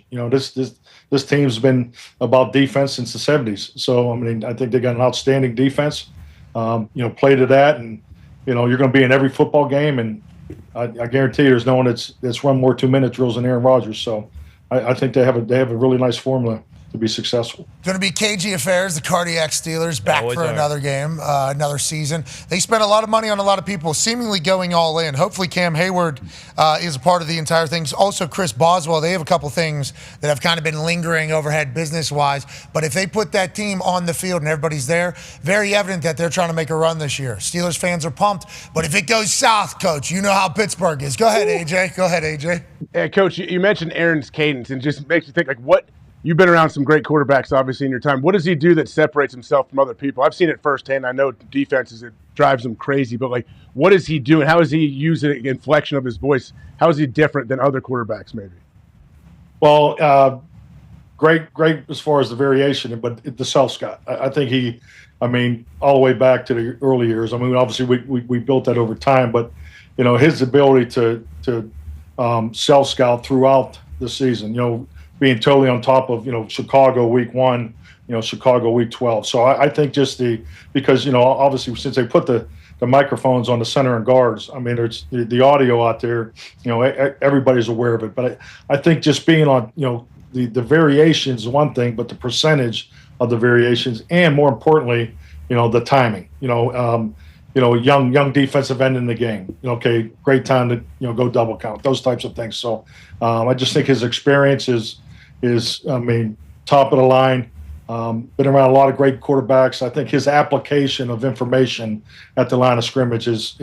This team's been about defense since the 70s. So, I mean, I think they got an outstanding defense. Play to that, and, you're going to be in every football game. And I guarantee you there's no one that's run more 2-minute drills than Aaron Rodgers. So I think they have a really nice formula to be successful. Going to be cagey affairs. The Cardiac Steelers back for another game, another season. They spent a lot of money on a lot of people, seemingly going all in. Hopefully Cam Hayward is a part of the entire thing. Also Chris Boswell. They have a couple things that have kind of been lingering overhead business-wise. But if they put that team on the field and everybody's there, very evident that they're trying to make a run this year. Steelers fans are pumped. But if it goes south, Coach, you know how Pittsburgh is. Go ahead, AJ. Go ahead, AJ. Yeah, Coach, you mentioned Aaron's cadence, and just makes you think, what – you've been around some great quarterbacks, obviously, in your time. What does he do that separates himself from other people? I've seen it firsthand. I know defenses, it drives him crazy. But, what is he doing? How is he using inflection of his voice? How is he different than other quarterbacks, maybe? Well, great as far as the variation, but the self-scout. I think all the way back to the early years. I mean, obviously, we built that over time. But, his ability to self-scout throughout the season, being totally on top of, Chicago week 1, Chicago week 12. So I think because, obviously since they put the microphones on the center and guards, I mean, there's the audio out there, everybody's aware of it. But I think just being on, the variations is one thing, but the percentage of the variations and more importantly, the timing, young defensive end in the game. Okay, great time to, go double count, those types of things. So I just think his experience is top of the line. Been around a lot of great quarterbacks. I think his application of information at the line of scrimmage is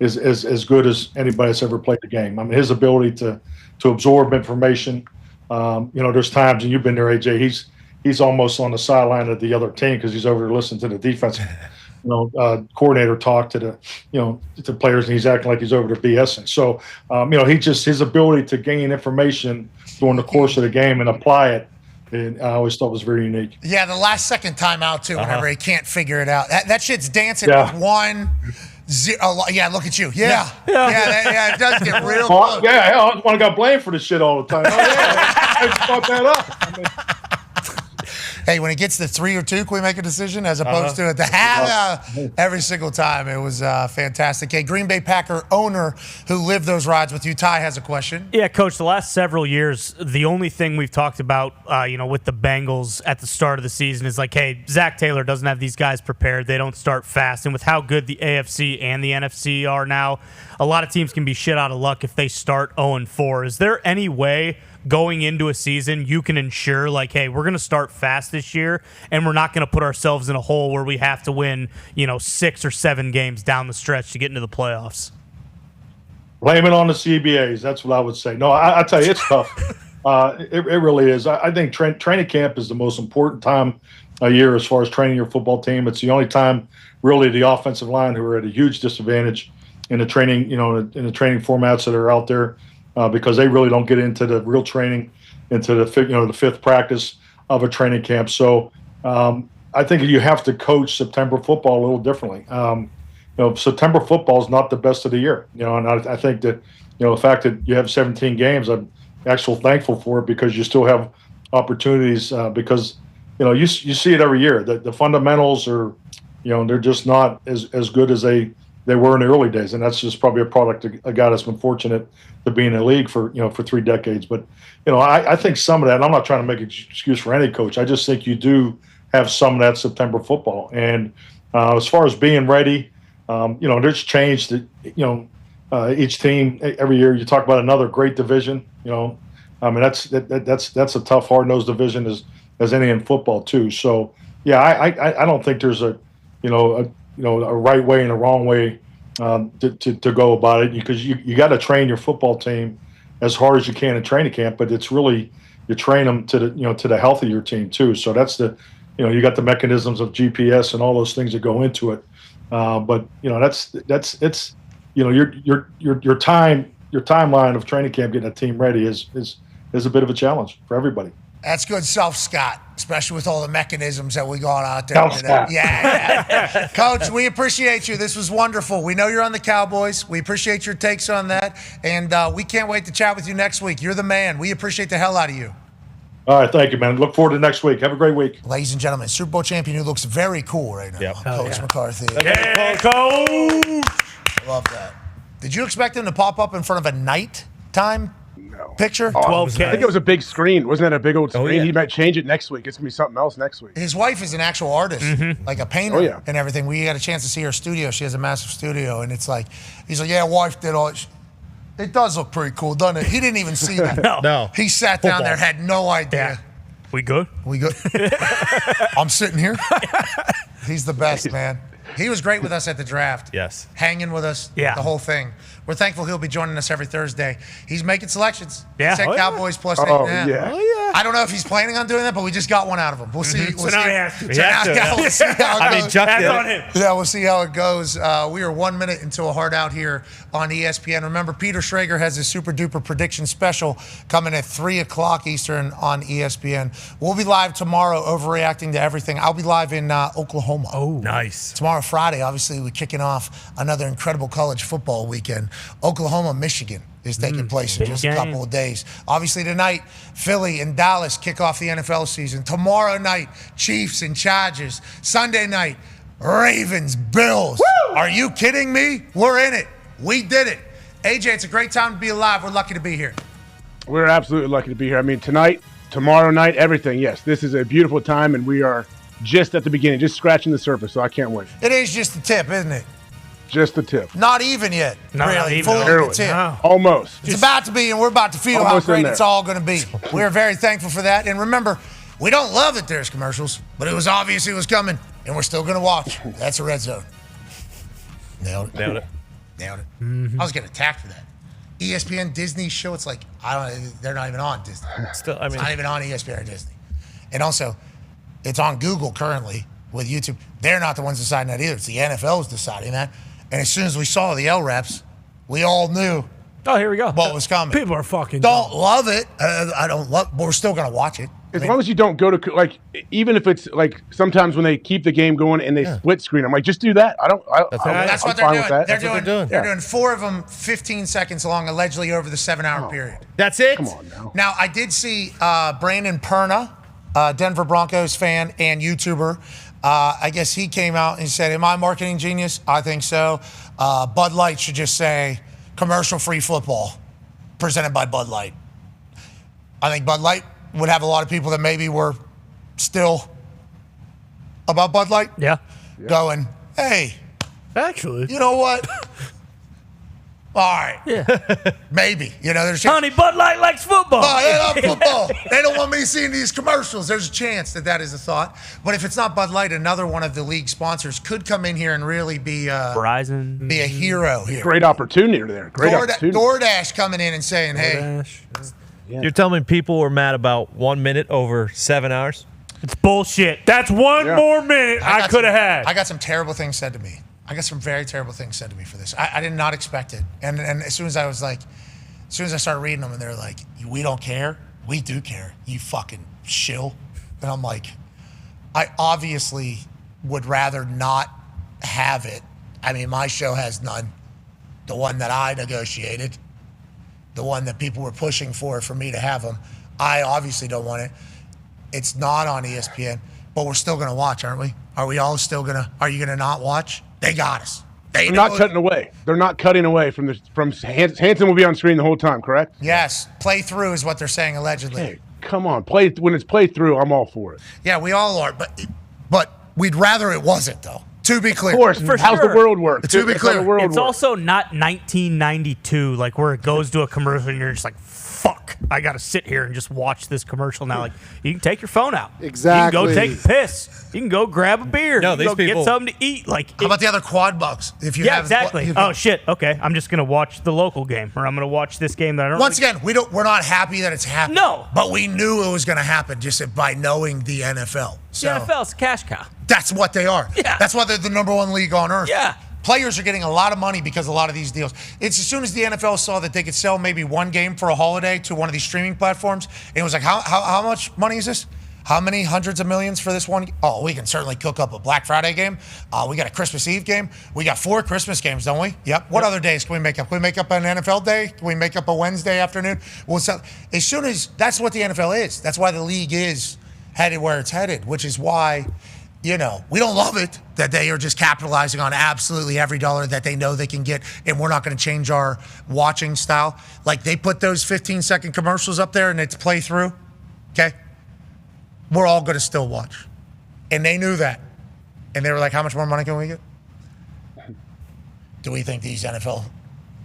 as good as anybody that's ever played the game. I mean, his ability to absorb information. There's times, and you've been there, AJ. He's almost on the sideline of the other team because he's over there listening to the defense. Coordinator talk to the players, and he's acting like he's over there BSing. So, his ability to gain information during the course of the game and apply it, and I always thought was very unique. Yeah, the last second timeout too, whenever he can't figure it out. That shit's dancing with 1-0. Yeah, look at you. Yeah. It does get real close. Yeah, I want to got blamed for this shit all the time. I fucked that up. Hey, when it gets to 3 or 2, can we make a decision as opposed to at the half? Every single time. It was fantastic. Hey, Green Bay Packer owner who lived those rides with you, Ty, has a question. Yeah, Coach, the last several years, the only thing we've talked about, with the Bengals at the start of the season is hey, Zach Taylor doesn't have these guys prepared. They don't start fast. And with how good the AFC and the NFC are now, a lot of teams can be shit out of luck if they start 0-4. Is there any way going into a season you can ensure hey, we're going to start fast this year and we're not going to put ourselves in a hole where we have to win 6 or 7 games down the stretch to get into the playoffs? Blame it on the CBAs. That's what I would say. No, I tell you, it's tough. It really is. I think training camp is the most important time a year as far as training your football team. It's the only time really the offensive line, who are at a huge disadvantage, in the training, in the training formats that are out there, because they really don't get into the real training, into the the fifth practice of a training camp. So I think you have to coach September football a little differently. September football is not the best of the year, and I think that the fact that you have 17 games, I'm actually thankful for it, because you still have opportunities, because you see it every year. The fundamentals are, they're just not as good as they were in the early days, and that's just probably a product of a guy that's been fortunate to be in the league for 3 decades. But I think some of that, and I'm not trying to make an excuse for any coach, I just think you do have some of that September football. And as far as being ready, there's change that each team every year. You talk about another great division. That's a tough, hard-nosed division as any in football too. So yeah, I don't think there's a right way and a wrong way to go about it, because you got to train your football team as hard as you can in training camp, but it's really you train them to the health of your team too. So that's you got the mechanisms of GPS and all those things that go into it. But it's your timeline of training camp getting a team ready is a bit of a challenge for everybody. That's good stuff, Scott, especially with all the mechanisms that we got out there. Yeah. Coach, we appreciate you. This was wonderful. We know you're on the Cowboys. We appreciate your takes on that. And we can't wait to chat with you next week. You're the man. We appreciate the hell out of you. All right, thank you, man. Look forward to next week. Have a great week. Ladies and gentlemen, Super Bowl champion who looks very cool right now, Yep. Coach McCarthy. Yeah, Coach! Love that. Did you expect him to pop up in front of a nighttime picture? I think it was a big screen. Wasn't that a big old screen? Oh, yeah. He might change it next week. It's going to be something else next week. His wife is an actual artist, like a painter Oh, yeah. and everything. We got a chance to see her studio. She has a massive studio, and it's like, he's like, yeah, wife did all it. It does look pretty cool, doesn't it? He didn't even see that. No. He sat down there, had no idea. We good? We good? I'm sitting here. He's the best, man. He was great with us at the draft. Yes. Hanging with us, Yeah. the whole thing. We're thankful he'll be joining us every Thursday. He's making selections. Yeah. He said Oh, yeah. Cowboys plus Oh, 8.5. yeah. Oh, yeah. I don't know if he's planning on doing that, but we just got one out of him. We'll see. We'll So now see. he has to. So now we'll see how it goes. Chuck That's did on it. him. Yeah, we'll see how it goes. We are 1 minute into a hard out here on ESPN. Remember, Peter Schrager has his super duper prediction special coming at 3 o'clock Eastern on ESPN. We'll be live tomorrow, overreacting to everything. I'll be live in Oklahoma. Oh, nice. Tomorrow, Friday, obviously, we're kicking off another incredible college football weekend. Oklahoma, Michigan is taking place in just a couple of days. Obviously, tonight, Philly and Dallas kick off the NFL season. Tomorrow night, Chiefs and Chargers. Sunday night, Ravens, Bills. Woo! Are you kidding me? We're in it. We did it. AJ, it's a great time to be alive. We're lucky to be here. We're absolutely lucky to be here. I mean, tonight, tomorrow night, everything. Yes, this is a beautiful time, and we are just at the beginning, just scratching the surface, so I can't wait. It is just the tip, isn't it? Just the tip. Not even yet, Not really. even. Fully Barely. the tip. No. Almost. It's about to be, and we're about to feel how Almost in great there. it's all going to be. We're very thankful for that. And remember, we don't love that there's commercials, but it was obvious it was coming, and we're still going to watch. That's a red zone. Nailed it. Nailed it. Nailed it. I was getting attacked for that. ESPN, Disney show, it's like, they're not even on Disney. Still, I It's mean, not even on ESPN or Disney. And also, it's on Google currently with YouTube. They're not the ones deciding that either. It's the NFL's deciding that. And as soon as we saw the LREPs, we all knew Oh, here we go. what was coming. People are fucking Don't love it. I don't love, but we're still going to watch it. As long as you don't go to, like, even if it's, like, sometimes when they keep the game going and they split screen, I'm like, just do that. That's I'm what they're fine doing. with that. They're doing 4 of them 15 seconds long, allegedly over the 7-hour period. that's it? Come on now. Now, I did see Brandon Perna, Denver Broncos fan and YouTuber. I guess he came out and said, am I a marketing genius? I think so. Bud Light should just say commercial-free football presented by Bud Light. I think Bud Light would have a lot of people that maybe were still about Bud Light. Yeah. Going, hey, Actually, you know what? All right. Yeah. Maybe. You know, there's Honey, Bud Light likes football. Oh, they love football. They don't want me seeing these commercials. There's a chance that is a thought. But if it's not Bud Light, another one of the league sponsors could come in here and really be Verizon. Be a hero here. Great opportunity there. Great opportunity. DoorDash coming in and saying, hey. You're telling me people were mad about 1 minute over 7 hours? it's bullshit. That's one more minute I could have had. I got some terrible things said to me. I got some very terrible things said to me for this. I did not expect it. And as soon as I started reading them and they're like, we don't care. We do care. You fucking shill. And I'm like, I obviously would rather not have it. I mean, my show has none. The one that I negotiated, the one that people were pushing for me to have them. I obviously don't want it. It's not on ESPN, but we're still going to watch, aren't we? Are we all still going to, are you going to not watch? They got us. They're not cutting away. They're not cutting away from Hanson will be on screen the whole time, correct? Yes. Play through is what they're saying allegedly. Hey, come on. When it's played through, I'm all for it. Yeah, we all are, but we'd rather it wasn't, though. To be clear. Of course. How's the world work? To be clear. It's also not 1992, like where it goes to a commercial and you're just like, fuck, I got to sit here and just watch this commercial now. Like, you can take your phone out. Exactly. You can go take a piss. You can go grab a beer. No, you can these go people- get something to eat. Like, How about the other quad bugs? If you yeah, have, exactly. Oh, shit. Okay, I'm just going to watch the local game, or I'm going to watch this game that I don't Once again, we're not happy that it's happening. No. But we knew it was going to happen just by knowing the NFL. So The NFL's a cash cow. that's what they are. Yeah. That's why they're the number one league on earth. Yeah. Players are getting a lot of money because of a lot of these deals. It's as soon as the NFL saw that they could sell maybe one game for a holiday to one of these streaming platforms, and it was like, how much money is this? How many hundreds of millions for this one? Oh, we can certainly cook up a Black Friday game. We got a Christmas Eve game. We got 4 Christmas games, don't we? Yep. What other days can we make up? Can we make up an NFL day? Can we make up a Wednesday afternoon? Well, as soon as that's what the NFL is. That's why the league is headed where it's headed, which is why, we don't love it that they are just capitalizing on absolutely every dollar that they know they can get, and we're not going to change our watching style. Like, they put those 15-second commercials up there and it's play through, okay? We're all going to still watch. And they knew that. And they were like, how much more money can we get? Do we think these NFL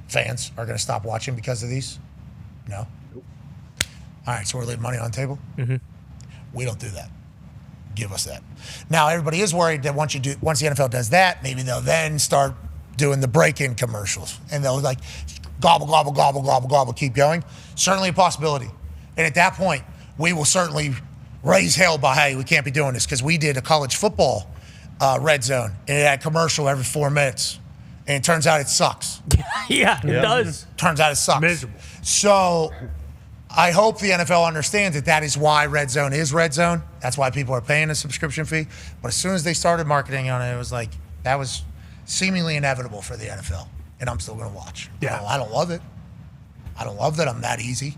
fans are going to stop watching because of these? No. All right, so we're leaving money on the table? Mm-hmm. We don't do that. Give us that. Now, everybody is worried that once the NFL does that, maybe they'll then start doing the break-in commercials. And they'll like gobble, gobble, gobble, gobble, gobble, keep going. Certainly a possibility. And at that point, we will certainly raise hell by, hey, we can't be doing this, because we did a college football red zone, and it had commercial every 4 minutes. And it turns out it sucks. Yeah, it does. Turns out it sucks. Miserable. So I hope the NFL understands that is why Red Zone is Red Zone. That's why people are paying a subscription fee. But as soon as they started marketing on it, it was like, that was seemingly inevitable for the NFL. And I'm still going to watch. Yeah. I don't love it. I don't love that I'm that easy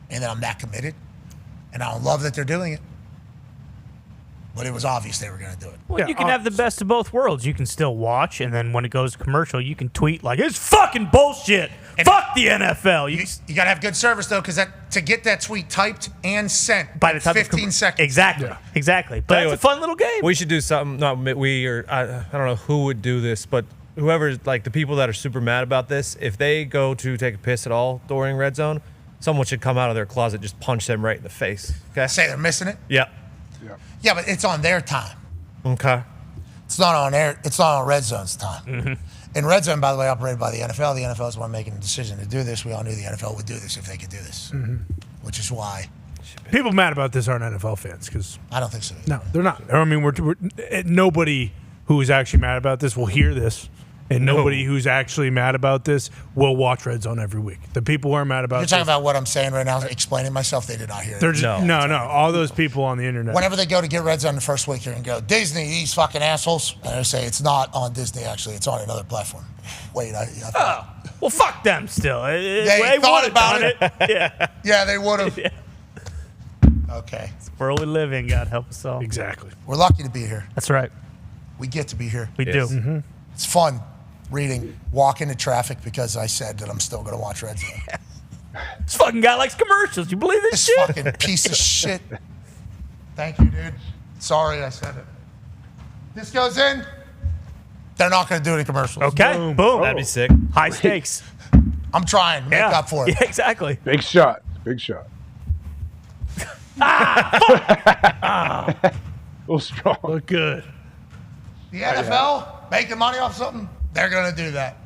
and that I'm that committed. And I don't love that they're doing it. But it was obvious they were going to do it. Well, you can have the best of both worlds. You can still watch, and then when it goes commercial, you can tweet like, it's fucking bullshit. Fuck the NFL. You got to have good service, though, because to get that tweet typed and sent by the time 15 seconds. Exactly. Yeah. Exactly. But it's a fun little game. We should do something. Not we, or I don't know who would do this, but whoever, like the people that are super mad about this, if they go to take a piss at all during Red Zone, someone should come out of their closet, just punch them right in the face. Okay. Say they're missing it? Yeah. Yeah, but it's on their time. Okay. It's not on air. It's not on Red Zone's time. Mm-hmm. And Red Zone, by the way, operated by the NFL. The NFL is the one making the decision to do this. We all knew the NFL would do this if they could do this, which is why people mad about this aren't NFL fans, because I don't think so. No, they're not. I mean, we're nobody who is actually mad about this will hear this, and nobody who's actually mad about this will watch Red Zone every week. The people who are mad about You're this, talking about what I'm saying right now, explaining myself. They did not hear it. they're just, no. All those people on the internet. Whenever they go to get Red Zone the first week, you're going to go, Disney, these fucking assholes. And they say, it's not on Disney, actually. It's on another platform. Wait, I thought. Well, fuck them still. They thought about it. Yeah. Yeah, they would have. Yeah. Okay. It's the world we live in. God help us all. Exactly. We're lucky to be here. That's right. We get to be here. We do. Mm-hmm. It's fun walk into traffic because I said that I'm still going to watch Red Zone. This fucking guy likes commercials. You believe this shit? Fucking piece of shit. Thank you, dude. Sorry I said it. This goes in. They're not going to do any commercials. Okay. Boom. That'd be sick. High stakes. I'm trying to make up for it. Yeah, exactly. Big shot. Big shot. A little strong. Look good. The NFL making money off something, they're going to do that.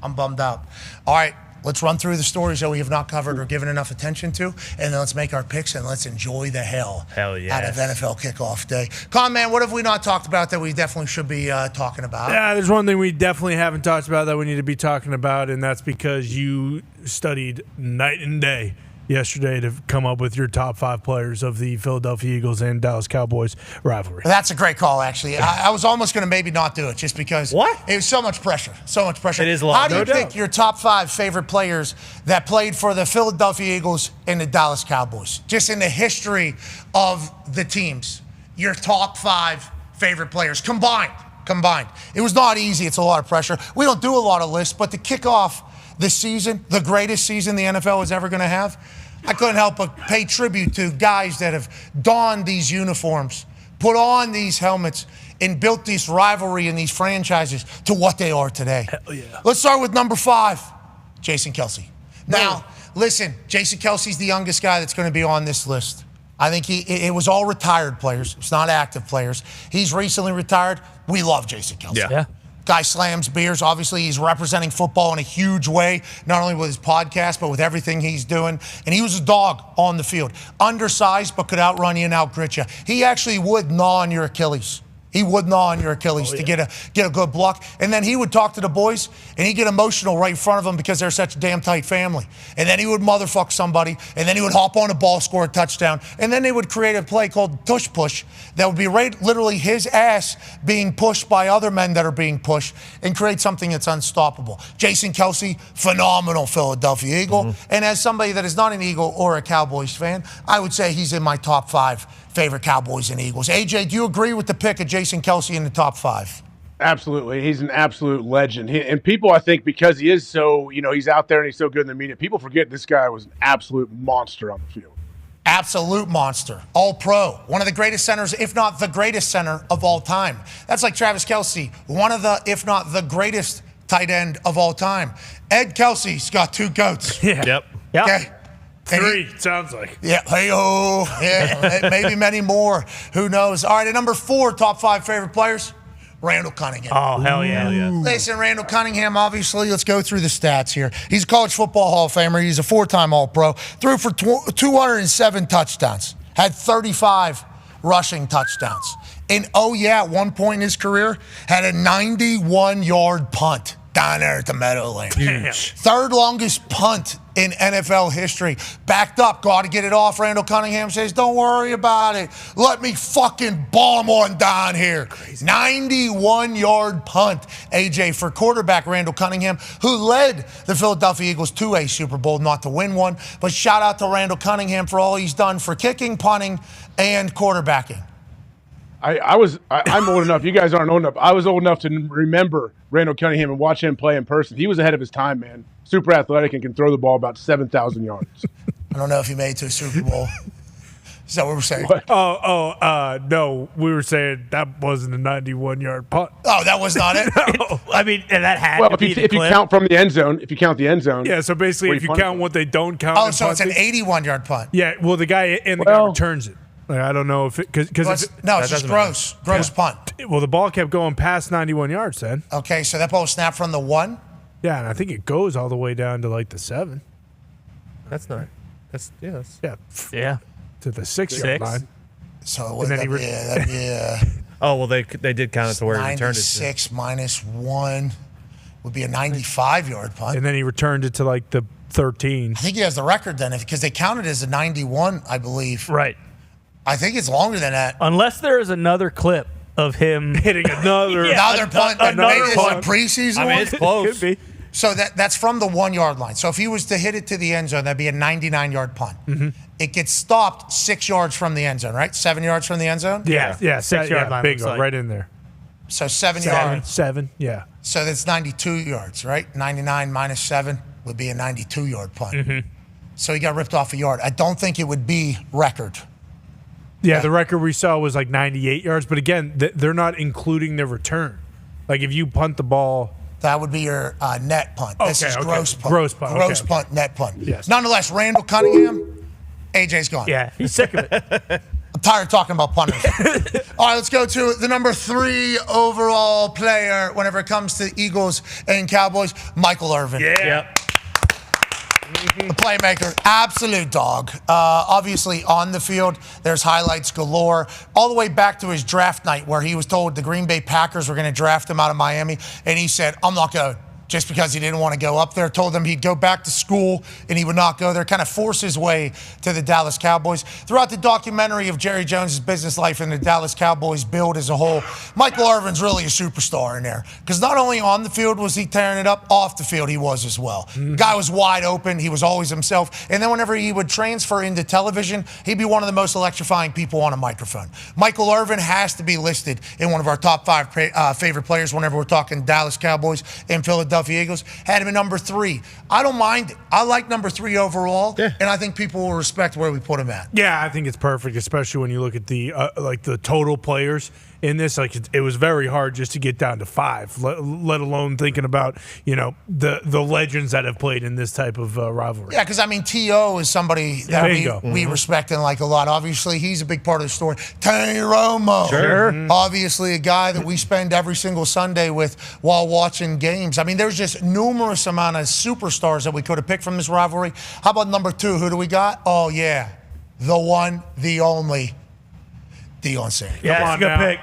I'm bummed out. All right. let's run through the stories that we have not covered or given enough attention to, and then let's make our picks and let's enjoy the hell out of NFL kickoff day. Man, what have we not talked about that we definitely should be talking about? Yeah, there's one thing we definitely haven't talked about that we need to be talking about, and that's because you studied night and day yesterday to come up with your top 5 players of the Philadelphia Eagles and Dallas Cowboys rivalry. That's a great call, actually. I was almost going to maybe not do it just because it was so much pressure. So much pressure. It is a lot. How do you pick your top 5 favorite players that played for the Philadelphia Eagles and the Dallas Cowboys? Just in the history of the teams, your top 5 favorite players combined. It was not easy. It's a lot of pressure. We don't do a lot of lists, but to kick off the season, the greatest season the NFL is ever going to have, I couldn't help but pay tribute to guys that have donned these uniforms, put on these helmets, and built this rivalry and these franchises to what they are today. Hell yeah. Let's start with number 5, Jason Kelce. Now, listen, Jason Kelce's the youngest guy that's going to be on this list. I think it was all retired players. It's not active players. He's recently retired. We love Jason Kelce. Yeah. Guy slams beers. Obviously, he's representing football in a huge way, not only with his podcast, but with everything he's doing. And he was a dog on the field. Undersized, but could outrun you and outgrit you. He actually would gnaw on your Achilles. He would gnaw on your Achilles to get a good block. And then he would talk to the boys, and he'd get emotional right in front of them because they're such a damn tight family. And then he would motherfuck somebody, and then he would hop on a ball, score a touchdown. And then they would create a play called tush push that would be literally his ass being pushed by other men that are being pushed and create something that's unstoppable. Jason Kelce, phenomenal Philadelphia Eagle. And as somebody that is not an Eagle or a Cowboys fan, I would say he's in my top 5 favorite Cowboys and Eagles. AJ, do you agree with the pick of Jason Kelce in the top 5? Absolutely. He's an absolute legend. And people, I think, because he is so, he's out there and he's so good in the media, people forget this guy was an absolute monster on the field. Absolute monster. All-pro. One of the greatest centers, if not the greatest center of all time. That's like Travis Kelce, one of the, if not the greatest tight end of all time. Ed Kelce's got 2 goats. Yeah. Yep. Okay. 3, sounds like. Yeah, hey-oh. Yeah, maybe many more. Who knows? All right, at number 4, top 5 favorite players, Randall Cunningham. Oh, hell yeah. Listen, Randall Cunningham, obviously, let's go through the stats here. He's a college football Hall of Famer. He's a 4-time All-Pro. Threw for 207 touchdowns. Had 35 rushing touchdowns. And, at one point in his career, had a 91-yard punt down there at the Meadowlands. Third longest punt in NFL history. Backed up, got to get it off. Randall Cunningham says, don't worry about it. Let me fucking bomb on down here. 91-yard punt, AJ, for quarterback Randall Cunningham, who led the Philadelphia Eagles to a Super Bowl, not to win one. But shout out to Randall Cunningham for all he's done for kicking, punting, and quarterbacking. I'm old enough. You guys aren't old enough. I was old enough to remember Randall Cunningham and watch him play in person. He was ahead of his time, man. Super athletic and can throw the ball about 7,000 yards. I don't know if he made it to a Super Bowl. Is that what we're saying? What? No. We were saying that wasn't a 91-yard punt. Oh, that was not it? No. I mean, that had Well, to be the if you clip. count from the end zone, Yeah, so basically, if you count what they don't count. Oh, so it's an 81-yard punt. Yeah, well, the guy guy returns it. Like, I don't know if it because no, it's just gross punt. Well, the ball kept going past 91 yards then. Okay, so that ball was snapped from the 1. Yeah, and I think it goes all the way down to like the 7. That's not. That's Yeah. To the 6-yard line. So it wasn't. Yeah. Oh well, they did count it to where he returned it. 96 minus 1 would be a 95-yard punt. And then he returned it to like the 13. I think he has the record then, because they counted as a 91, I believe. Right. I think it's longer than that. Unless there is another clip of him hitting another punt. Maybe it's a preseason one. I mean, it's close. Could be. So that's from the 1-yard line. So if he was to hit it to the end zone, that'd be a 99-yard punt. Mm-hmm. It gets stopped 6 yards from the end zone, right? 7 yards from the end zone? Yeah, 6-yard line. Bingo, like. Right in there. So 7 yards. 7, yeah. So that's 92 yards, right? 99 minus 7 would be a 92-yard punt. Mm-hmm. So he got ripped off a yard. I don't think it would be record. Yeah, the record we saw was like 98 yards. But again, they're not including the return. Like if you punt the ball. That would be your net punt. This is gross punt. Gross punt. Gross punt, net punt. Yes. Nonetheless, Randall Cunningham, AJ's gone. Yeah, he's sick of it. I'm tired of talking about punters. All right, let's go to the number 3 overall player whenever it comes to Eagles and Cowboys, Michael Irvin. Yeah. Yep. The playmaker, absolute dog. Obviously, on the field, there's highlights galore. All the way back to his draft night where he was told the Green Bay Packers were going to draft him out of Miami, and he said, I'm not going. Just because he didn't want to go up there, told them he'd go back to school and he would not go there, kind of force his way to the Dallas Cowboys. Throughout the documentary of Jerry Jones' business life and the Dallas Cowboys build as a whole, Michael Irvin's really a superstar in there. Because not only on the field was he tearing it up, off the field he was as well. Guy was wide open. He was always himself. And then whenever he would transfer into television, he'd be one of the most electrifying people on a microphone. Michael Irvin has to be listed in one of our top 5 favorite players whenever we're talking Dallas Cowboys and Philadelphia Eagles. Had him at number 3. I don't mind it. I like number 3 overall, and I think people will respect where we put him at. Yeah, I think it's perfect, especially when you look at the the total players in this. Like it was very hard just to get down to 5, let alone thinking about the legends that have played in this type of rivalry. Yeah, because I mean T.O. is somebody that we respect and like a lot. Obviously, he's a big part of the story. Tony Romo, obviously a guy that we spend every single Sunday with while watching games. I mean, there's just numerous amount of superstars that we could have picked from this rivalry. How about number 2? Who do we got? Oh yeah, the one, the only. Deion Sanders. Yeah, that's a good pick.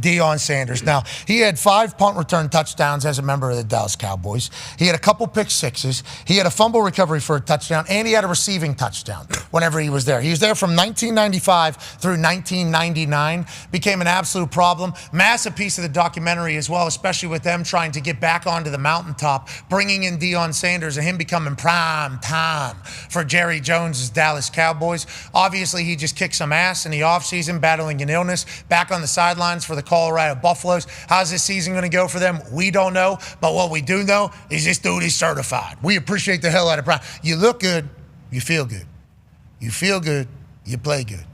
Deion Sanders. Now, he had 5 punt return touchdowns as a member of the Dallas Cowboys. He had a couple pick sixes. He had a fumble recovery for a touchdown, and he had a receiving touchdown whenever he was there. He was there from 1995 through 1999. Became an absolute problem. Massive piece of the documentary as well, especially with them trying to get back onto the mountaintop, bringing in Deion Sanders and him becoming prime time for Jerry Jones' Dallas Cowboys. Obviously, he just kicked some ass in the offseason, battling an illness, back on the sidelines for the Colorado Buffaloes. How's this season going to go for them? We don't know, but what we do know is this dude is certified. We appreciate the hell out of Brian. You look good, you feel good. You feel good, you play good.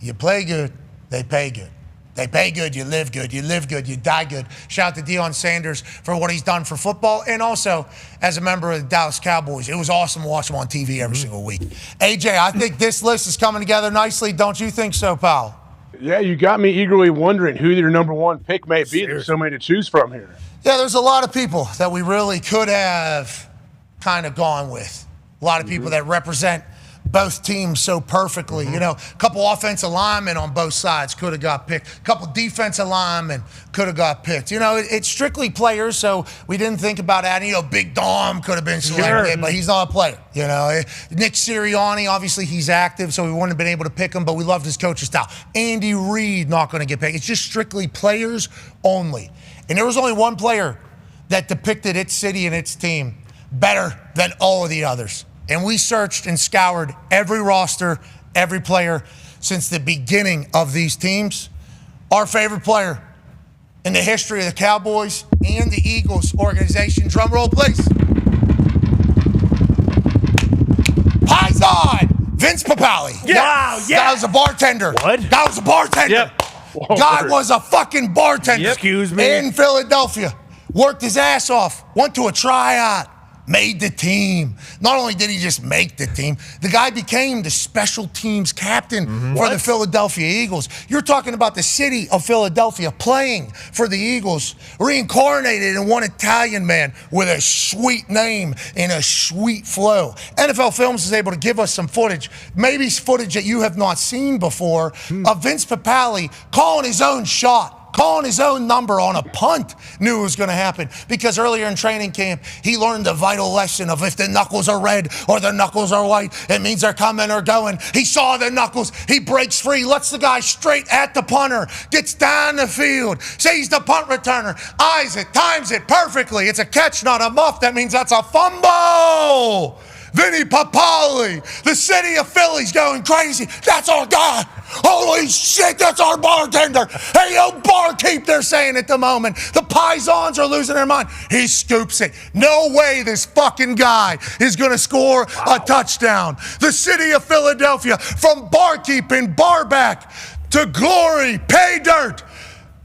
You play good, they pay good. They pay good, you live good. You live good, you die good. Shout out to Deion Sanders for what he's done for football and also as a member of the Dallas Cowboys. It was awesome to watch him on TV every single week. AJ, I think this list is coming together nicely. Don't you think so, pal? Yeah, you got me eagerly wondering who your number 1 pick may be. There's so many to choose from here. Yeah, there's a lot of people that we really could have kind of gone with. A lot of people that represent both teams so perfectly. You know, a couple offensive linemen on both sides could have got picked. A couple defensive linemen could have got picked. You know, it's strictly players, so we didn't think about adding, Big Dahn could have been selected, but he's not a player. You know, Nick Sirianni, obviously he's active, so we wouldn't have been able to pick him, but we loved his coaching style. Andy Reid not going to get picked. It's just strictly players only. And there was only one player that depicted its city and its team better than all of the others. And we searched and scoured every roster, every player since the beginning of these teams. Our favorite player in the history of the Cowboys and the Eagles organization. Drum roll, please. Paisan, Vince Papale. Yeah. Wow, yeah. Guy was a bartender. What? Guy was a bartender. Yep. Guy was a fucking bartender. Yep. Excuse me. In Philadelphia. Worked his ass off. Went to a tryout. Made the team. Not only did he just make the team, the guy became the special teams captain for the Philadelphia Eagles. You're talking about the city of Philadelphia playing for the Eagles, reincarnated in one Italian man with a sweet name and a sweet flow. NFL Films is able to give us some footage, maybe footage that you have not seen before, of Vince Papale calling his own shot. Calling his own number on a punt, knew it was going to happen because earlier in training camp, he learned the vital lesson of if the knuckles are red or the knuckles are white, it means they're coming or going. He saw the knuckles. He breaks free, lets the guy straight at the punter, gets down the field, sees the punt returner, eyes it, times it perfectly. It's a catch, not a muff. That means that's a fumble. Vinny Papale, the city of Philly's going crazy. That's our guy. Holy shit, that's our bartender. Hey, yo, barkeep, they're saying at the moment. The Paisans are losing their mind. He scoops it. No way this fucking guy is going to score a touchdown. The city of Philadelphia, from barkeeping, barback to glory, pay dirt.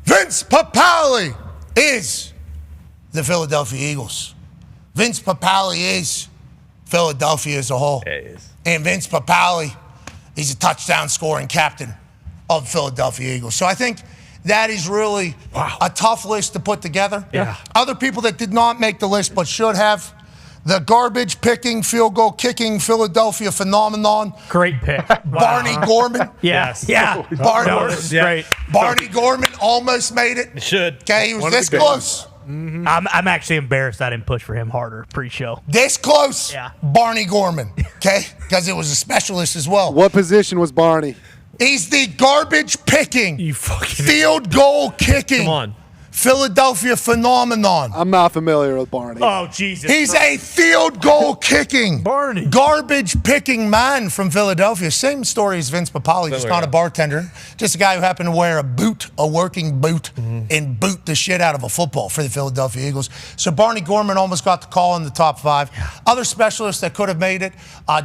Vince Papale is the Philadelphia Eagles. Vince Papale is Philadelphia as a whole. And Vince Papale, he's a touchdown scoring captain of the Philadelphia Eagles. So I think that is really a tough list to put together. Yeah. Other people that did not make the list but should have, the garbage picking, field goal kicking Philadelphia phenomenon. Great pick. Barney Gorman. Yes. Yeah. Barney, No, this is great. Barney Gorman almost made it. Should. Okay, he was this close. I'm actually embarrassed I didn't push for him harder pre-show. This close. Yeah. Barney Gorman. Okay? Because it was a specialist as well. What position was Barney? He's the garbage picking, field goal kicking. Come on. Philadelphia phenomenon. I'm not familiar with Barney. Oh, Jesus. He's a field goal kicking, Barney, garbage picking man from Philadelphia. Same story as Vince Papale, just not a bartender, just a guy who happened to wear a boot, a working boot, and boot the shit out of a football for the Philadelphia Eagles. So Barney Gorman almost got the call in the top 5. Other specialists that could have made it,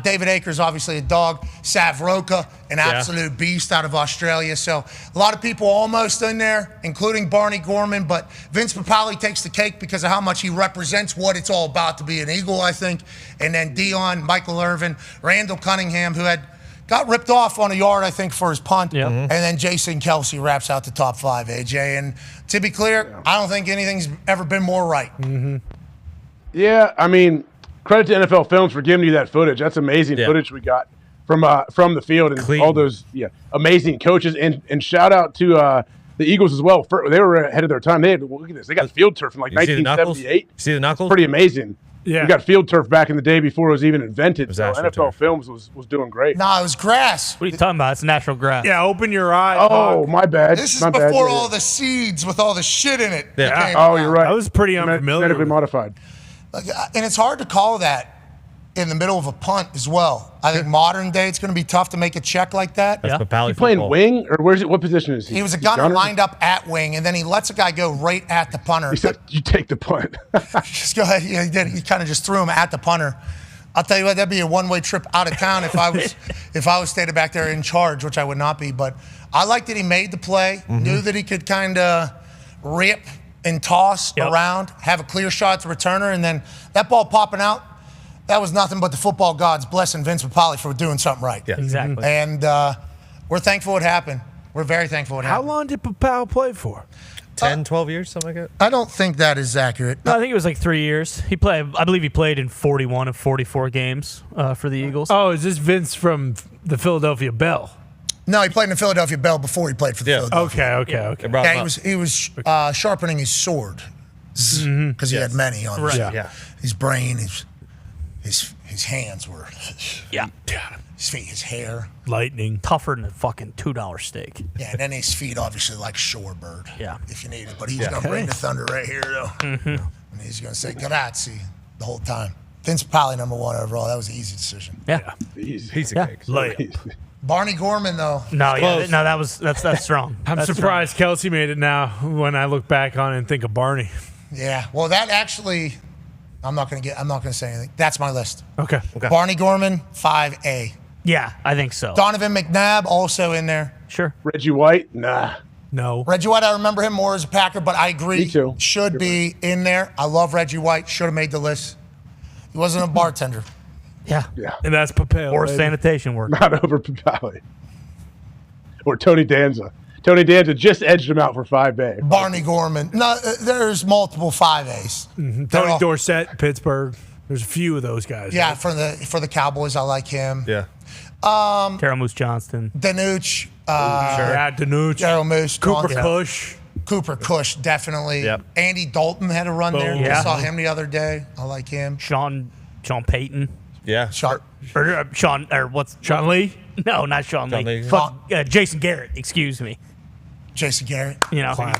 David Akers, obviously a dog, Sav Roca, an absolute beast out of Australia. So a lot of people almost in there, including Barney Gorman, but Vince Papale takes the cake because of how much he represents what it's all about to be an Eagle, I think. And then Dahn, Michael Irvin, Randall Cunningham, who got ripped off on a yard, I think, for his punt. And then Jason Kelsey wraps out the top 5, AJ. And to be clear, I don't think anything's ever been more right. Yeah, I mean, credit to NFL Films for giving you that footage. That's amazing footage we got from the field and all those amazing coaches. And shout out to the Eagles as well. They were ahead of their time. Look at this. They got field turf in like 1978. See the knuckles? Pretty amazing. Yeah. We got field turf back in the day before it was even invented. So NFL Films was doing great. No, it was grass. What are you talking about? It's natural grass. Yeah, open your eyes. Oh, my bad. This is my bad. before all the seeds with all the shit in it. Yeah. Oh, you're right. I was pretty unfamiliar. Genetically modified. And it's hard to call that in the middle of a punt as well. I think modern day it's going to be tough to make a check like that. That's Papale He playing football. wing or what position is he? He was a gunner lined up at wing, and then he lets a guy go right at the punter. He said, "You take the punt." Just go ahead. Yeah, he did. He kind of just threw him at the punter. I'll tell you what, that'd be a one-way trip out of town if I was standing back there in charge, which I would not be. But I liked that he made the play, knew that he could kind of rip and toss around, have a clear shot to returner, and then that ball popping out. That was nothing but the football gods blessing Vince Papale for doing something right. Yeah, exactly. And we're thankful it happened. We're very thankful it happened. How long did Papale play for? 10, 12 years, something like that? I don't think that is accurate. No, I think it was like 3 years. I believe he played in 41 of 44 games for the Eagles. Oh, is this Vince from the Philadelphia Bell? No, he played in the Philadelphia Bell before he played for the Philadelphia. Okay. Yeah, he was sharpening his sword because he had many on his brain. His hands were his feet, his hair, lightning, tougher than a fucking $2 steak. Yeah, and then his feet obviously like shorebird. Yeah, if you need it, but he's gonna bring the thunder right here though, and he's gonna say grazie the whole time. Vince Papale, number 1 overall. That was an easy decision. Yeah, easy. Piece of cake. Barney Gorman though. No, that's strong. I'm surprised Kelsey made it now when I look back on it and think of Barney. Yeah, well, that actually. I'm not gonna say anything. That's my list. Okay. Barney Gorman, 5A. Yeah, I think so. Donovan McNabb also in there. Sure. Reggie White? Nah. No. Reggie White, I remember him more as a Packer, but I agree. Me too. Should be in there. I love Reggie White. Should have made the list. He wasn't a bartender. Yeah. And that's Papale. Or baby. sanitation work. Not over Papale. Or Tony Danza. Tony Danza just edged him out for 5A. Barney Gorman. No, there's multiple 5As. Tony Dorsett, Pittsburgh. There's a few of those guys. Yeah, right? for the Cowboys, I like him. Yeah. Daryl Moose Johnston. Danucci. Yeah, Danucci. Daryl Moose. Cooper Johnson. Cush. Cooper Cush, definitely. Yep. Andy Dalton had a run there. Yeah. I saw him the other day. I like him. Sean Payton. Yeah. Sean Lee? No, not Sean John Lee. Lee. Fuck, Jason Garrett. Excuse me. Jason Garrett.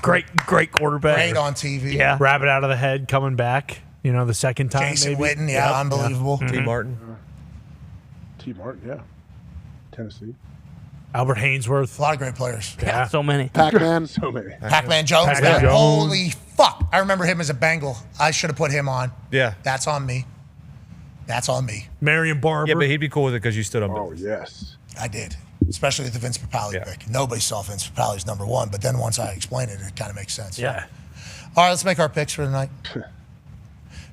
Great quarterback. Great on TV. Yeah. Rabbit out of the head coming back. The second time. Jason maybe. Witten, yeah, unbelievable. T. Martin. T. Martin, yeah. Tennessee. Albert Hainsworth. A lot of great players. Yeah, so many. Pac-Man. So many. Pac-Man Jones. Pac-Man Jones. Holy fuck. I remember him as a Bengal. I should have put him on. Yeah. That's on me. That's on me. Marion Barber. Yeah, but he'd be cool with it because you stood on Oh, business. yes. I did. Especially with the Vince Papale pick. Nobody saw Vince Papale as number 1, but then once I explained it, it kind of makes sense. Yeah. All right, let's make our picks for tonight.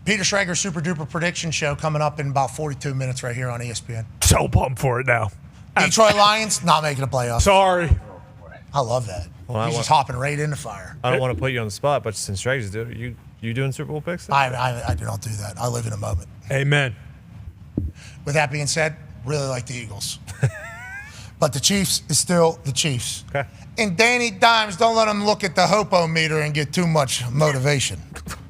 Peter Schrager Super Duper Prediction Show coming up in about 42 minutes right here on ESPN. So pumped for it now. Detroit Lions not making a playoff. Sorry. I love that. Well, He's just hopping right in the fire. I don't want to put you on the spot, but since Strags did it, you You doing Super Bowl picks? I do not do that. I live in a moment. Amen. With that being said, really like the Eagles. But the Chiefs is still the Chiefs. Okay. And Danny Dimes, don't let him look at the Hopo meter and get too much motivation,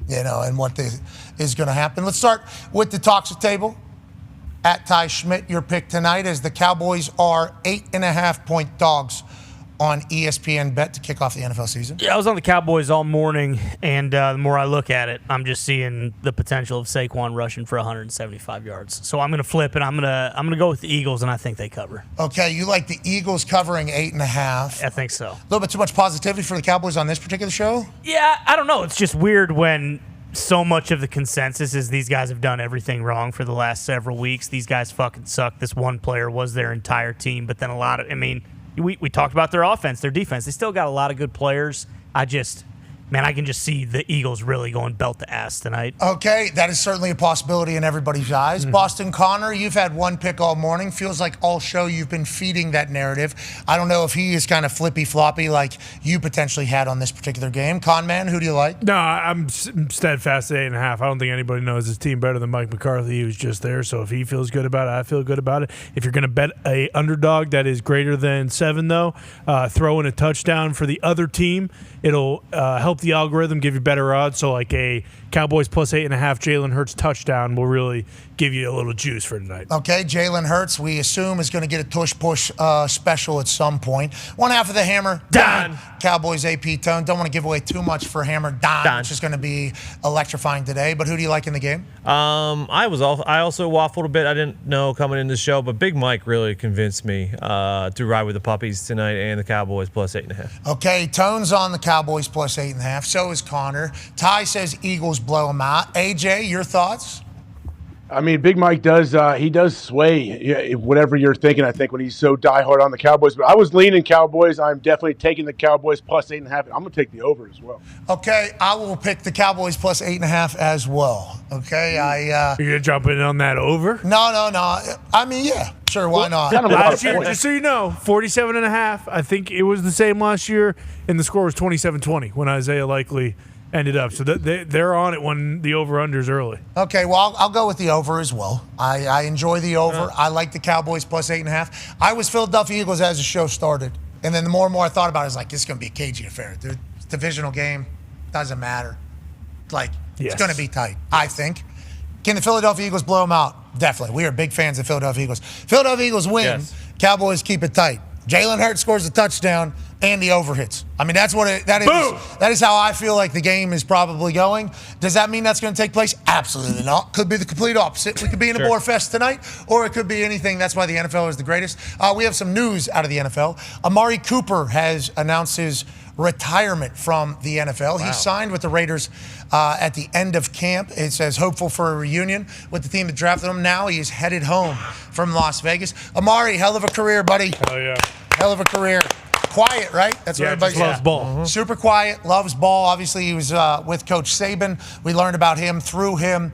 and what is going to happen. Let's start with the Toxic Table. At Ty Schmidt, your pick tonight as the Cowboys are 8.5-point dogs on ESPN Bet to kick off the NFL season. Yeah, I was on the Cowboys all morning, and the more I look at it, I'm just seeing the potential of Saquon rushing for 175 yards. So I'm going to flip it. I'm going to go with the Eagles, and I think they cover. Okay, you like the Eagles covering 8.5. I think so. A little bit too much positivity for the Cowboys on this particular show? Yeah, I don't know. It's just weird when so much of the consensus is these guys have done everything wrong for the last several weeks. These guys fucking suck. This one player was their entire team, but then we talked about their offense, their defense. They still got a lot of good players. I can just see the Eagles really going belt to ass tonight. Okay, that is certainly a possibility in everybody's eyes. Boston Connor, you've had one pick all morning. Feels like all show you've been feeding that narrative. I don't know if he is kind of flippy-floppy like you potentially had on this particular game. Conman, who do you like? No, I'm steadfast at 8.5. I don't think anybody knows his team better than Mike McCarthy. He was just there, so if he feels good about it, I feel good about it. If you're going to bet a underdog that is greater than 7, though, throw in a touchdown for the other team. It'll help the algorithm, give you better odds. So like a Cowboys plus 8.5 Jalen Hurts touchdown will really give you a little juice for tonight. Okay, Jalen Hurts, we assume, is going to get a tush-push special at some point. One half of the Hammer, Dahn. Cowboys AP tone. Don't want to give away too much for Hammer Dahn, which is going to be electrifying today. But who do you like in the game? I also waffled a bit. I didn't know coming into the show, but Big Mike really convinced me to ride with the puppies tonight and the Cowboys plus 8.5. Okay, Tone's on the Cowboys plus 8.5. So is Connor. Ty says Eagles blow them out. AJ, your thoughts? I mean, Big Mike does sway whatever you're thinking, I think, when he's so diehard on the Cowboys. But I was leaning Cowboys. I'm definitely taking the Cowboys plus 8.5. I'm going to take the over as well. Okay, I will pick the Cowboys plus 8.5 as well. Okay, You're going to jump in on that over? No. I mean, yeah, sure, why not? Last year, just so you know, 47.5. I think it was the same last year, and the score was 27-20 when Isaiah Likely ended up. So they're on it when the over-under's early. Okay, well, I'll go with the over as well. I enjoy the over. I like the Cowboys plus 8.5. I was Philadelphia Eagles as the show started. And then the more and more I thought about it, I was like, this is going to be a cagey affair, dude. It's a divisional game. Doesn't matter. It's going to be tight, I think. Can the Philadelphia Eagles blow them out? Definitely. We are big fans of Philadelphia Eagles. Philadelphia Eagles win. Yes. Cowboys keep it tight. Jalen Hurts scores a touchdown and the over hits. I mean, that is how I feel like the game is probably going. Does that mean that's going to take place? Absolutely not. Could be the complete opposite. We could be in a Boar Fest tonight, or it could be anything. That's why the NFL is the greatest. We have some news out of the NFL. Amari Cooper has announced his retirement from the NFL. Wow. He signed with the Raiders at the end of camp. It says hopeful for a reunion with the team that drafted him. Now he is headed home from Las Vegas. Amari, hell of a career, buddy. Hell yeah. Hell of a career. Quiet, right? That's what everybody loves ball. Mm-hmm. Super quiet, loves ball. Obviously, he was with Coach Saban. We learned about him through him.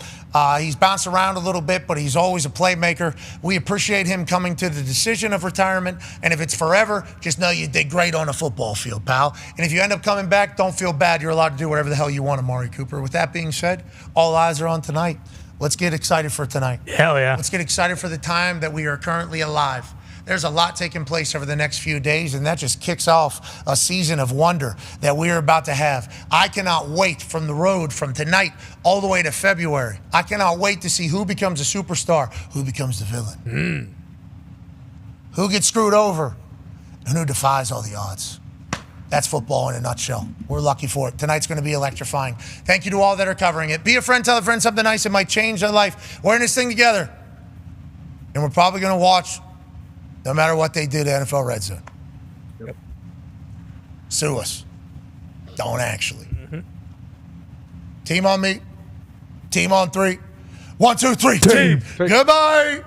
He's bounced around a little bit, but he's always a playmaker. We appreciate him coming to the decision of retirement. And if it's forever, just know you did great on a football field, pal. And if you end up coming back, don't feel bad. You're allowed to do whatever the hell you want, Amari Cooper. With that being said, all eyes are on tonight. Let's get excited for tonight. Hell yeah. Let's get excited for the time that we are currently alive. There's a lot taking place over the next few days, and that just kicks off a season of wonder that we're about to have. I cannot wait from the road from tonight all the way to February. I cannot wait to see who becomes a superstar, who becomes the villain, who gets screwed over, and who defies all the odds. That's football in a nutshell. We're lucky for it. Tonight's going to be electrifying. Thank you to all that are covering it. Be a friend, tell a friend something nice that might change their life. We're in this thing together, and we're probably going to watch no matter what they do to NFL Red Zone. Yep. Sue us. Don't actually. Mm-hmm. Team on me. Team on 3. 1, 2, 3. Team. Goodbye.